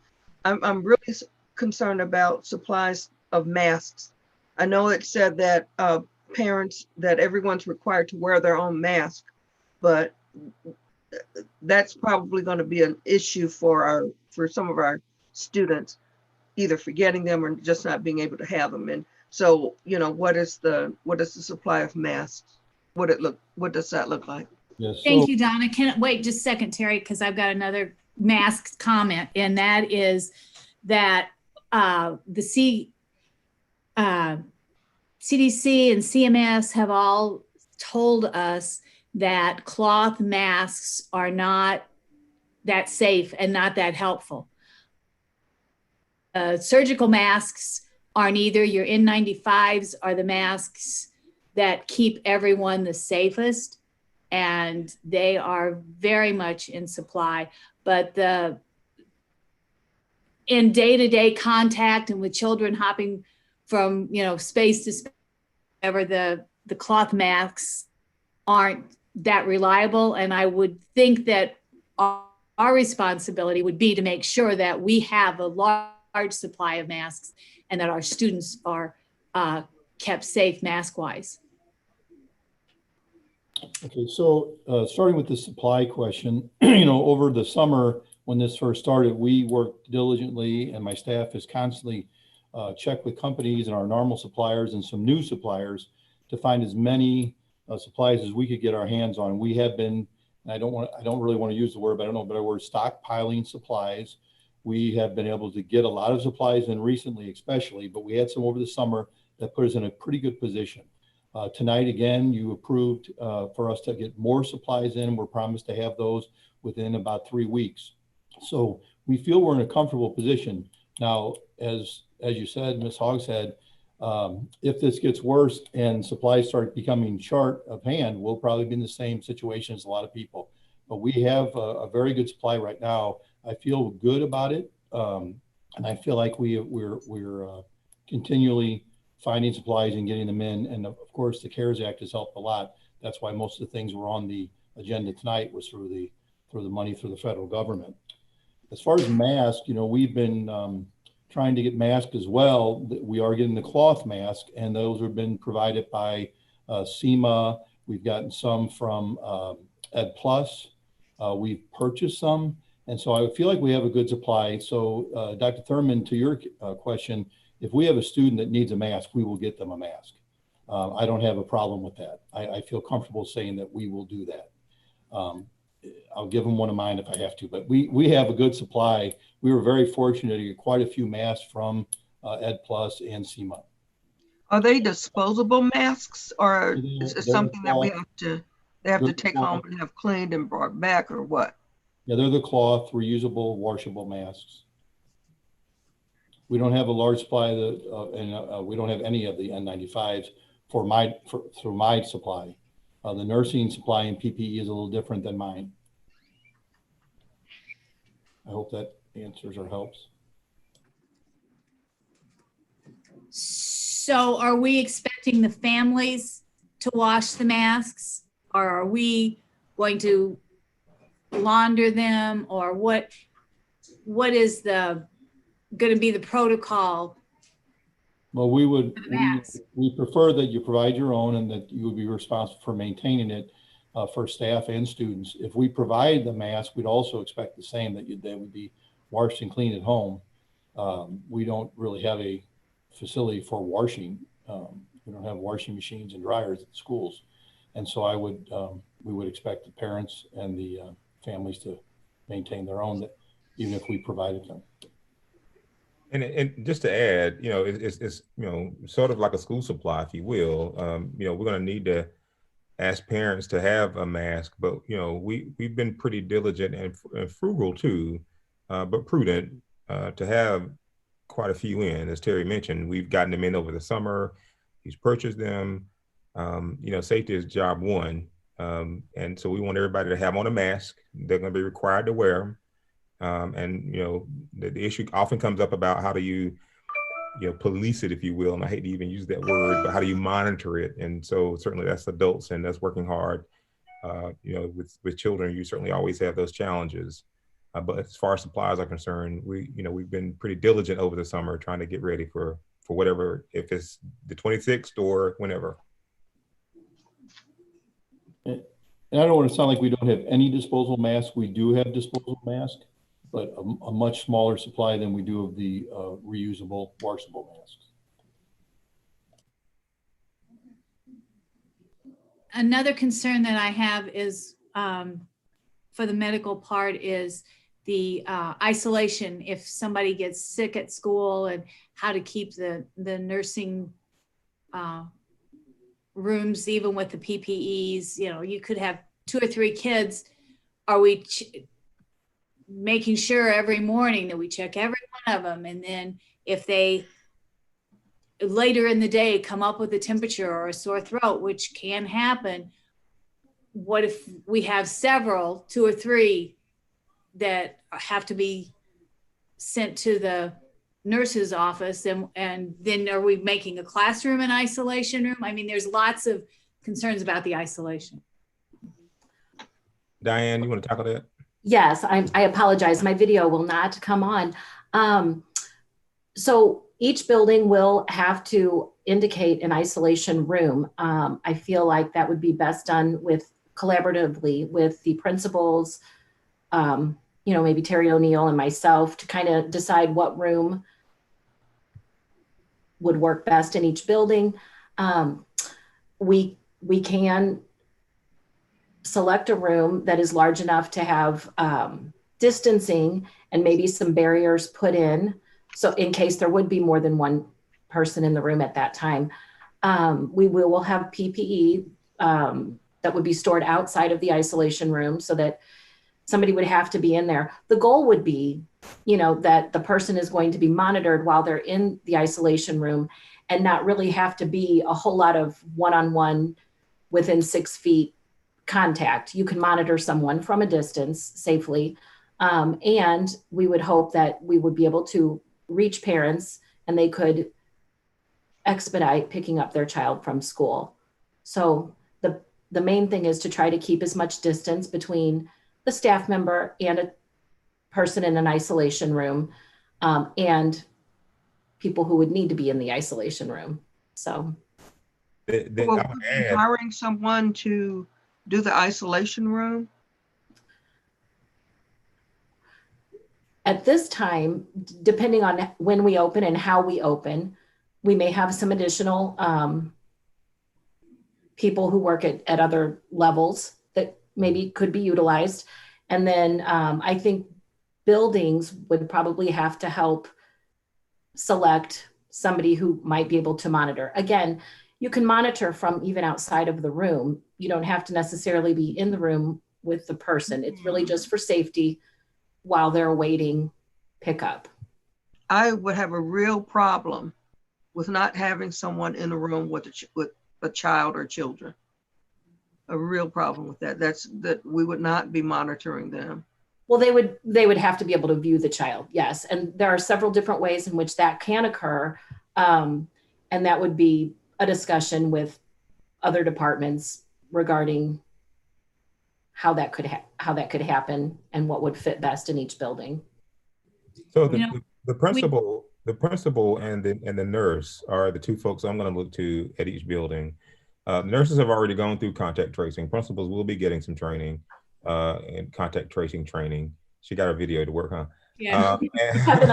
Speaker 1: I'm really concerned about supplies of masks. I know it said that parents, that everyone's required to wear their own mask, but that's probably going to be an issue for some of our students, either forgetting them or just not being able to have them. And so, you know, what is the supply of masks? What does that look like?
Speaker 8: Yes.
Speaker 2: Thank you, Donna. Can wait just a second, Terry, because I've got another mask comment, and that is that the CDC and CMS have all told us that cloth masks are not that safe and not that helpful. Surgical masks aren't either. Your N95s are the masks that keep everyone the safest, and they are very much in supply. But in day-to-day contact and with children hopping from, space to space, whenever the cloth masks aren't that reliable. And I would think that our responsibility would be to make sure that we have a large supply of masks and that our students are kept safe mask-wise.
Speaker 8: Okay, so starting with the supply question, over the summer when this first started, we worked diligently, and my staff has constantly checked with companies and our normal suppliers and some new suppliers to find as many supplies as we could get our hands on. We have been, and I don't really want to use the word, but I don't know a better word, stockpiling supplies. We have been able to get a lot of supplies in recently, especially, but we had some over the summer that put us in a pretty good position. Tonight, again, you approved for us to get more supplies in. We're promised to have those within about 3 weeks. So we feel we're in a comfortable position. Now, as you said, Ms. Hogshead, if this gets worse and supplies start becoming short of hand, we'll probably be in the same situation as a lot of people. But we have a very good supply right now. I feel good about it. And I feel like we're continually finding supplies and getting them in. And of course, the CARES Act has helped a lot. That's why most of the things were on the agenda tonight was through the money through the federal government. As far as masks, we've been trying to get masks as well. We are getting the cloth mask, and those have been provided by SEMA. We've gotten some from Ed Plus. We've purchased some. And so I feel like we have a good supply. So Dr. Thurman, to your question, if we have a student that needs a mask, we will get them a mask. I don't have a problem with that. I feel comfortable saying that we will do that. I'll give them one of mine if I have to, but we have a good supply. We were very fortunate to get quite a few masks from Ed Plus and SEMA.
Speaker 1: Are they disposable masks, or is it something that they have to take home and have cleaned and brought back, or what?
Speaker 8: Yeah, they're the cloth, reusable, washable masks. We don't have a large supply and we don't have any of the N95s through my supply. The nursing supply and PPE is a little different than mine. I hope that answers or helps.
Speaker 2: So are we expecting the families to wash the masks, or are we going to launder them, or what is going to be the protocol?
Speaker 8: Well, we prefer that you provide your own and that you would be responsible for maintaining it for staff and students. If we provide the mask, we'd also expect the same, that they would be washed and cleaned at home. We don't really have a facility for washing. We don't have washing machines and dryers at the schools. And so we would expect the parents and the families to maintain their own, even if we provided them.
Speaker 12: And just to add, it's sort of like a school supply, if you will. We're going to need to ask parents to have a mask, but we've been pretty diligent and frugal too, but prudent to have quite a few in. As Terry mentioned, we've gotten them in over the summer. He's purchased them. Safety is job one, and so we want everybody to have on a mask. They're going to be required to wear them. The issue often comes up about how do you police it, if you will, and I hate to even use that word, but how do you monitor it? And so certainly that's adults and that's working hard. With children, you certainly always have those challenges. But as far as supplies are concerned, we've been pretty diligent over the summer trying to get ready for whatever, if it's the 26th or whenever.
Speaker 8: And I don't want to sound like we don't have any disposable masks. We do have disposable masks, but a much smaller supply than we do of the reusable, washable masks.
Speaker 2: Another concern that I have is for the medical part is the isolation. If somebody gets sick at school, and how to keep the nursing rooms, even with the PPEs, you could have 2 or 3 kids. Are we making sure every morning that we check every one of them? And then if they later in the day come up with a temperature or a sore throat, which can happen, what if we have several, 2 or 3 that have to be sent to the nurse's office, and then are we making a classroom an isolation room? I mean, there's lots of concerns about the isolation.
Speaker 12: Diane, you want to tackle that?
Speaker 9: Yes, I apologize. My video will not come on. So each building will have to indicate an isolation room. I feel like that would be best done collaboratively with the principals, maybe Terry O'Neill and myself, to kind of decide what room would work best in each building. We can select a room that is large enough to have distancing and maybe some barriers put in. So in case there would be more than one person in the room at that time, we will have PPE that would be stored outside of the isolation room so that somebody would have to be in there. The goal would be, that the person is going to be monitored while they're in the isolation room and not really have to be a whole lot of one-on-one within 6 feet contact. You can monitor someone from a distance safely. And we would hope that we would be able to reach parents and they could expedite picking up their child from school. So the main thing is to try to keep as much distance between the staff member and a person in an isolation room, and people who would need to be in the isolation room. So
Speaker 1: Will we be hiring someone to do the isolation room?
Speaker 9: At this time, depending on when we open and how we open, we may have some additional people who work at other levels that maybe could be utilized. And then I think buildings would probably have to help select somebody who might be able to monitor. Again, you can monitor from even outside of the room. You don't have to necessarily be in the room with the person. It's really just for safety while they're awaiting pickup.
Speaker 1: I would have a real problem with not having someone in the room with a child or children. A real problem with that. That we would not be monitoring them.
Speaker 9: Well, they would have to be able to view the child, yes. And there are several different ways in which that can occur. And that would be a discussion with other departments regarding how that could happen and what would fit best in each building.
Speaker 12: So the principal and the nurse are the two folks I'm going to look to at each building. Nurses have already gone through contact tracing. Principals will be getting some training and contact tracing training. She got a video to work on.
Speaker 9: Yeah. Kevin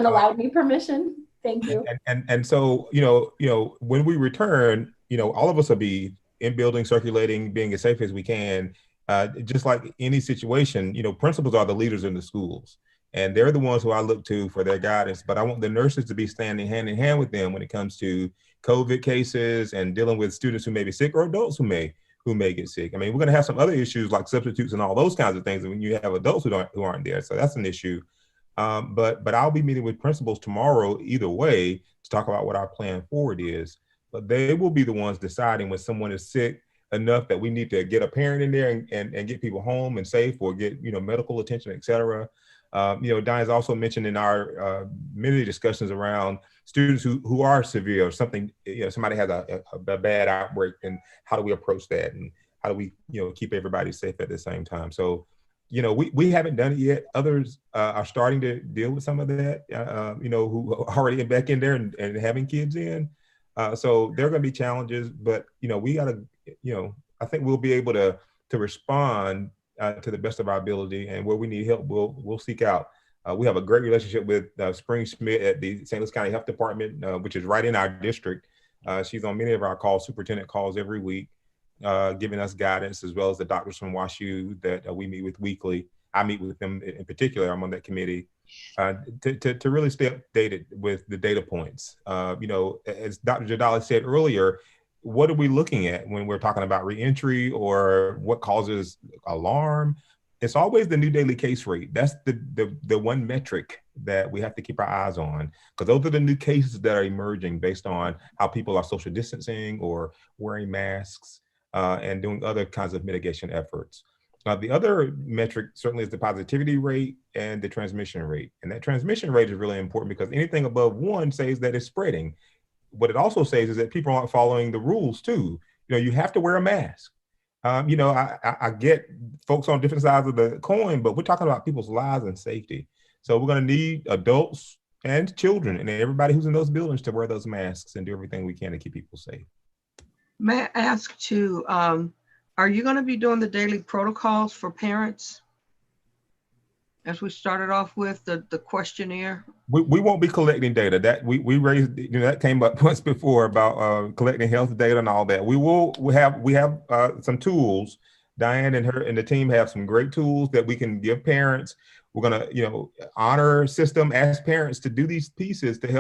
Speaker 9: allowed me permission. Thank you.
Speaker 12: And so, when we return, all of us will be in building, circulating, being as safe as we can. Just like any situation, principals are the leaders in the schools, and they're the ones who I look to for their guidance. But I want the nurses to be standing hand in hand with them when it comes to COVID cases and dealing with students who may be sick or adults who may get sick. I mean, we're going to have some other issues like substitutes and all those kinds of things when you have adults who aren't there. So that's an issue. But I'll be meeting with principals tomorrow either way to talk about what our plan forward is. But they will be the ones deciding when someone is sick enough that we need to get a parent in there and get people home and safe, or get medical attention, et cetera. Diane's also mentioned in our many discussions around students who are severe or something, somebody has a bad outbreak, and how do we approach that, and how do we keep everybody safe at the same time. So we haven't done it yet. Others are starting to deal with some of that, who are already back in there and having kids in. So there are going to be challenges, but we got to, I think we'll be able to respond to the best of our ability, and where we need help, we'll seek out. We have a great relationship with Spring Schmidt at the St. Louis County Health Department, which is right in our district. She's on many of our calls, superintendent calls every week, giving us guidance, as well as the doctors from WashU that we meet with weekly. I meet with them in particular. I'm on that committee to really stay updated with the data points. As Dr. Jadali said earlier, what are we looking at when we're talking about reentry or what causes alarm? It's always the new daily case rate. That's the one metric that we have to keep our eyes on, because those are the new cases that are emerging based on how people are social distancing or wearing masks and doing other kinds of mitigation efforts. The other metric certainly is the positivity rate and the transmission rate. And that transmission rate is really important because anything above 1 says that it's spreading. What it also says is that people aren't following the rules too. You have to wear a mask. I get folks on different sides of the coin, but we're talking about people's lives and safety. So we're going to need adults and children and everybody who's in those buildings to wear those masks and do everything we can to keep people safe.
Speaker 1: May I ask too, are you going to be doing the daily protocols for parents? As we started off with the questionnaire.
Speaker 12: We won't be collecting data. That we raised, that came up once before about collecting health data and all that. We have some tools. Diane and the team have some great tools that we can give parents. We're gonna, honor system, ask parents to do these pieces to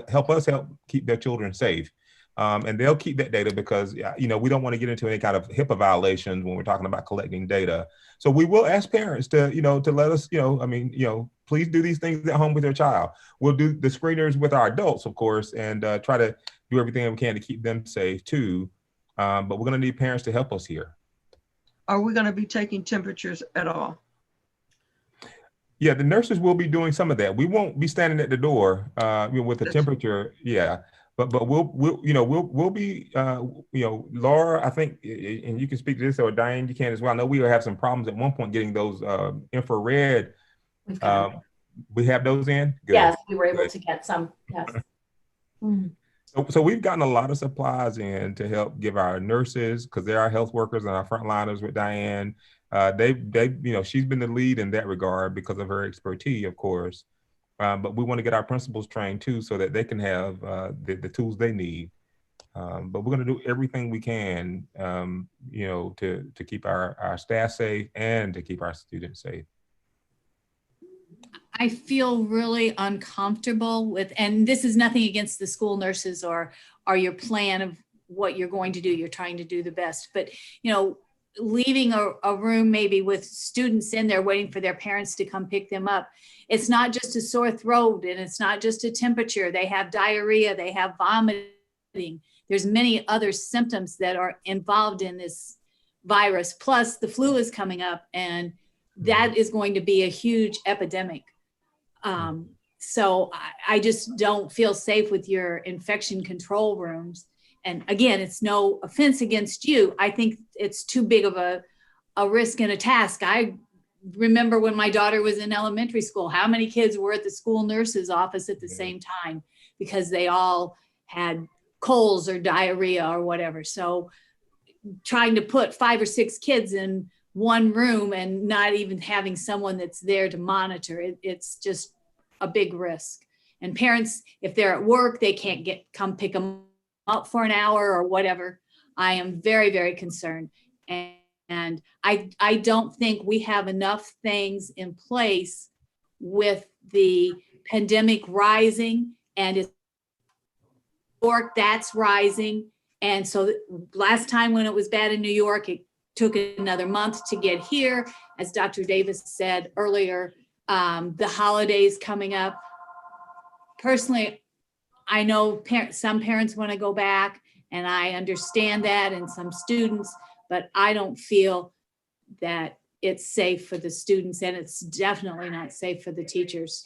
Speaker 12: help us keep their children safe. And they'll keep that data because, we don't want to get into any kind of HIPAA violations when we're talking about collecting data. So we will ask parents to, to let us, please do these things at home with your child. We'll do the screeners with our adults, of course, and try to do everything we can to keep them safe too. But we're going to need parents to help us here.
Speaker 1: Are we going to be taking temperatures at all?
Speaker 12: Yeah, the nurses will be doing some of that. We won't be standing at the door with the temperature. Yeah. But we'll be Laura, I think, and you can speak to this, or Diane, you can as well. I know we will have some problems at one point getting those infrared. We have those in? Good.
Speaker 9: Yes, we were able to get some. Yes.
Speaker 12: So we've gotten a lot of supplies in to help give our nurses, because they're our health workers and our frontliners with Diane. She's been the lead in that regard because of her expertise, of course. But we want to get our principals trained too, so that they can have the tools they need. But we're going to do everything we can, to keep our staff safe and to keep our students safe.
Speaker 2: I feel really uncomfortable with, and this is nothing against the school nurses or your plan of what you're going to do. You're trying to do the best, but leaving a room maybe with students in there waiting for their parents to come pick them up. It's not just a sore throat and it's not just a temperature. They have diarrhea, they have vomiting. There's many other symptoms that are involved in this virus. Plus the flu is coming up and that is going to be a huge epidemic. So I just don't feel safe with your infection control rooms. And again, it's no offense against you. I think it's too big of a risk and a task. I remember when my daughter was in elementary school, how many kids were at the school nurse's office at the same time because they all had colds or diarrhea or whatever. So trying to put 5 or 6 kids in one room and not even having someone that's there to monitor it, it's just a big risk. And parents, if they're at work, they can't come pick them up for an hour or whatever. I am very, very concerned. And I don't think we have enough things in place with the pandemic rising and it's York, that's rising. And so last time when it was bad in New York, it took another month to get here. As Dr. Davis said earlier, the holidays coming up. Personally, I know some parents want to go back and I understand that, and some students, but I don't feel that it's safe for the students, and it's definitely not safe for the teachers.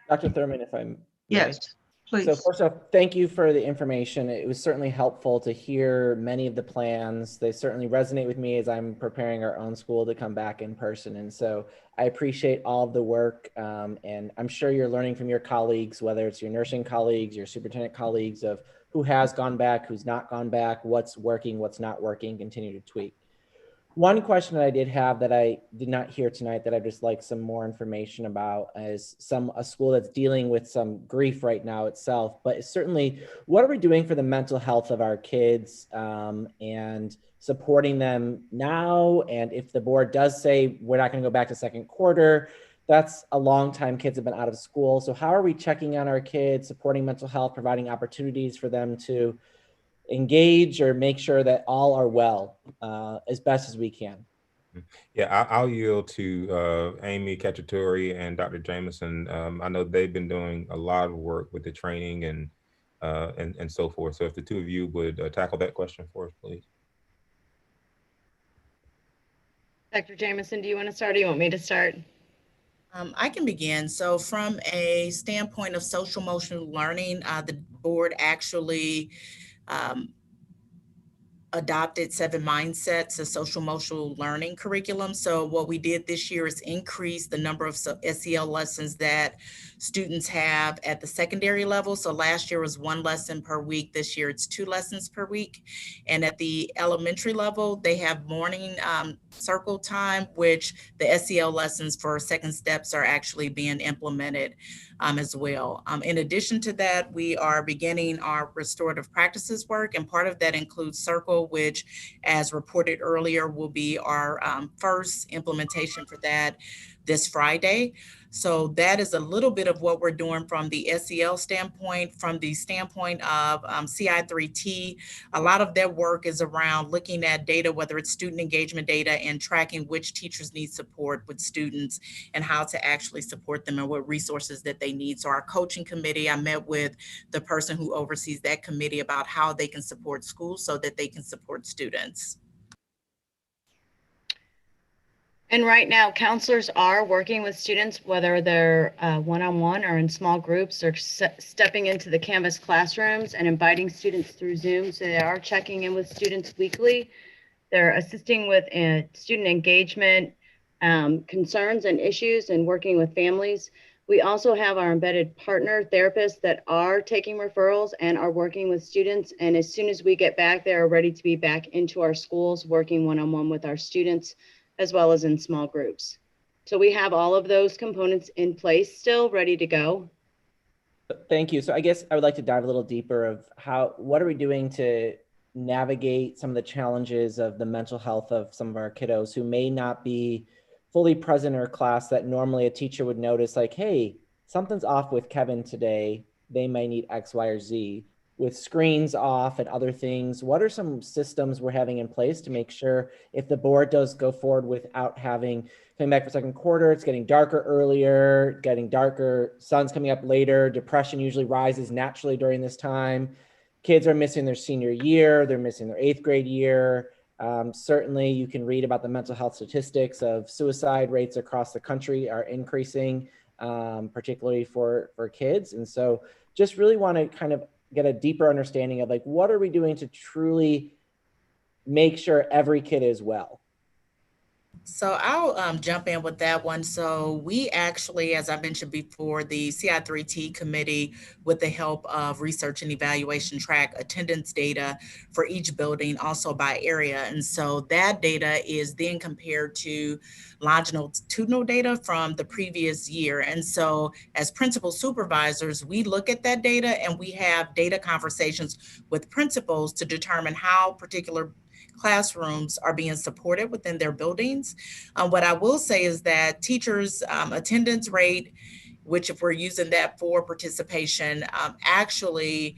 Speaker 19: Dr. Thurman, if I'm
Speaker 1: Yes, please.
Speaker 19: So first off, thank you for the information. It was certainly helpful to hear many of the plans. They certainly resonate with me as I'm preparing our own school to come back in person. And so I appreciate all of the work. And I'm sure you're learning from your colleagues, whether it's your nursing colleagues, your superintendent colleagues, of who has gone back, who's not gone back, what's working, what's not working, continue to tweak. One question that I did have that I did not hear tonight that I'd just like some more information about is a school that's dealing with some grief right now itself, but certainly what are we doing for the mental health of our kids and supporting them now? And if the board does say we're not going to go back to second quarter, that's a long time kids have been out of school. So how are we checking on our kids, supporting mental health, providing opportunities for them to engage or make sure that all are well as best as we can?
Speaker 12: Yeah, I'll yield to Amy Cacciatore and Dr. Jameson. I know they've been doing a lot of work with the training and so forth. So if the two of you would tackle that question for us, please.
Speaker 21: Dr. Jamison, do you want to start or do you want me to start?
Speaker 5: I can begin. So from a standpoint of social emotional learning, the board actually adopted 7 mindsets of social emotional learning curriculum. So what we did this year is increase the number of SEL lessons that students have at the secondary level. So last year was 1 lesson per week. This year it's 2 lessons per week. And at the elementary level, they have morning circle time, which the SEL lessons for second steps are actually being implemented as well. In addition to that, we are beginning our restorative practices work, and part of that includes Circle, which, as reported earlier, will be our first implementation for that this Friday. So that is a little bit of what we're doing from the SEL standpoint. From the standpoint of CI3T, a lot of their work is around looking at data, whether it's student engagement data, and tracking which teachers need support with students and how to actually support them and what resources that they need. So our coaching committee, I met with the person who oversees that committee about how they can support schools so that they can support students.
Speaker 21: And right now, counselors are working with students, whether they're one-on-one or in small groups. They're stepping into the Canvas classrooms and inviting students through Zoom. So they are checking in with students weekly. They're assisting with student engagement concerns and issues and working with families. We also have our embedded partner therapists that are taking referrals and are working with students. And as soon as we get back, they are ready to be back into our schools, working one-on-one with our students, as well as in small groups. So we have all of those components in place still ready to go.
Speaker 19: Thank you. So I guess I would like to dive a little deeper of what are we doing to navigate some of the challenges of the mental health of some of our kiddos who may not be fully present in our class, that normally a teacher would notice like, hey, something's off with Kevin today. They may need X, Y, or Z. With screens off and other things, what are some systems we're having in place to make sure if the board does go forward without having, coming back for second quarter, it's getting darker earlier, getting darker, sun's coming up later, depression usually rises naturally during this time. Kids are missing their senior year, they're missing their 8th grade year. Certainly you can read about the mental health statistics of suicide rates across the country are increasing, particularly for kids. And so just really want to kind of get a deeper understanding of like, what are we doing to truly make sure every kid is well?
Speaker 5: So I'll jump in with that one. So we actually, as I mentioned before, the CI3T committee, with the help of research and evaluation, track attendance data for each building, also by area. And so that data is then compared to longitudinal data from the previous year. And so as principal supervisors, we look at that data and we have data conversations with principals to determine how particular classrooms are being supported within their buildings. What I will say is that teachers' attendance rate, which if we're using that for participation, actually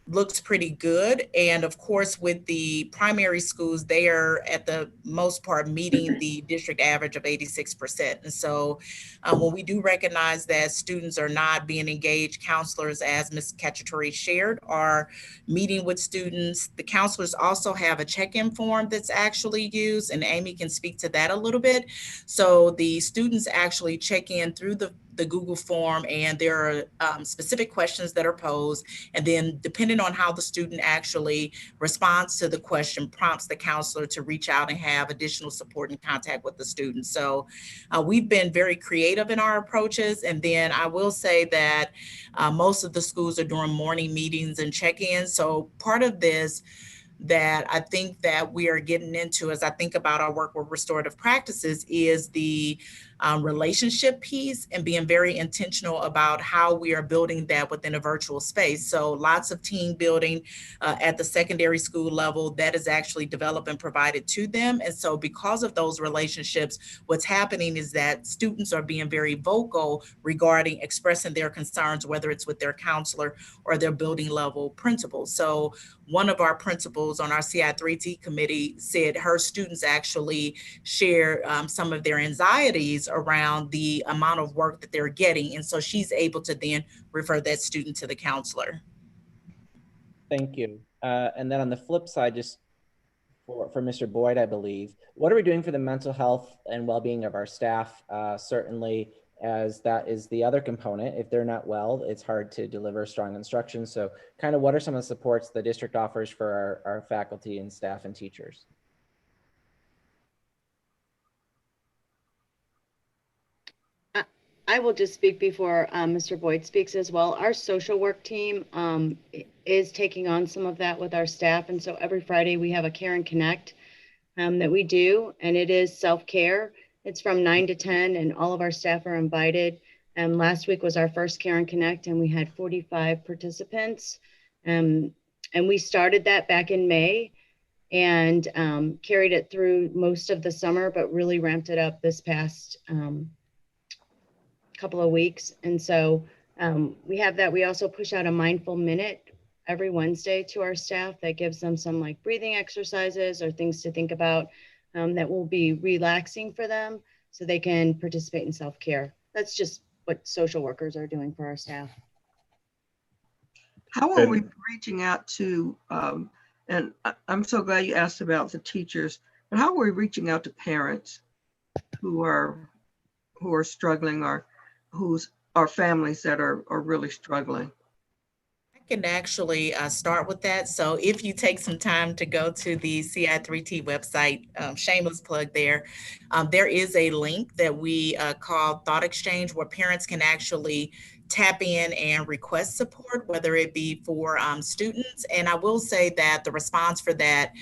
Speaker 5: looks pretty good. And of course, with the primary schools, they are at the most part meeting the district average of 86%. And so when we do recognize that students are not being engaged, counselors, as Ms. Cacciatore shared, are meeting with students. The counselors also have a check-in form that's actually used, and Amy can speak to that a little bit. So the students actually check in through the Google form, and there are specific questions that are posed, and then depending on how the student actually responds to the question, prompts the counselor to reach out and have additional support and contact with the student. So we've been very creative in our approaches. And then I will say that most of the schools are doing morning meetings and check-ins. So part of this that I think that we are getting into as I think about our work with restorative practices is the relationship piece and being very intentional about how we are building that within a virtual space. So lots of team building at the secondary school level that is actually developed and provided to them. And so because of those relationships, what's happening is that students are being very vocal regarding expressing their concerns, whether it's with their counselor or their building level principal. So one of our principals on our CI3T committee said her students actually share some of their anxieties around the amount of work that they're getting. And so she's able to then refer that student to the counselor.
Speaker 19: Thank you. And then on the flip side, just for Mr. Boyd, I believe. What are we doing for the mental health and well-being of our staff? Certainly, as that is the other component. If they're not well, it's hard to deliver strong instruction. So kind of what are some of the supports the district offers for our faculty and staff and teachers?
Speaker 21: I will just speak before Mr. Boyd speaks as well. Our social work team is taking on some of that with our staff. And so every Friday we have a Care and Connect that we do, and it is self-care. It's from 9 to 10 and all of our staff are invited. Last week was our first Care and Connect and we had 45 participants. And we started that back in May and carried it through most of the summer, but really ramped it up this past couple of weeks. And so we have that. We also push out a mindful minute every Wednesday to our staff that gives them some like breathing exercises or things to think about that will be relaxing for them so they can participate in self-care. That's just what social workers are doing for our staff.
Speaker 1: How are we reaching out to, and I'm so glad you asked about the teachers, but how are we reaching out to parents who are struggling or our families that are really struggling?
Speaker 5: I can actually start with that. So if you take some time to go to the CI3T website, shameless plug there, there is a link that we call Thought Exchange where parents can actually tap in and request support, whether it be for students. And I will say that the response for that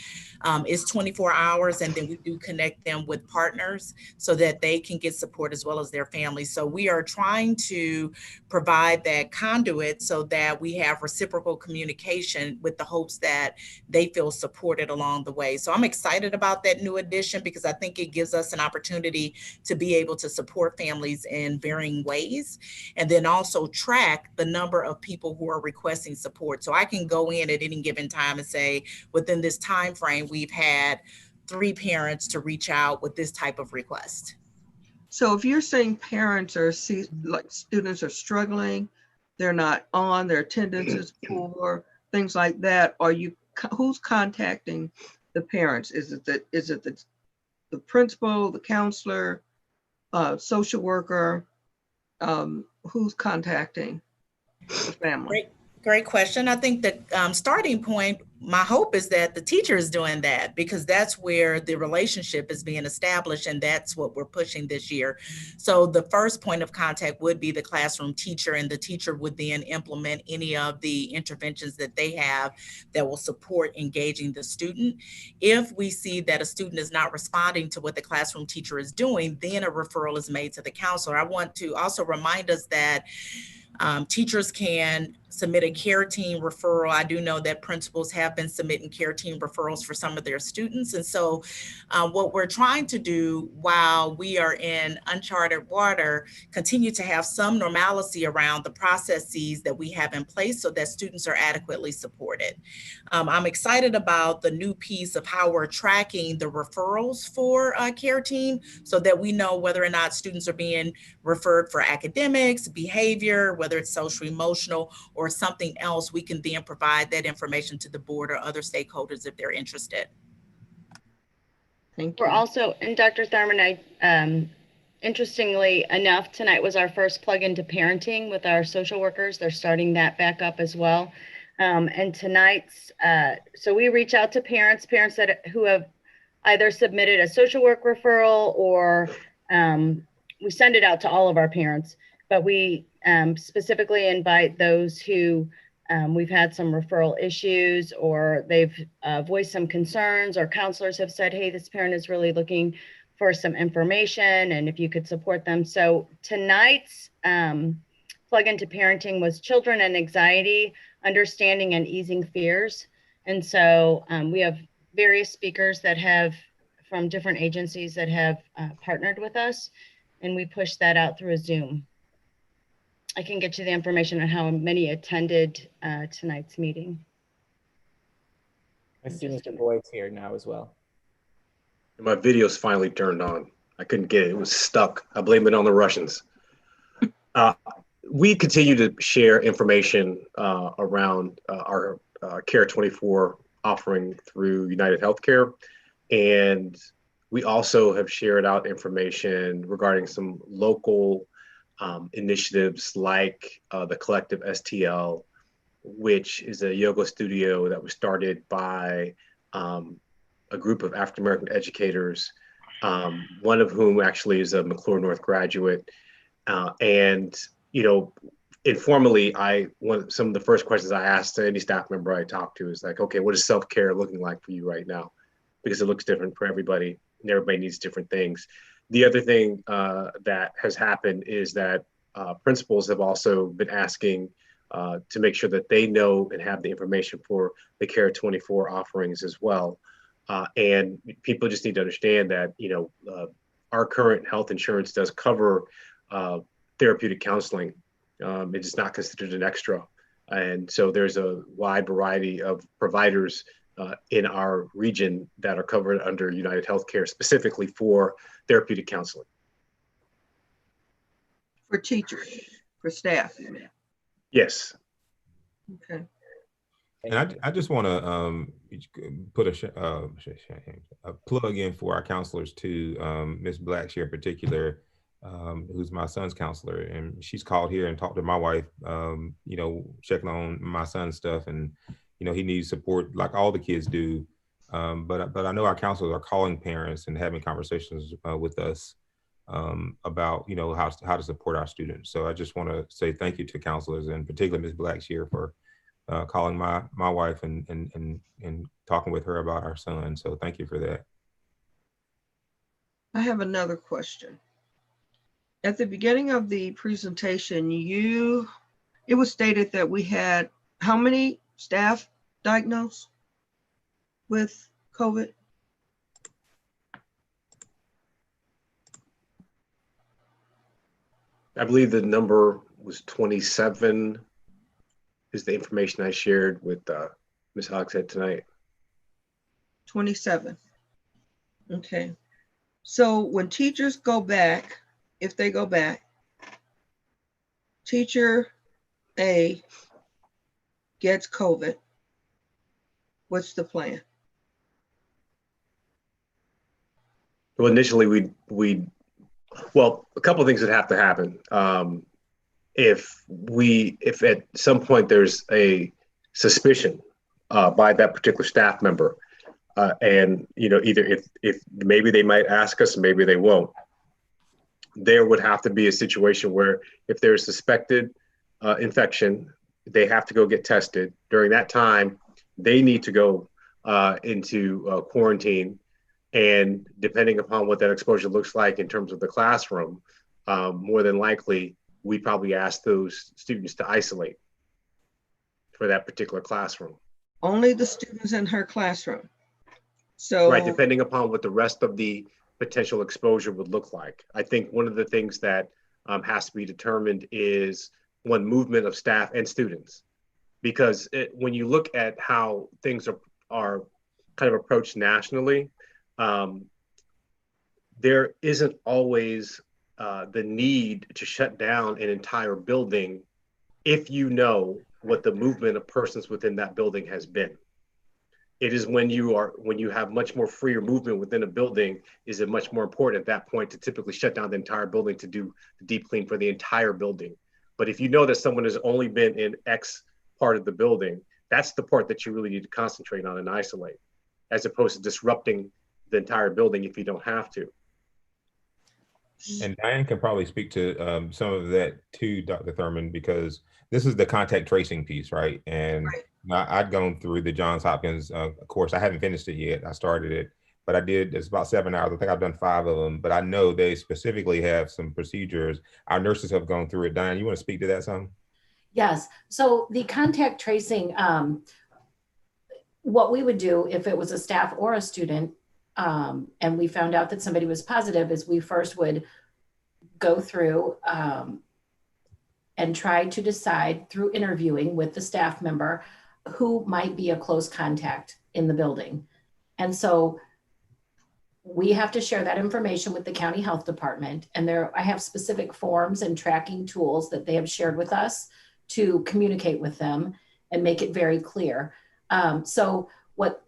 Speaker 5: is 24 hours. And then we do connect them with partners so that they can get support as well as their families. So we are trying to provide that conduit so that we have reciprocal communication with the hopes that they feel supported along the way. So I'm excited about that new addition because I think it gives us an opportunity to be able to support families in varying ways. And then also track the number of people who are requesting support. So I can go in at any given time and say, within this time frame, we've had 3 parents to reach out with this type of request.
Speaker 1: So if you're saying parents are like students are struggling, they're not on, their attendance is poor, things like that, who's contacting the parents? Is it the principal, the counselor, social worker? Who's contacting the family?
Speaker 5: Great question. I think the starting point, my hope is that the teacher is doing that because that's where the relationship is being established and that's what we're pushing this year. So the first point of contact would be the classroom teacher, and the teacher would then implement any of the interventions that they have that will support engaging the student. If we see that a student is not responding to what the classroom teacher is doing, then a referral is made to the counselor. I want to also remind us that teachers can submit a care team referral. I do know that principals have been submitting care team referrals for some of their students. And so what we're trying to do while we are in uncharted water, continue to have some normalcy around the processes that we have in place so that students are adequately supported. I'm excited about the new piece of how we're tracking the referrals for care team so that we know whether or not students are being referred for academics, behavior, whether it's social emotional or something else. We can then provide that information to the board or other stakeholders if they're interested.
Speaker 1: Thank you.
Speaker 21: We're also, and Dr. Thurman, interestingly enough, tonight was our first plug into parenting with our social workers. They're starting that back up as well. And tonight's, so we reach out to parents who have either submitted a social work referral or we send it out to all of our parents, but we specifically invite those who we've had some referral issues or they've voiced some concerns, or counselors have said, hey, this parent is really looking for some information and if you could support them. So tonight's plug into parenting was children and anxiety, understanding and easing fears. And so we have various speakers that have from different agencies that have partnered with us, and we push that out through a Zoom. I can get you the information on how many attended tonight's meeting.
Speaker 19: I see Mr. Boyd's here now as well.
Speaker 10: My video's finally turned on. I couldn't get it. It was stuck. I blame it on the Russians. We continue to share information around our Care 24 offering through United Healthcare. And we also have shared out information regarding some local initiatives like the Collective STL, which is a yoga studio that was started by a group of African-American educators, one of whom actually is a McClure North graduate. And, you know, informally, some of the first questions I asked any staff member I talked to is like, okay, what is self-care looking like for you right now? Because it looks different for everybody and everybody needs different things. The other thing that has happened is that principals have also been asking to make sure that they know and have the information for the Care 24 offerings as well. And people just need to understand that, you know, our current health insurance does cover therapeutic counseling. It is not considered an extra. And so there's a wide variety of providers in our region that are covered under United Healthcare specifically for therapeutic counseling.
Speaker 1: For teachers, for staff.
Speaker 10: Yes.
Speaker 1: Okay.
Speaker 12: And I just want to put a plug in for our counselors too. Ms. Blackshear in particular, who's my son's counselor, and she's called here and talked to my wife, you know, checking on my son's stuff, and you know, he needs support like all the kids do. But I know our counselors are calling parents and having conversations with us about, you know, how to support our students. So I just want to say thank you to counselors, and particularly Ms. Blackshear for calling my wife and talking with her about our son. So thank you for that.
Speaker 1: I have another question. At the beginning of the presentation, it was stated that we had how many staff diagnosed with COVID?
Speaker 10: I believe the number was 27 is the information I shared with Ms. Hogshead tonight.
Speaker 1: 27. Okay. So when teachers go back, if they go back, teacher A gets COVID, what's the plan?
Speaker 10: Well, initially well, a couple of things would have to happen. If at some point there's a suspicion by that particular staff member, and you know, either if maybe they might ask us, maybe they won't. There would have to be a situation where if there's suspected infection, they have to go get tested. During that time, they need to go into quarantine. And depending upon what that exposure looks like in terms of the classroom, more than likely, we probably ask those students to isolate for that particular classroom.
Speaker 1: Only the students in her classroom. So
Speaker 10: right, depending upon what the rest of the potential exposure would look like. I think one of the things that has to be determined is one, movement of staff and students, because when you look at how things are kind of approached nationally, there isn't always the need to shut down an entire building if you know what the movement of persons within that building has been. It is when you have much more freer movement within a building, is it much more important at that point to typically shut down the entire building to do the deep clean for the entire building. But if you know that someone has only been in X part of the building, that's the part that you really need to concentrate on and isolate, as opposed to disrupting the entire building if you don't have to.
Speaker 12: And Diane can probably speak to some of that too, Dr. Thurman, because this is the contact tracing piece, right? And I'd gone through the Johns Hopkins course. I haven't finished it yet. I started it, but I did, it's about 7 hours. I think I've done 5 of them, but I know they specifically have some procedures. Our nurses have gone through it. Diane, you want to speak to that some?
Speaker 9: Yes, so the contact tracing, what we would do if it was a staff or a student, and we found out that somebody was positive, is we first would go through and try to decide through interviewing with the staff member who might be a close contact in the building. And so we have to share that information with the county health department. And I have specific forms and tracking tools that they have shared with us to communicate with them and make it very clear. So what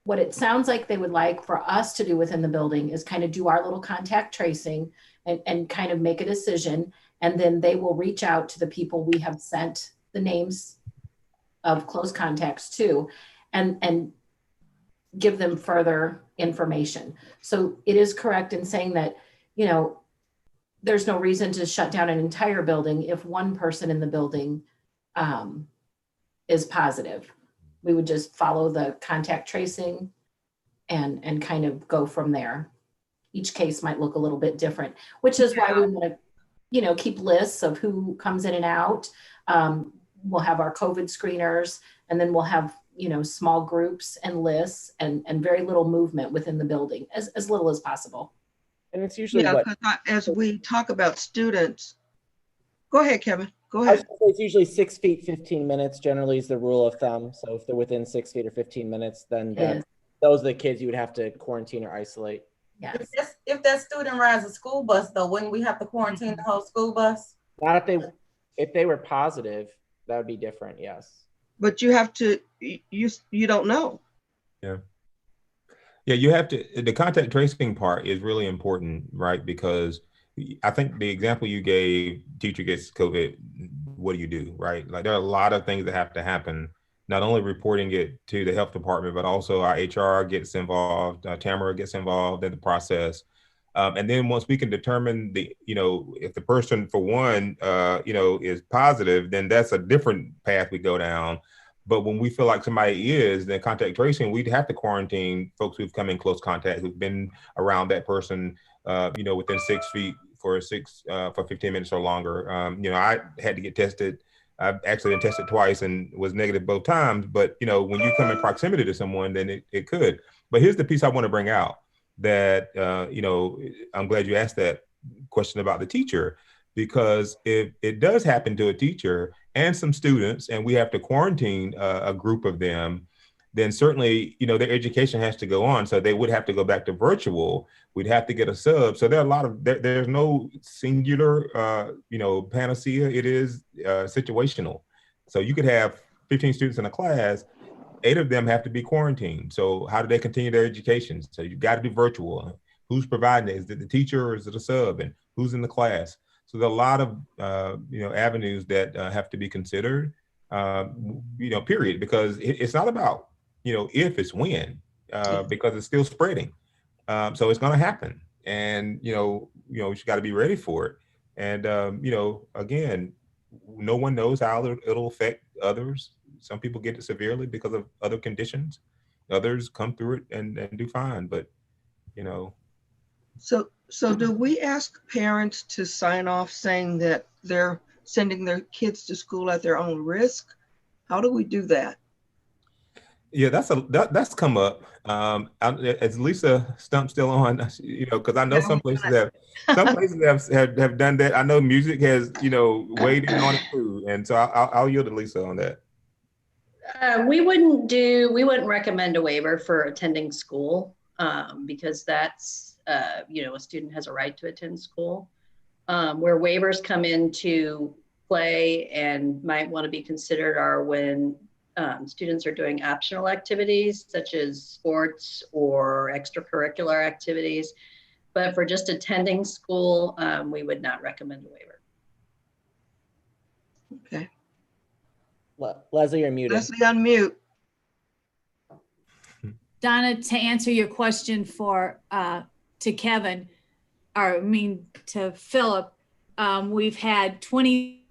Speaker 9: what it sounds like they would like for us to do within the building is kind of do our little contact tracing and kind of make a decision. And then they will reach out to the people we have sent the names of close contacts to and give them further information. So it is correct in saying that, you know, there's no reason to shut down an entire building if one person in the building is positive. We would just follow the contact tracing and kind of go from there. Each case might look a little bit different, which is why we want to, you know, keep lists of who comes in and out. We'll have our COVID screeners, and then we'll have, you know, small groups and lists and very little movement within the building, as little as possible.
Speaker 19: And it's usually
Speaker 1: as we talk about students, go ahead, Kevin, go
Speaker 19: I was
Speaker 1: ahead.
Speaker 19: gonna say it's usually 6 feet, 15 minutes generally is the rule of thumb. So if they're within 6 feet or 15 minutes, then those are the kids you would have to quarantine or isolate.
Speaker 9: Yes.
Speaker 13: If that student rides a school bus though, wouldn't we have to quarantine the whole school bus?
Speaker 19: Not if they were positive, that would be different, yes.
Speaker 1: But you have to, you don't know.
Speaker 12: Yeah. Yeah, you have to, the contact tracing part is really important, right? Because I think the example you gave, teacher gets COVID, what do you do, right? Like there are a lot of things that have to happen, not only reporting it to the health department, but also our HR gets involved, Tamara gets involved in the process. And then once we can determine you know, if the person for one, you know, is positive, then that's a different path we go down. But when we feel like somebody is, then contact tracing, we'd have to quarantine folks who've come in close contact, who've been around that person, you know, within 6 feet for 15 minutes or longer. You know, I had to get tested. I've actually been tested twice and was negative both times. But, you know, when you come in proximity to someone, then it could. But here's the piece I want to bring out that, you know, I'm glad you asked that question about the teacher, because if it does happen to a teacher and some students, and we have to quarantine a group of them, then certainly, you know, their education has to go on. So they would have to go back to virtual. We'd have to get a sub. So there are a lot of, there's no singular, you know, panacea. It is situational. So you could have 15 students in a class, 8 of them have to be quarantined. So how do they continue their education? So you've got to do virtual. Who's providing it? Is it the teacher or is it a sub? And who's in the class? So there are a lot of, you know, avenues that have to be considered, you know, period, because it's not about, you know, if, it's when, because it's still spreading. So it's going to happen. And, you know, you just got to be ready for it. And, you know, again, no one knows how it'll affect others. Some people get it severely because of other conditions. Others come through it and do fine. But, you know.
Speaker 1: So do we ask parents to sign off saying that they're sending their kids to school at their own risk? How do we do that?
Speaker 12: Yeah, that's come up. Is Lisa Stump still on? You know, because I know some places have done that. I know music has, you know, weighed in on it too, and so I'll yield to Lisa on that.
Speaker 7: We wouldn't recommend a waiver for attending school because that's, you know, a student has a right to attend school. Where waivers come into play and might want to be considered are when students are doing optional activities such as sports or extracurricular activities. But for just attending school, we would not recommend a waiver.
Speaker 1: Okay.
Speaker 19: Leslie, you're muted.
Speaker 1: Leslie, unmute.
Speaker 2: Donna, to answer your question to Kevin, to Philip, we've had 20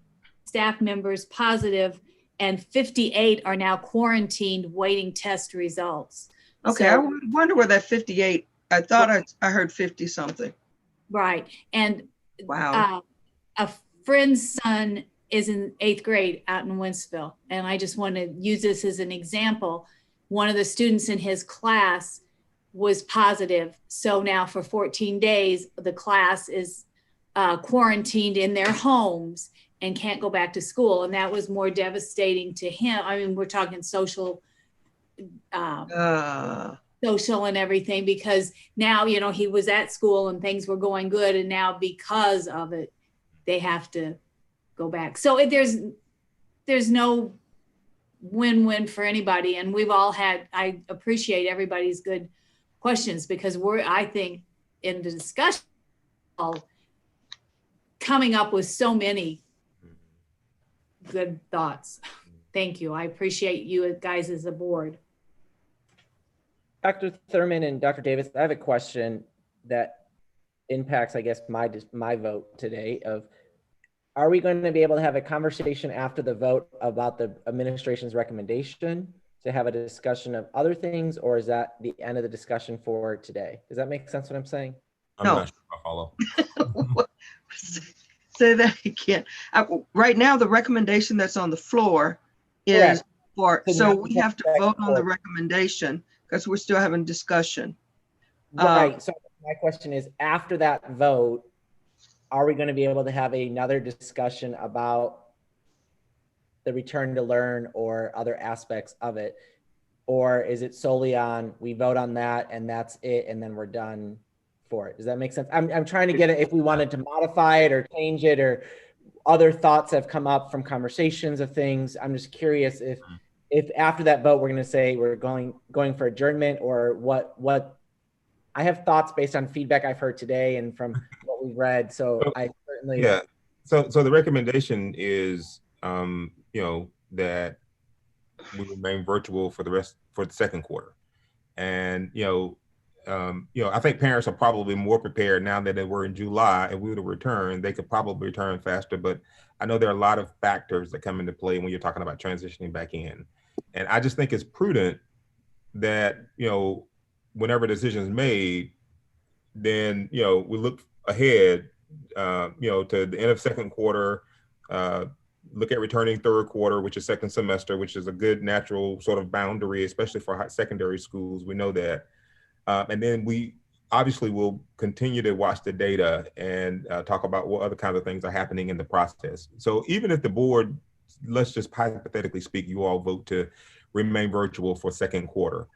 Speaker 2: staff members positive and 58 are now quarantined waiting test results.
Speaker 1: Okay, so, I wonder where that 58, I thought I heard 50 something.
Speaker 2: Right, and
Speaker 1: wow.
Speaker 2: A friend's son is in 8th grade out in Wentzville, and I just want to use this as an example. One of the students in his class was positive. So now for 14 days, the class is quarantined in their homes and can't go back to school. And that was more devastating to him. I mean, we're talking social and everything, because now, you know, he was at school and things were going good. And now because of it, they have to go back. So there's no win-win for anybody. And we've all had, I appreciate everybody's good questions, because I think in the discussion, coming up with so many good thoughts. Thank you. I appreciate you guys as a board.
Speaker 19: Dr. Thurman and Dr. Davis, I have a question that impacts, I guess, my vote today of, are we going to be able to have a conversation after the vote about the administration's recommendation to have a discussion of other things, or is that the end of the discussion for today? Does that make sense what I'm saying?
Speaker 12: I'm not sure if I follow.
Speaker 1: Say that again. Right now, the recommendation that's on the floor is so we have to vote on the recommendation because we're still having discussion.
Speaker 19: Right. So my question is, after that vote, are we going to be able to have another discussion about the return to learn or other aspects of it? Or is it solely on, we vote on that and that's it, and then we're done for it? Does that make sense? I'm trying to get it if we wanted to modify it or change it, or other thoughts have come up from conversations of things. I'm just curious if after that vote, we're going to say we're going for adjournment, or what. I have thoughts based on feedback I've heard today and from what we've read. So I certainly.
Speaker 12: Yeah. So the recommendation is, that we remain virtual for the second quarter. And, I think parents are probably more prepared now than they were in July. If we were to return, they could probably return faster. But I know there are a lot of factors that come into play when you're talking about transitioning back in. And I just think it's prudent that, whenever a decision is made, then, we look ahead, to the end of second quarter, look at returning third quarter, which is second semester, which is a good natural sort of boundary, especially for secondary schools. We know that. And then we obviously will continue to watch the data and talk about what other kinds of things are happening in the process. So even if the board, let's just hypothetically speak, you all vote to remain virtual for second quarter,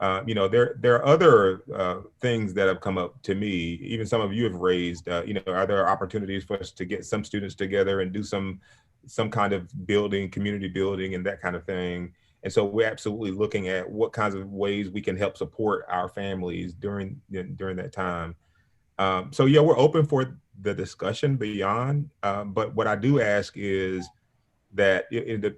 Speaker 12: there are other things that have come up to me, even some of you have raised, are there opportunities for us to get some students together and do some kind of building, community building and that kind of thing. And so we're absolutely looking at what kinds of ways we can help support our families during that time. So yeah, we're open for the discussion beyond, but what I do ask is that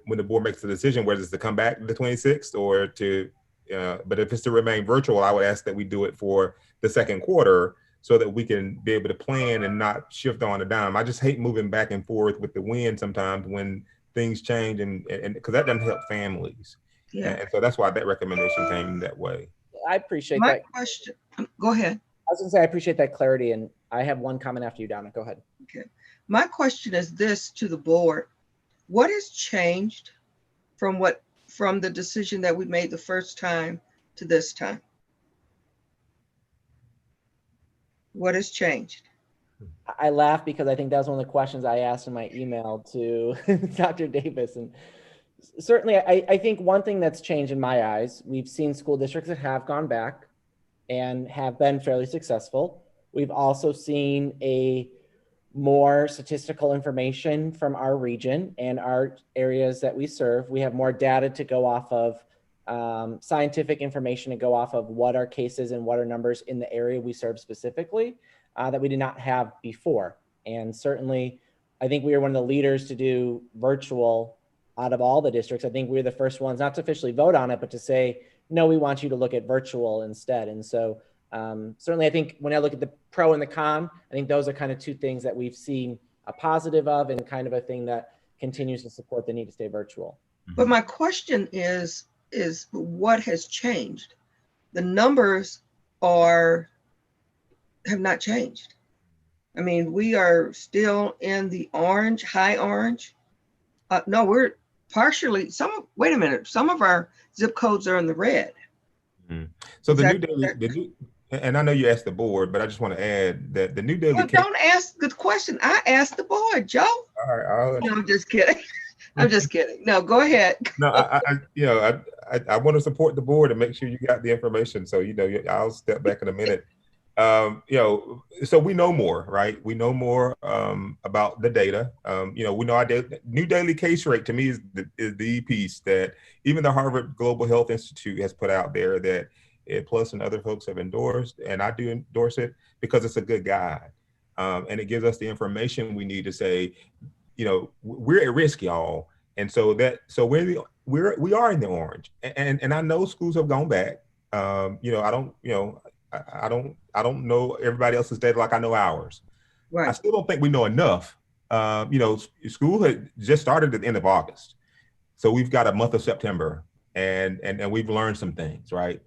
Speaker 12: when the board makes the decision, whether it's to come back the 26th or to, but if it's to remain virtual, I would ask that we do it for the second quarter so that we can be able to plan and not shift on a dime. I just hate moving back and forth with the wind sometimes when things change, and because that doesn't help families. Yeah. And so that's why that recommendation came that way.
Speaker 19: I appreciate
Speaker 1: My
Speaker 19: that.
Speaker 1: question, go ahead.
Speaker 19: I was going to say, I appreciate that clarity, and I have one comment after you, Donna. Go ahead.
Speaker 1: Okay. My question is this to the board. What has changed from the decision that we made the first time to this time? What has changed?
Speaker 19: I laugh because I think that was one of the questions I asked in my email to Dr. Davis. And certainly, I think one thing that's changed in my eyes, we've seen school districts that have gone back and have been fairly successful. We've also seen a more statistical information from our region and our areas that we serve. We have more data to go off of, scientific information to go off of what are cases and what are numbers in the area we serve specifically that we did not have before. And certainly, I think we were one of the leaders to do virtual out of all the districts. I think we were the first ones not to officially vote on it, but to say, no, we want you to look at virtual instead. And so certainly, I think when I look at the pro and the con, I think those are kind of two things that we've seen a positive of and kind of a thing that continues to support the need to stay virtual.
Speaker 1: But my question is what has changed? The numbers have not changed. I mean, we are still in the orange, high orange. No, we're partially, wait a minute, some of our zip codes are in the red.
Speaker 12: So the new daily, and I know you asked the board, but I just want to add that the new daily.
Speaker 1: Well, don't ask the question. I asked the board, Joe.
Speaker 12: All right.
Speaker 1: No, I'm just kidding. I'm just kidding. No, go ahead.
Speaker 12: No, I want to support the board and make sure you got the information. So, I'll step back in a minute. So we know more, right? We know more about the data. We know our new daily case rate to me is the piece that even the Harvard Global Health Institute has put out there that Plus and other folks have endorsed, and I do endorse it because it's a good guide. And it gives us the information we need to say, we're at risk, y'all. And so we are in the orange. And I know schools have gone back. I don't know everybody else's data like I know ours.
Speaker 1: Right.
Speaker 12: I still don't think we know enough. School had just started at the end of August. So we've got a month of September and we've learned some things, right?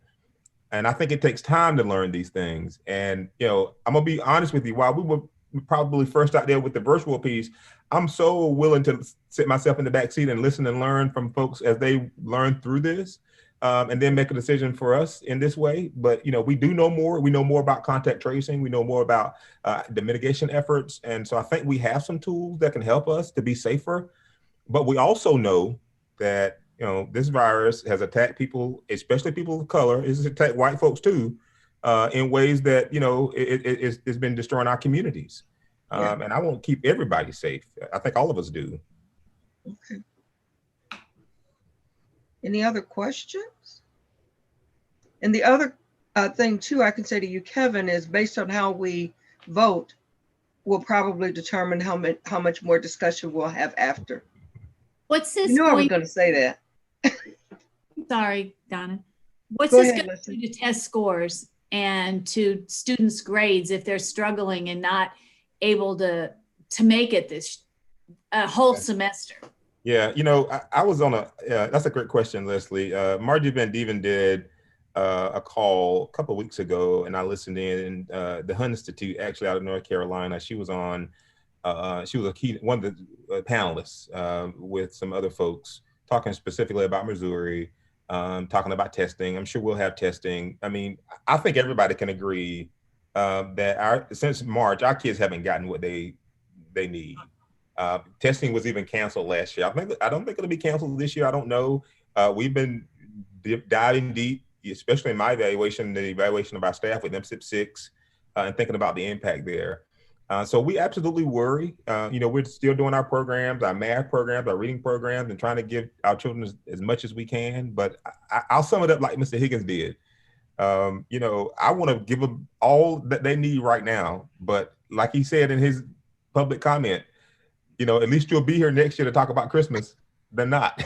Speaker 12: And I think it takes time to learn these things. And, I'm gonna be honest with you, while we were probably first out there with the virtual piece, I'm so willing to sit myself in the back seat and listen and learn from folks as they learn through this. And then make a decision for us in this way. But, we do know more. We know more about contact tracing. We know more about the mitigation efforts. And so I think we have some tools that can help us to be safer. But we also know that, this virus has attacked people, especially people of color. It's attacked white folks too, in ways that, it's been destroying our communities.
Speaker 1: Yeah.
Speaker 12: And I want to keep everybody safe. I think all of us do.
Speaker 1: Okay. Any other questions? And the other thing too, I can say to you, Kevin, is based on how we vote, will probably determine how much more discussion we'll have after.
Speaker 2: What's this?
Speaker 1: You knew I was going to say that.
Speaker 2: Sorry, Donna. What's
Speaker 1: Go
Speaker 2: this
Speaker 1: ahead,
Speaker 2: going to do to test scores and to students' grades if they're struggling and not able to make it this whole semester?
Speaker 12: Yeah, I was on that's a great question, Leslie. Margie Van Dieven did a call a couple of weeks ago, and I listened in. The Hunt Institute, actually out of North Carolina, she was on. She was one of the panelists with some other folks talking specifically about Missouri, talking about testing. I'm sure we'll have testing. I mean, I think everybody can agree that since March, our kids haven't gotten what they need. Testing was even canceled last year. I don't think it'll be canceled this year. I don't know. We've been diving deep, especially in my evaluation, the evaluation of our staff with MSIP 6, and thinking about the impact there. So we absolutely worry. We're still doing our programs, our math programs, our reading programs, and trying to give our children as much as we can. But I'll sum it up like Mr. Higgins did. I want to give them all that they need right now. But like he said in his public comment, at least you'll be here next year to talk about Christmas than not.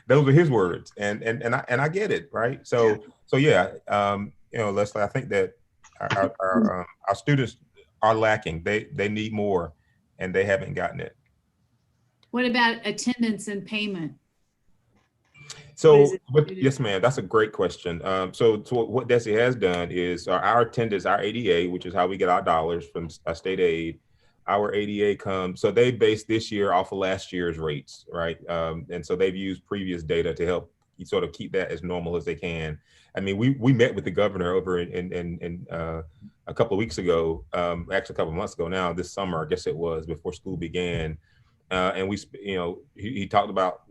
Speaker 12: Those are his words, and I get it, right? So yeah, Leslie, I think that our students are lacking. They need more, and they haven't gotten it.
Speaker 2: What about attendance and payment?
Speaker 12: So yes, ma'am, that's a great question. So what DESE has done is our attendance, our ADA, which is how we get our dollars from state aid. Our ADA comes, so they based this year off of last year's rates, right? And so they've used previous data to help sort of keep that as normal as they can. I mean, we met with the governor over in a couple of weeks ago, actually a couple of months ago now, this summer, I guess it was, before school began. And he talked about,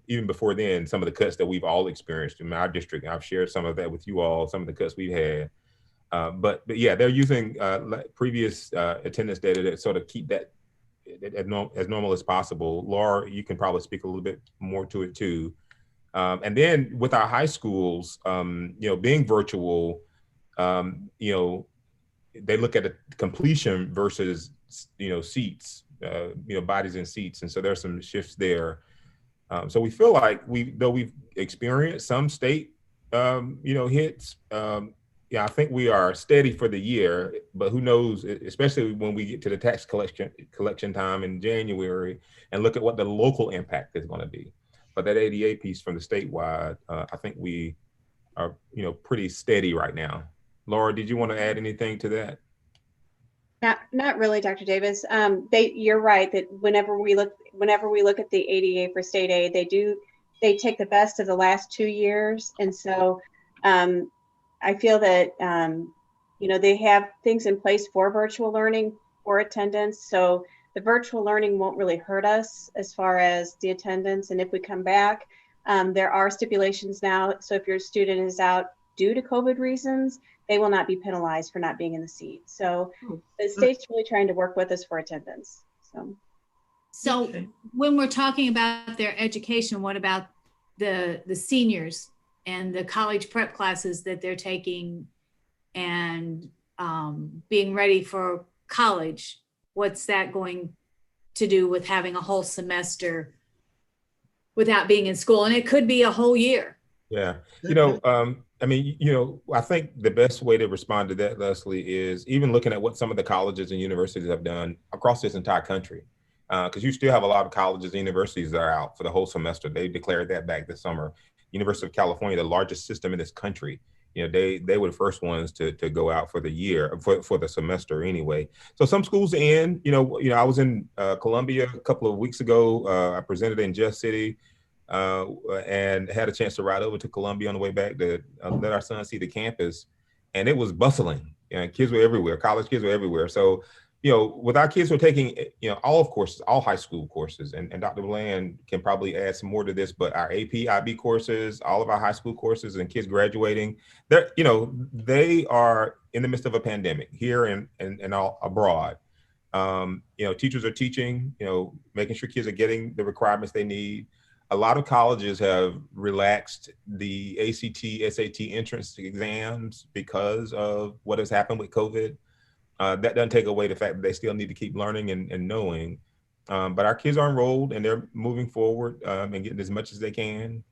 Speaker 12: even before then, some of the cuts that we've all experienced in our district. I've shared some of that with you all, some of the cuts we've had. But yeah, they're using previous attendance data to sort of keep that as normal as possible. Laura, you can probably speak a little bit more to it too. And then with our high schools, being virtual, they look at the completion versus, seats, bodies in seats. And so there's some shifts there. So we feel like though we've experienced some state, hits, I think we are steady for the year, but who knows, especially when we get to the tax collection time in January and look at what the local impact is going to be. But that ADA piece from the statewide, I think we are, pretty steady right now. Laura, did you want to add anything to that?
Speaker 20: Not really, Dr. Davis. You're right that whenever we look at the ADA for state aid, they take the best of the last 2 years, and so I feel that they have things in place for virtual learning for attendance. So the virtual learning won't really hurt us as far as the attendance. And if we come back, there are stipulations now. So if your student is out due to COVID reasons, they will not be penalized for not being in the seat. So the state's really trying to work with us for attendance.
Speaker 2: So when we're talking about their education, what about the seniors and the college prep classes that they're taking and being ready for college? What's that going to do with having a whole semester without being in school? And it could be a whole year.
Speaker 12: Yeah. I mean, I think the best way to respond to that, Leslie, is even looking at what some of the colleges and universities have done across this entire country. Because you still have a lot of colleges and universities that are out for the whole semester. They declared that back this summer. University of California, the largest system in this country, they were the first ones to go out for the year, for the semester anyway. So some schools in, I was in Columbia a couple of weeks ago. I presented in Jeff City. And had a chance to ride over to Columbia on the way back to let our son see the campus, and it was bustling. Kids were everywhere. College kids were everywhere. So, with our kids who are taking, all courses, all high school courses, and Dr. Bland can probably add some more to this, but our AP, IB courses, all of our high school courses, and kids graduating, they are in the midst of a pandemic here and all abroad. Teachers are teaching, making sure kids are getting the requirements they need. A lot of colleges have relaxed the ACT, SAT entrance exams because of what has happened with COVID. That doesn't take away the fact that they still need to keep learning and knowing. But our kids are enrolled and they're moving forward and getting as much as they can,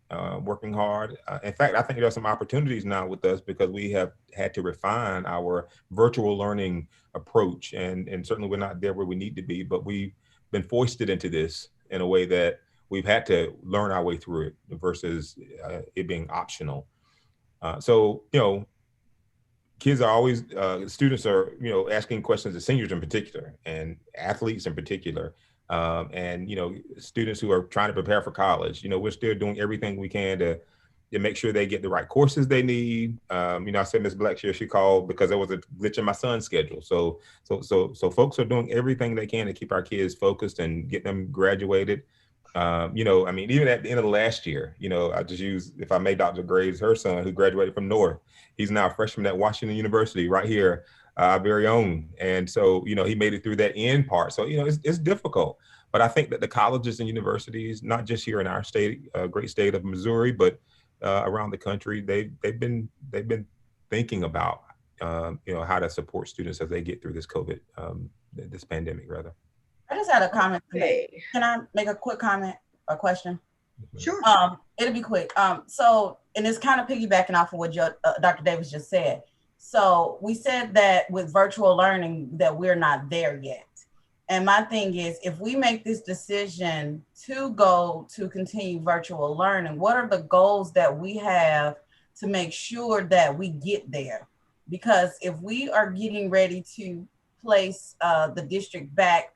Speaker 12: working hard. In fact, I think there are some opportunities now with us because we have had to refine our virtual learning approach. And certainly we're not there where we need to be, but we've been foisted into this in a way that we've had to learn our way through it versus it being optional. Kids are always, students are, asking questions, the seniors in particular, and athletes in particular, and, students who are trying to prepare for college. We're still doing everything we can to make sure they get the right courses they need. I said Ms. Blackshear, she called because there was a glitch in my son's schedule. So folks are doing everything they can to keep our kids focused and get them graduated. Even at the end of the last year, I just use, if I may, Dr. Graves, her son, who graduated from North. He's now a freshman at Washington University right here, our very own. And so, he made it through that end part. So, it's difficult. But I think that the colleges and universities, not just here in our state, great state of Missouri, but around the country, they've been thinking about, how to support students as they get through this COVID, this pandemic, rather.
Speaker 13: I just had a comment today. Can I make a quick comment or question?
Speaker 1: Sure.
Speaker 13: It'll be quick. And it's kind of piggybacking off of what Dr. Davis just said. So we said that with virtual learning that we're not there yet. And my thing is, if we make this decision to go to continue virtual learning, what are the goals that we have to make sure that we get there? Because if we are getting ready to place the district back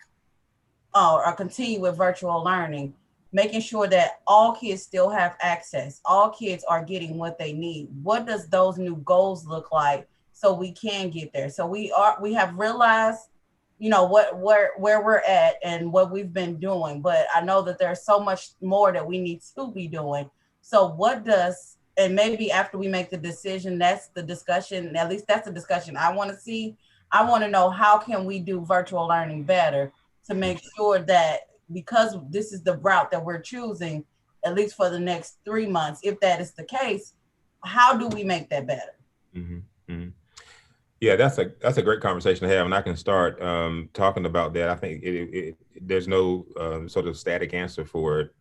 Speaker 13: or continue with virtual learning, making sure that all kids still have access, all kids are getting what they need. What does those new goals look like so we can get there? So we have realized, where we're at and what we've been doing, but I know that there's so much more that we need to be doing. So and maybe after we make the decision, that's the discussion, at least that's the discussion I want to see. I want to know, how can we do virtual learning better to make sure that, because this is the route that we're choosing, at least for the next 3 months, if that is the case, how do we make that better?
Speaker 12: Mm-hmm. Mm-hmm. Yeah, that's a great conversation to have, and I can start talking about that. I think there's no sort of static answer for it.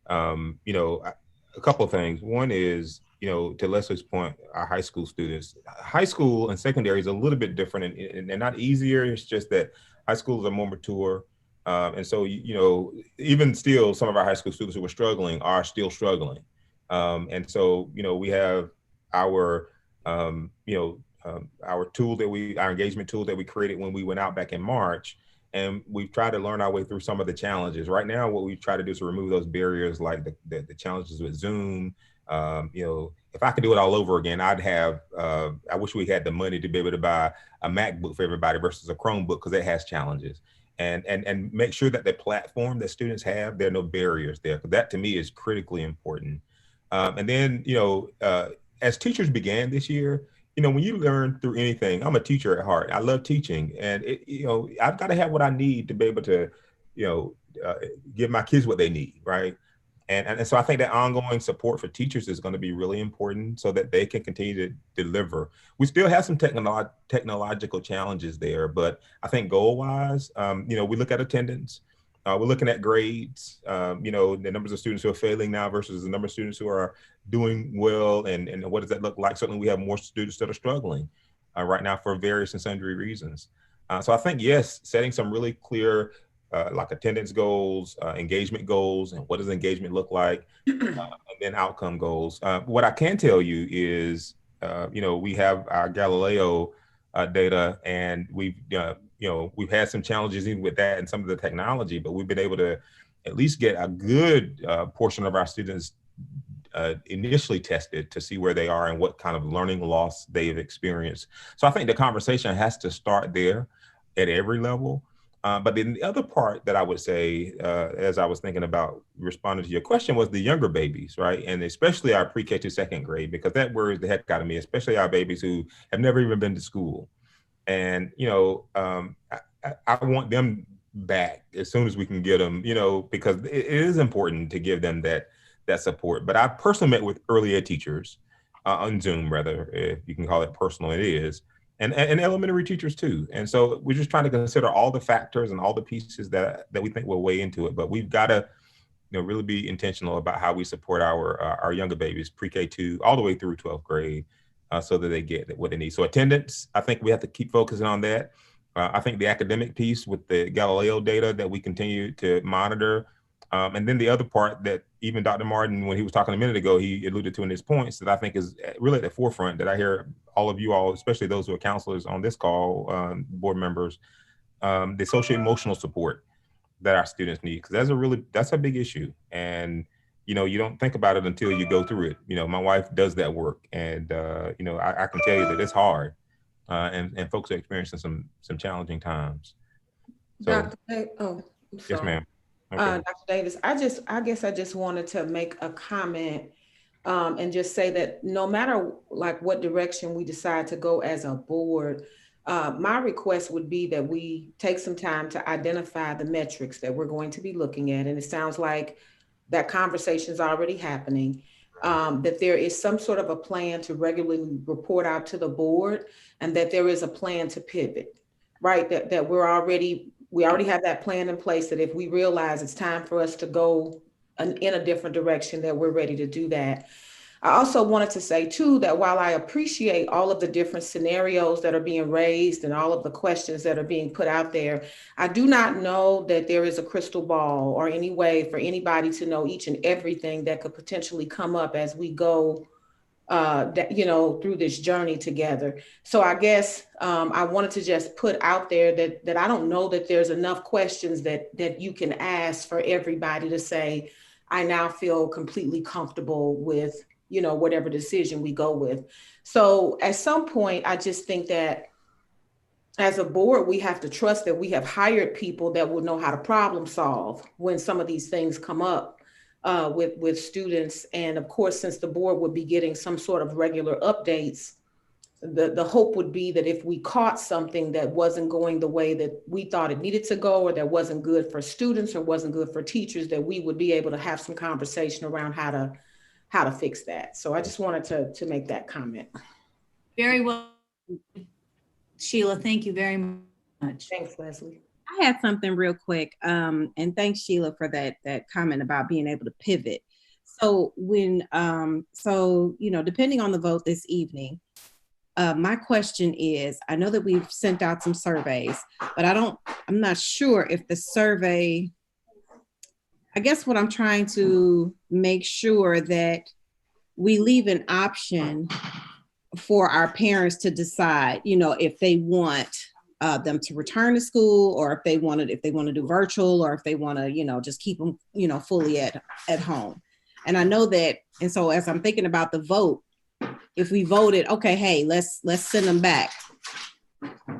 Speaker 12: A couple of things. One is, to Leslie's point, our high school students. High school and secondary is a little bit different and not easier. It's just that high schools are more mature. And so, even still, some of our high school students who are still struggling. And so, we have our, our engagement tool that we created when we went out back in March, and we've tried to learn our way through some of the challenges. Right now, what we try to do is to remove those barriers, like the challenges with Zoom. If I could do it all over again, I wish we had the money to be able to buy a MacBook for everybody versus a Chromebook, because it has challenges. And make sure that the platform that students have, there are no barriers there. That to me is critically important. And then, as teachers began this year, when you learn through anything, I'm a teacher at heart. I love teaching, and I've got to have what I need to be able to, give my kids what they need, right? And so I think that ongoing support for teachers is going to be really important so that they can continue to deliver. We still have some technological challenges there, but I think goal-wise, we look at attendance, we're looking at grades, the numbers of students who are failing now versus the number of students who are doing well, and what does that look like? Certainly we have more students that are struggling right now for various and sundry reasons. So I think, yes, setting some really clear like attendance goals, engagement goals, and what does engagement look like, and then outcome goals. What I can tell you is, we have our Galileo data, and we've had some challenges even with that and some of the technology, but we've been able to at least get a good portion of our students initially tested to see where they are and what kind of learning loss they've experienced. So I think the conversation has to start there at every level. But then the other part that I would say, as I was thinking about responding to your question, was the younger babies, right? And especially our pre-K to second grade, because that worries the heck out of me, especially our babies who have never even been to school. And, I want them back as soon as we can get them, because it is important to give them that support. But I personally met with early ed teachers on Zoom, rather, if you can call it personal, it is. And elementary teachers too. And so we're just trying to consider all the factors and all the pieces that we think will weigh into it. But we've got to, really be intentional about how we support our younger babies, pre-K2 all the way through 12th grade, so that they get what they need. So attendance, I think we have to keep focusing on that. I think the academic piece with the Galileo data that we continue to monitor. And then the other part that even Dr. Martin, when he was talking a minute ago, he alluded to in his points that I think is really at the forefront, that I hear all of you all, especially those who are counselors on this call, board members, the social emotional support that our students need, because that's a big issue. And, you don't think about it until you go through it. My wife does that work, and, I can tell you that it's hard, and folks are experiencing some challenging times. So, yes, ma'am. Okay.
Speaker 3: Dr. Davis, I guess I just wanted to make a comment and just say that no matter like what direction we decide to go as a board, my request would be that we take some time to identify the metrics that we're going to be looking at. And it sounds like that conversation is already happening, that there is some sort of a plan to regularly report out to the board, and that there is a plan to pivot, right? That we already have that plan in place, that if we realize it's time for us to go in a different direction, that we're ready to do that. I also wanted to say too, that while I appreciate all of the different scenarios that are being raised and all of the questions that are being put out there, I do not know that there is a crystal ball or any way for anybody to know each and everything that could potentially come up as we go through this journey together. So I guess I wanted to just put out there that I don't know that there's enough questions that you can ask for everybody to say, I now feel completely comfortable with, whatever decision we go with. So at some point, I just think that as a board, we have to trust that we have hired people that will know how to problem solve when some of these things come up with students. And of course, since the board would be getting some sort of regular updates, the hope would be that if we caught something that wasn't going the way that we thought it needed to go, or that wasn't good for students or wasn't good for teachers, that we would be able to have some conversation around how to fix that. So I just wanted to make that comment.
Speaker 2: Very well, Sheila, thank you very much.
Speaker 3: Thanks, Leslie.
Speaker 4: I had something real quick, and thanks, Sheila, for that comment about being able to pivot. So depending on the vote this evening, my question is, I know that we've sent out some surveys, but I'm not sure if the survey, I guess what I'm trying to make sure that we leave an option for our parents to decide, if they want them to return to school, or if they want to do virtual, or if they want to, just keep them, fully at home. And I know that, and so as I'm thinking about the vote, if we voted, okay, hey, let's send them back.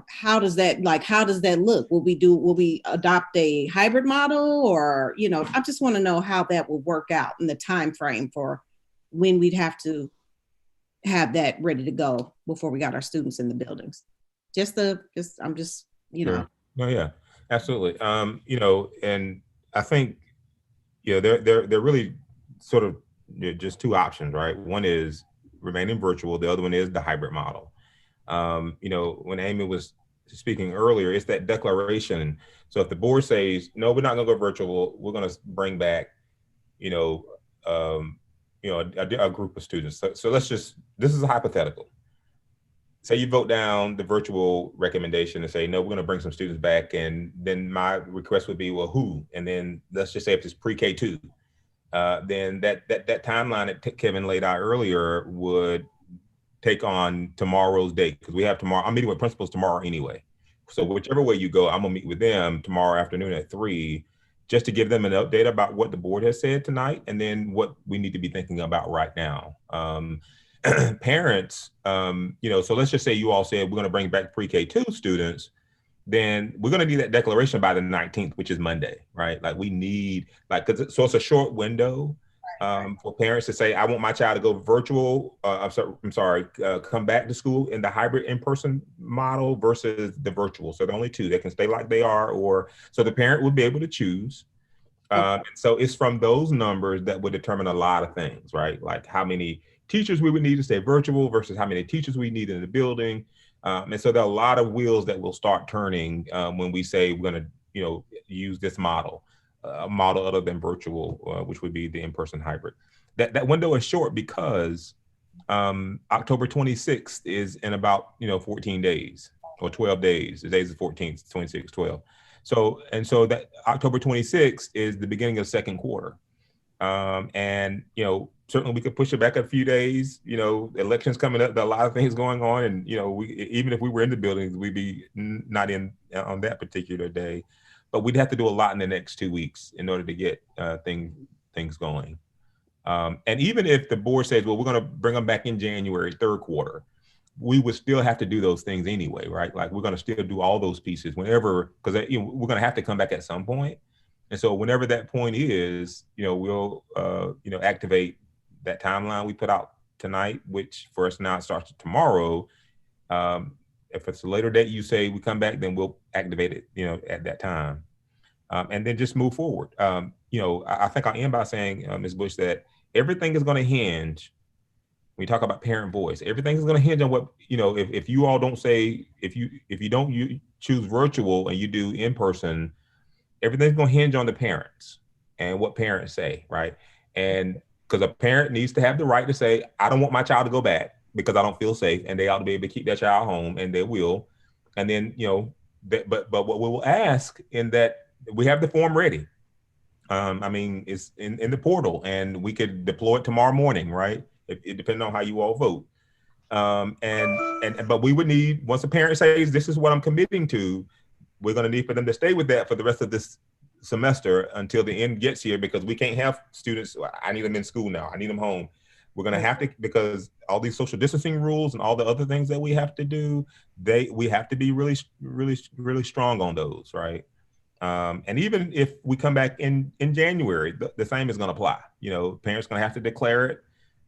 Speaker 4: How does that look? Will we adopt a hybrid model, or, I just want to know how that will work out in the time frame for when we'd have to have that ready to go before we got our students in the buildings. I'm just, you know.
Speaker 12: Sure. No, yeah, absolutely. You know, and I think, you know, they're really sort of just two options, right? One is remaining virtual. The other one is the hybrid model. You know, when Amy was speaking earlier, it's that declaration. So if the board says, no, we're not going to go virtual, we're going to bring back, you know, a group of students. So let's just, this is a hypothetical. Say you vote down the virtual recommendation and say, no, we're going to bring some students back. And then my request would be, well, who? And then let's just say if it's pre-K2, then that timeline that Kevin laid out earlier would take on tomorrow's date, because we have tomorrow. I'm meeting with principals tomorrow anyway. So whichever way you go, I'm gonna meet with them tomorrow afternoon at 3, just to give them an update about what the board has said tonight, and then what we need to be thinking about right now. Parents, you know, so let's just say you all said we're gonna bring back pre-K2 students, then we're gonna need that declaration by the 19th, which is Monday, right? Like we need, so it's a short window for parents to say, I want my child to go virtual, come back to school in the hybrid in-person model versus the virtual. So the only two, they can stay like they are, or so the parent would be able to choose. And so it's from those numbers that would determine a lot of things, right? Like how many teachers we would need to stay virtual versus how many teachers we need in the building. And so there are a lot of wheels that will start turning when we say we're going to, you know, use this model, a model other than virtual, which would be the in-person hybrid. That window is short because October 26th is in about, you know, 14 days or 12 days. The days is 14th, 26, 12. So that October 26th is the beginning of second quarter. And, you know, certainly we could push it back a few days, you know, elections coming up, there are a lot of things going on. And, you know, even if we were in the buildings, we'd be not in on that particular day, but we'd have to do a lot in the next 2 weeks in order to get things going. And even if the board says, well, we're going to bring them back in January, third quarter, we would still have to do those things anyway, right? Like we're going to still do all those pieces whenever, because you know, we're going to have to come back at some point. And so whenever that point is, you know, we'll, you know, activate that timeline we put out tonight, which for us now starts tomorrow. If it's a later date, you say we come back, then we'll activate it, you know, at that time. And then just move forward. You know, I think I'll end by saying, Ms. Bush, that everything is going to hinge, when we talk about parent voice, everything is going to hinge on what, you know, if you all don't say, if you don't choose virtual and you do in person, everything's going to hinge on the parents and what parents say, right? And because a parent needs to have the right to say, I don't want my child to go back because I don't feel safe, and they ought to be able to keep their child home, and they will. And then, you know, but what we will ask in that, we have the form ready. I mean, it's in the portal, and we could deploy it tomorrow morning, right? It depends on how you all vote. But we would need, once a parent says, this is what I'm committing to, we're going to need for them to stay with that for the rest of this semester until the end gets here, because we can't have students, I need them in school now, I need them home. We're going to have to, because all these social distancing rules and all the other things that we have to do, we have to be really, really, really strong on those, right? And even if we come back in January, the same is going to apply. You know, parents are going to have to declare it,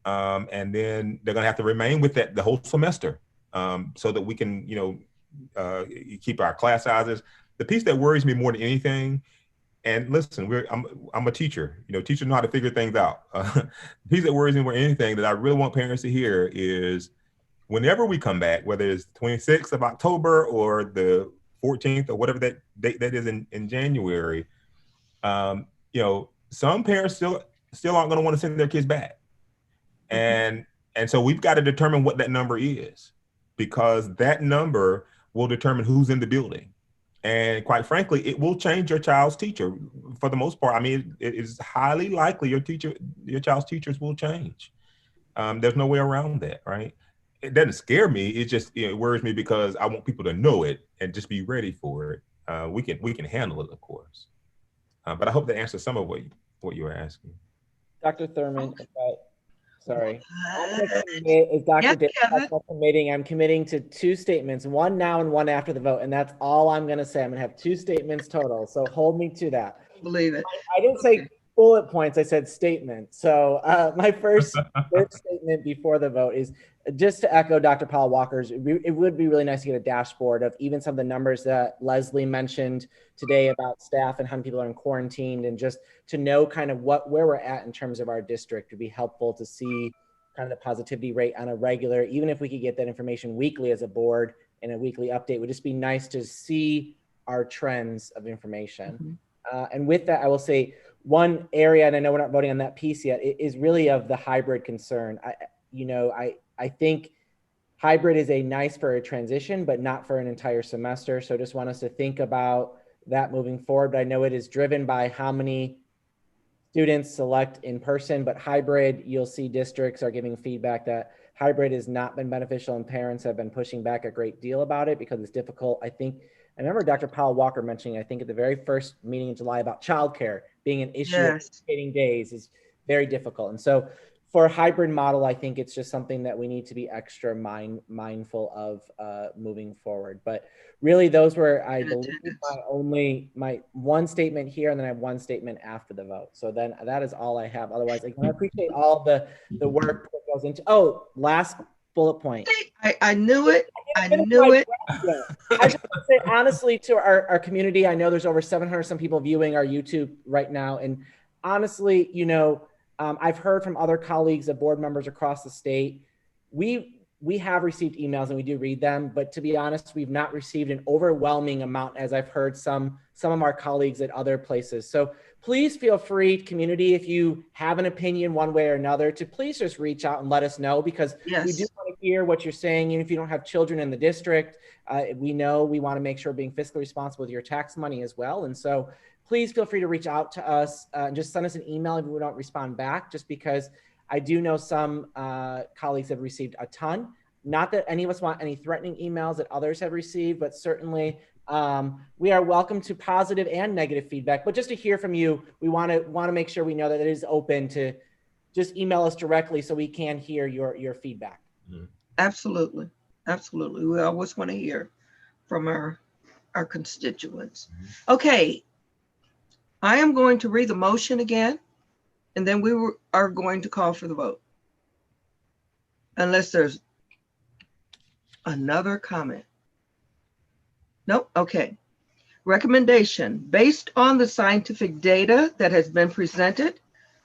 Speaker 12: and then they're going to have to remain with that the whole semester, so that we can, you know, keep our class sizes. The piece that worries me more than anything, and listen, I'm a teacher. You know, teachers know how to figure things out. The piece that worries me more than anything that I really want parents to hear is, whenever we come back, whether it's 26th of October or the 14th or whatever that date that is in January, you know, some parents still aren't going to want to send their kids back, and so we've got to determine what that number is, because that number will determine who's in the building. And quite frankly, it will change your child's teacher for the most part. I mean, it is highly likely your child's teachers will change. There's no way around that, right? It doesn't scare me. It just, you know, it worries me because I want people to know it and just be ready for it. We can handle it, of course. But I hope that answers some of what you were asking.
Speaker 19: Dr. Thurman, sorry. Is Dr. Davis committing? I'm committing to 2 statements, one now and one after the vote, and that's all I'm going to say. I'm going to have 2 statements total. So hold me to that.
Speaker 1: Believe it.
Speaker 19: I didn't say bullet points, I said statement. So my first statement before the vote is just to echo Dr. Powell Walker's, it would be really nice to get a dashboard of even some of the numbers that Leslie mentioned today about staff and how many people are in quarantined, and just to know kind of where we're at in terms of our district would be helpful to see kind of the positivity rate on a regular, even if we could get that information weekly as a board and a weekly update, would just be nice to see our trends of information. And with that, I will say one area, and I know we're not voting on that piece yet, is really of the hybrid concern. I think hybrid is nice for a transition, but not for an entire semester. So just want us to think about that moving forward. But I know it is driven by how many students select in person, but hybrid, you'll see districts are giving feedback that hybrid has not been beneficial, and parents have been pushing back a great deal about it because it's difficult. I remember Dr. Powell Walker mentioning, I think at the very first meeting in July, about childcare being an issue.
Speaker 1: Yes.
Speaker 19: Educating days is very difficult. And so for a hybrid model, I think it's just something that we need to be extra mindful of moving forward. But really those were, I believe, my one statement here, and then I have one statement after the vote. So then that is all I have. Otherwise, again, I appreciate all the work that goes into, last bullet point.
Speaker 1: I knew it. I knew it.
Speaker 19: I just want to say honestly to our community, I know there's over 700 some people viewing our YouTube right now. And honestly, I've heard from other colleagues of board members across the state. We have received emails and we do read them, but to be honest, we've not received an overwhelming amount, as I've heard some of our colleagues at other places. So please feel free, community, if you have an opinion one way or another, to please just reach out and let us know, because we do want to hear what you're saying. Even if you don't have children in the district, we know we want to make sure we're being fiscally responsible with your tax money as well. And so please feel free to reach out to us and just send us an email if we don't respond back, just because I do know some colleagues have received a ton. Not that any of us want any threatening emails that others have received, but certainly we are welcome to positive and negative feedback. But just to hear from you, we want to make sure we know that it is open to just email us directly so we can hear your feedback.
Speaker 1: Absolutely. Absolutely. We always want to hear from our constituents. Okay. I am going to read the motion again, and then we are going to call for the vote. Unless there's another comment. Nope. Okay. Recommendation: based on the scientific data that has been presented,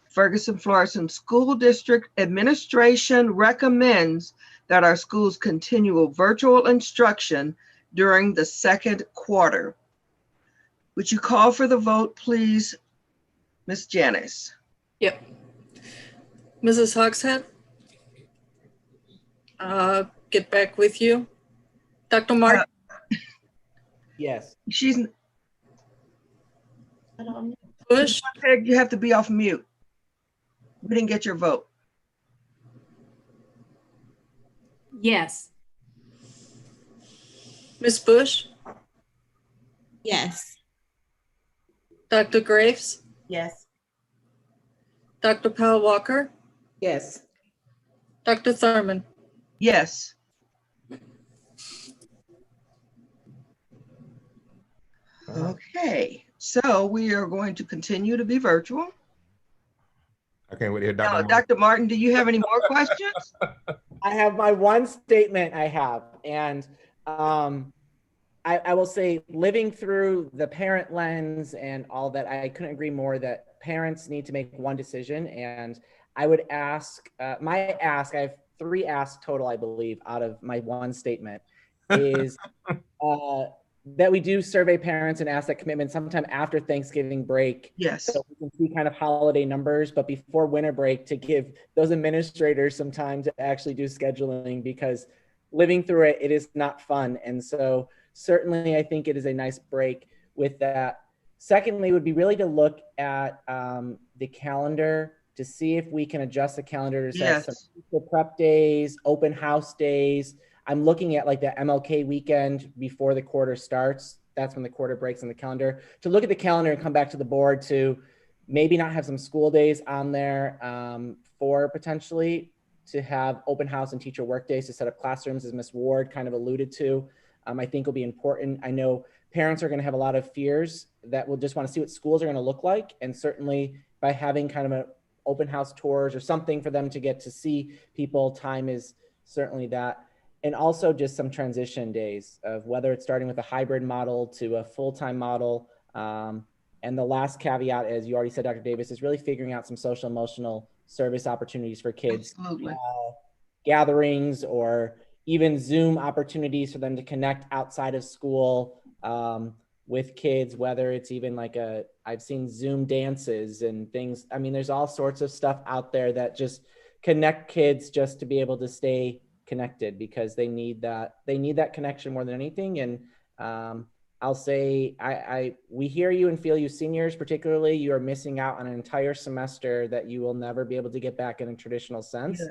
Speaker 1: Ferguson Fluorescent School District Administration recommends that our schools continue virtual instruction during the second quarter. Would you call for the vote, please, Ms. Janice?
Speaker 14: Yep. Mrs. Hogshead? Get back with you. Dr. Mark?
Speaker 19: Yes.
Speaker 1: She's
Speaker 14: Bush?
Speaker 1: You have to be off mute. We didn't get your vote.
Speaker 2: Yes.
Speaker 14: Ms. Bush?
Speaker 13: Yes.
Speaker 14: Dr. Graves?
Speaker 13: Yes.
Speaker 14: Dr. Powell Walker?
Speaker 3: Yes.
Speaker 14: Dr. Thurman?
Speaker 1: Yes. Okay, so we are going to continue to be virtual.
Speaker 12: I can't wait to hear
Speaker 1: Now,
Speaker 12: Dr. Martin.
Speaker 1: Dr. Martin, do you have any more questions?
Speaker 19: I have my one statement I have, and I will say, living through the parent lens and all that, I couldn't agree more that parents need to make one decision. And I would ask, I have 3 asks total, I believe, out of my one statement, is that we do survey parents and ask that commitment sometime after Thanksgiving break.
Speaker 1: Yes.
Speaker 19: So we can see kind of holiday numbers, but before winter break, to give those administrators some time to actually do scheduling, because living through it, it is not fun. And so certainly I think it is a nice break with that. Secondly, would be really to look at the calendar to see if we can adjust the calendar to set some prep days, open house days. I'm looking at like the MLK weekend before the quarter starts. That's when the quarter breaks on the calendar. To look at the calendar and come back to the board to maybe not have some school days on there for potentially to have open house and teacher work days to set up classrooms, as Ms. Ward kind of alluded to. I think will be important. I know parents are going to have a lot of fears that will just want to see what schools are going to look like. And certainly by having kind of an open house tours or something for them to get to see people. Time is certainly that. And also just some transition days of whether it's starting with a hybrid model to a full-time model. And the last caveat, as you already said, Dr. Davis, is really figuring out some social emotional service opportunities for kids.
Speaker 1: Absolutely.
Speaker 19: Gatherings or even Zoom opportunities for them to connect outside of school with kids, whether it's even like I've seen Zoom dances and things. I mean, there's all sorts of stuff out there that just connect kids just to be able to stay connected, because they need that connection more than anything. And I'll say, we hear you and feel you. Seniors, particularly, you are missing out on an entire semester that you will never be able to get back in a traditional sense.
Speaker 1: Yes.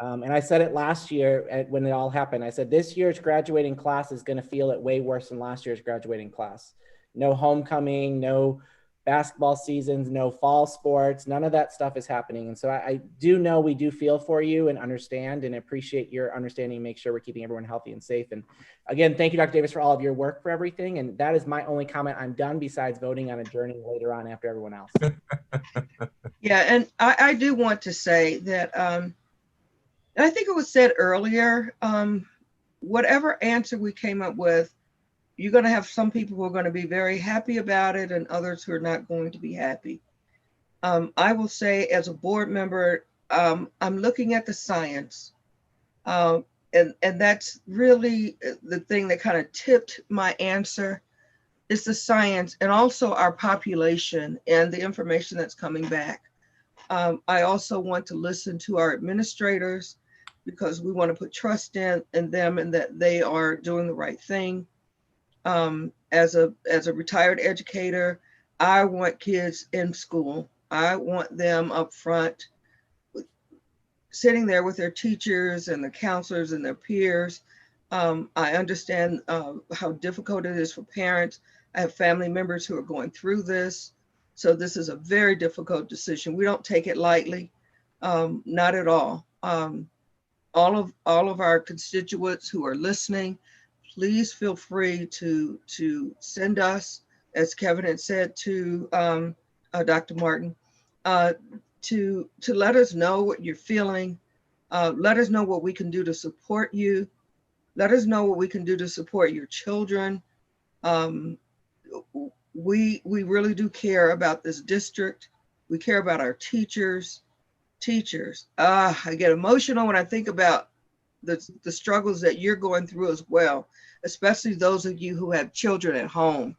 Speaker 19: And I said it last year when it all happened. I said, this year's graduating class is going to feel it way worse than last year's graduating class. No homecoming, no basketball seasons, no fall sports, none of that stuff is happening. And so I do know we do feel for you and understand and appreciate your understanding and make sure we're keeping everyone healthy and safe. And again, thank you, Dr. Davis, for all of your work for everything. And that is my only comment. I'm done, besides voting on adjourning later on after everyone else.
Speaker 1: Yeah, and I do want to say that, and I think it was said earlier, whatever answer we came up with, you're going to have some people who are going to be very happy about it and others who are not going to be happy. I will say, as a board member, I'm looking at the science. And that's really the thing that kind of tipped my answer, is the science and also our population and the information that's coming back. I also want to listen to our administrators, because we want to put trust in them and that they are doing the right thing. As a retired educator, I want kids in school. I want them up front, sitting there with their teachers and the counselors and their peers. I understand how difficult it is for parents. I have family members who are going through this. So this is a very difficult decision. We don't take it lightly, not at all. All of our constituents who are listening, please feel free to send us, as Kevin had said, to Dr. Martin, to let us know what you're feeling. Let us know what we can do to support you. Let us know what we can do to support your children. We really do care about this district. We care about our teachers. I get emotional when I think about the struggles that you're going through as well, especially those of you who have children at home.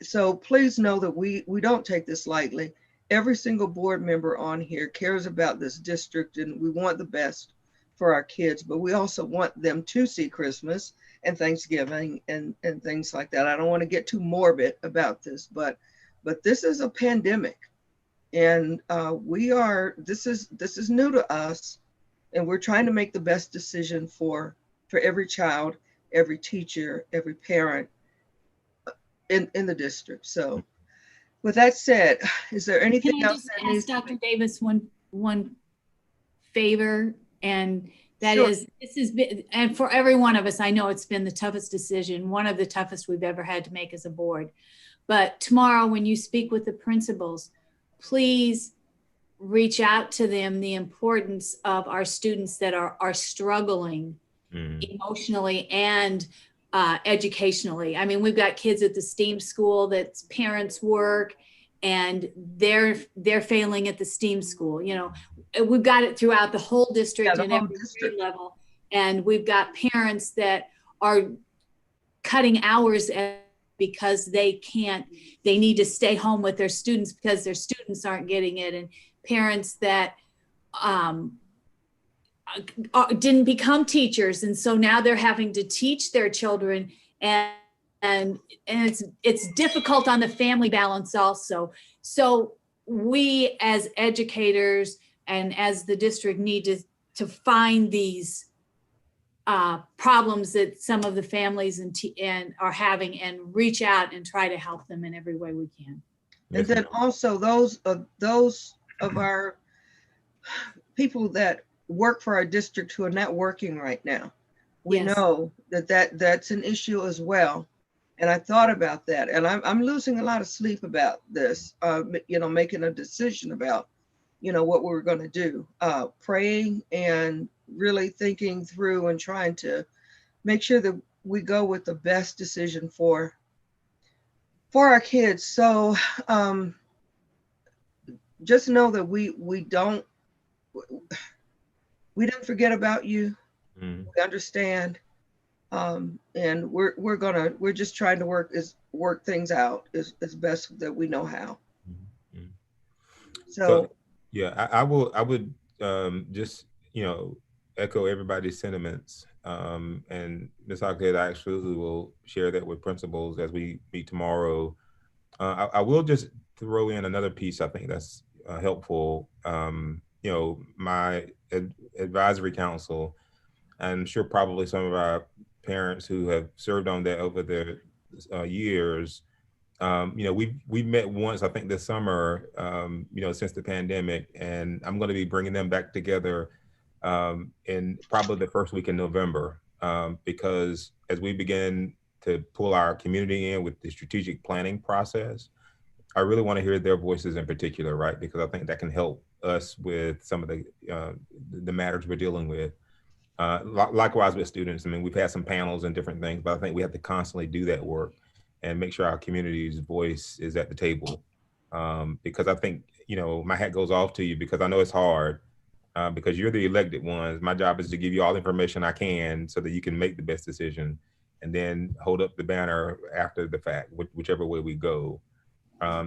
Speaker 1: So please know that we don't take this lightly. Every single board member on here cares about this district, and we want the best for our kids, but we also want them to see Christmas and Thanksgiving and things like that. I don't want to get too morbid about this, but this is a pandemic, and this is new to us, and we're trying to make the best decision for every child, every teacher, every parent in the district. So with that said, is there anything
Speaker 2: Can I
Speaker 1: else
Speaker 2: just
Speaker 1: that needs
Speaker 2: ask Dr. Davis one favor? And that
Speaker 1: Sure.
Speaker 2: is, this has been, and for every one of us, I know it's been the toughest decision, one of the toughest we've ever had to make as a board. But tomorrow, when you speak with the principals, please reach out to them the importance of our students that are struggling emotionally and educationally. I mean, we've got kids at the STEAM school that parents work, and they're failing at the STEAM school. You know, we've got it throughout the whole district and every grade level. And we've got parents that are cutting hours because they need to stay home with their students because their students aren't getting it. And parents that didn't become teachers, and so now they're having to teach their children, and it's difficult on the family balance also. So we as educators and as the district need to find these problems that some of the families and are having, and reach out and try to help them in every way we can.
Speaker 1: And then also those of our people that work for our district who are not working right now. We know that's an issue as well. And I thought about that, and I'm losing a lot of sleep about this, making a decision about, what we're going to do, praying and really thinking through and trying to make sure that we go with the best decision for our kids. So just know that we didn't forget about you. We understand. And we're just trying to work things out as best that we know how. So
Speaker 12: yeah, I would just echo everybody's sentiments, and Ms. Hogshead, I absolutely will share that with principals as we meet tomorrow. I will just throw in another piece I think that's helpful. My advisory council, I'm sure probably some of our parents who have served on that over the years, we've met once, I think this summer, since the pandemic, and I'm going to be bringing them back together in probably the first week in November, because as we begin to pull our community in with the strategic planning process, I really want to hear their voices in particular, right? Because I think that can help us with some of the matters we're dealing with. Likewise with students, I mean, we've had some panels and different things, but I think we have to constantly do that work and make sure our community's voice is at the table. Because I think, my hat goes off to you, because I know it's hard, because you're the elected ones. My job is to give you all the information I can so that you can make the best decision and then hold up the banner after the fact, whichever way we go.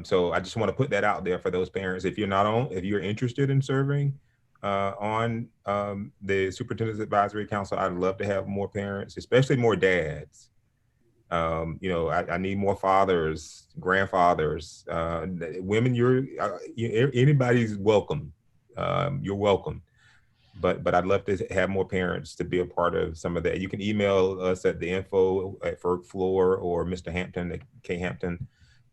Speaker 12: So I just want to put that out there for those parents. If you're interested in serving on the Superintendent's Advisory Council, I'd love to have more parents, especially more dads. I need more fathers, grandfathers, women. Anybody's welcome. You're welcome. But I'd love to have more parents to be a part of some of that. You can email us at the info at FergFloor or Mr. Hampton at K Hampton,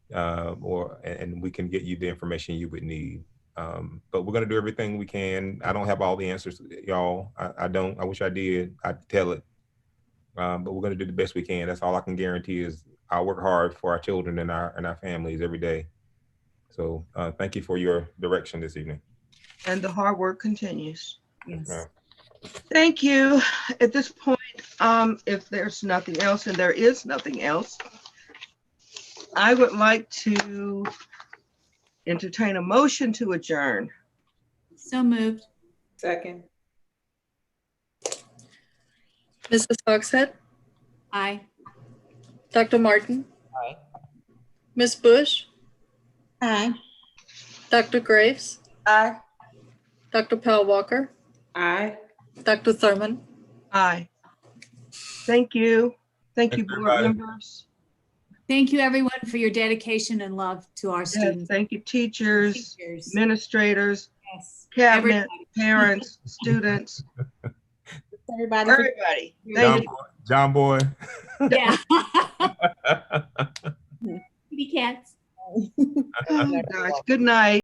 Speaker 12: and we can get you the information you would need. But we're going to do everything we can. I don't have all the answers, y'all. I don't. I wish I did. I'd tell it. But we're going to do the best we can. That's all I can guarantee is I'll work hard for our children and our families every day. So thank you for your direction this evening.
Speaker 1: And the hard work continues.
Speaker 2: Yes.
Speaker 1: Thank you. At this point, if there's nothing else, and there is nothing else, I would like to entertain a motion to adjourn.
Speaker 2: So moved.
Speaker 3: Second.
Speaker 14: Mrs. Hogshead,
Speaker 2: Aye.
Speaker 14: Dr. Martin,
Speaker 3: Aye.
Speaker 14: Ms. Bush,
Speaker 4: Aye.
Speaker 14: Dr. Graves,
Speaker 13: Aye.
Speaker 14: Dr. Powell Walker,
Speaker 3: Aye.
Speaker 14: Dr. Thurman.
Speaker 1: Aye. Thank you. Thank you, board
Speaker 12: everybody.
Speaker 1: members.
Speaker 2: Thank you, everyone, for your dedication and love to our
Speaker 1: Yes,
Speaker 2: students.
Speaker 1: thank you, teachers, administrators,
Speaker 2: Yes.
Speaker 1: cabinet, parents, students, everybody. Thank you.
Speaker 12: John Boy.
Speaker 2: Yeah. Kitty cats.
Speaker 1: Oh, gosh. Good night.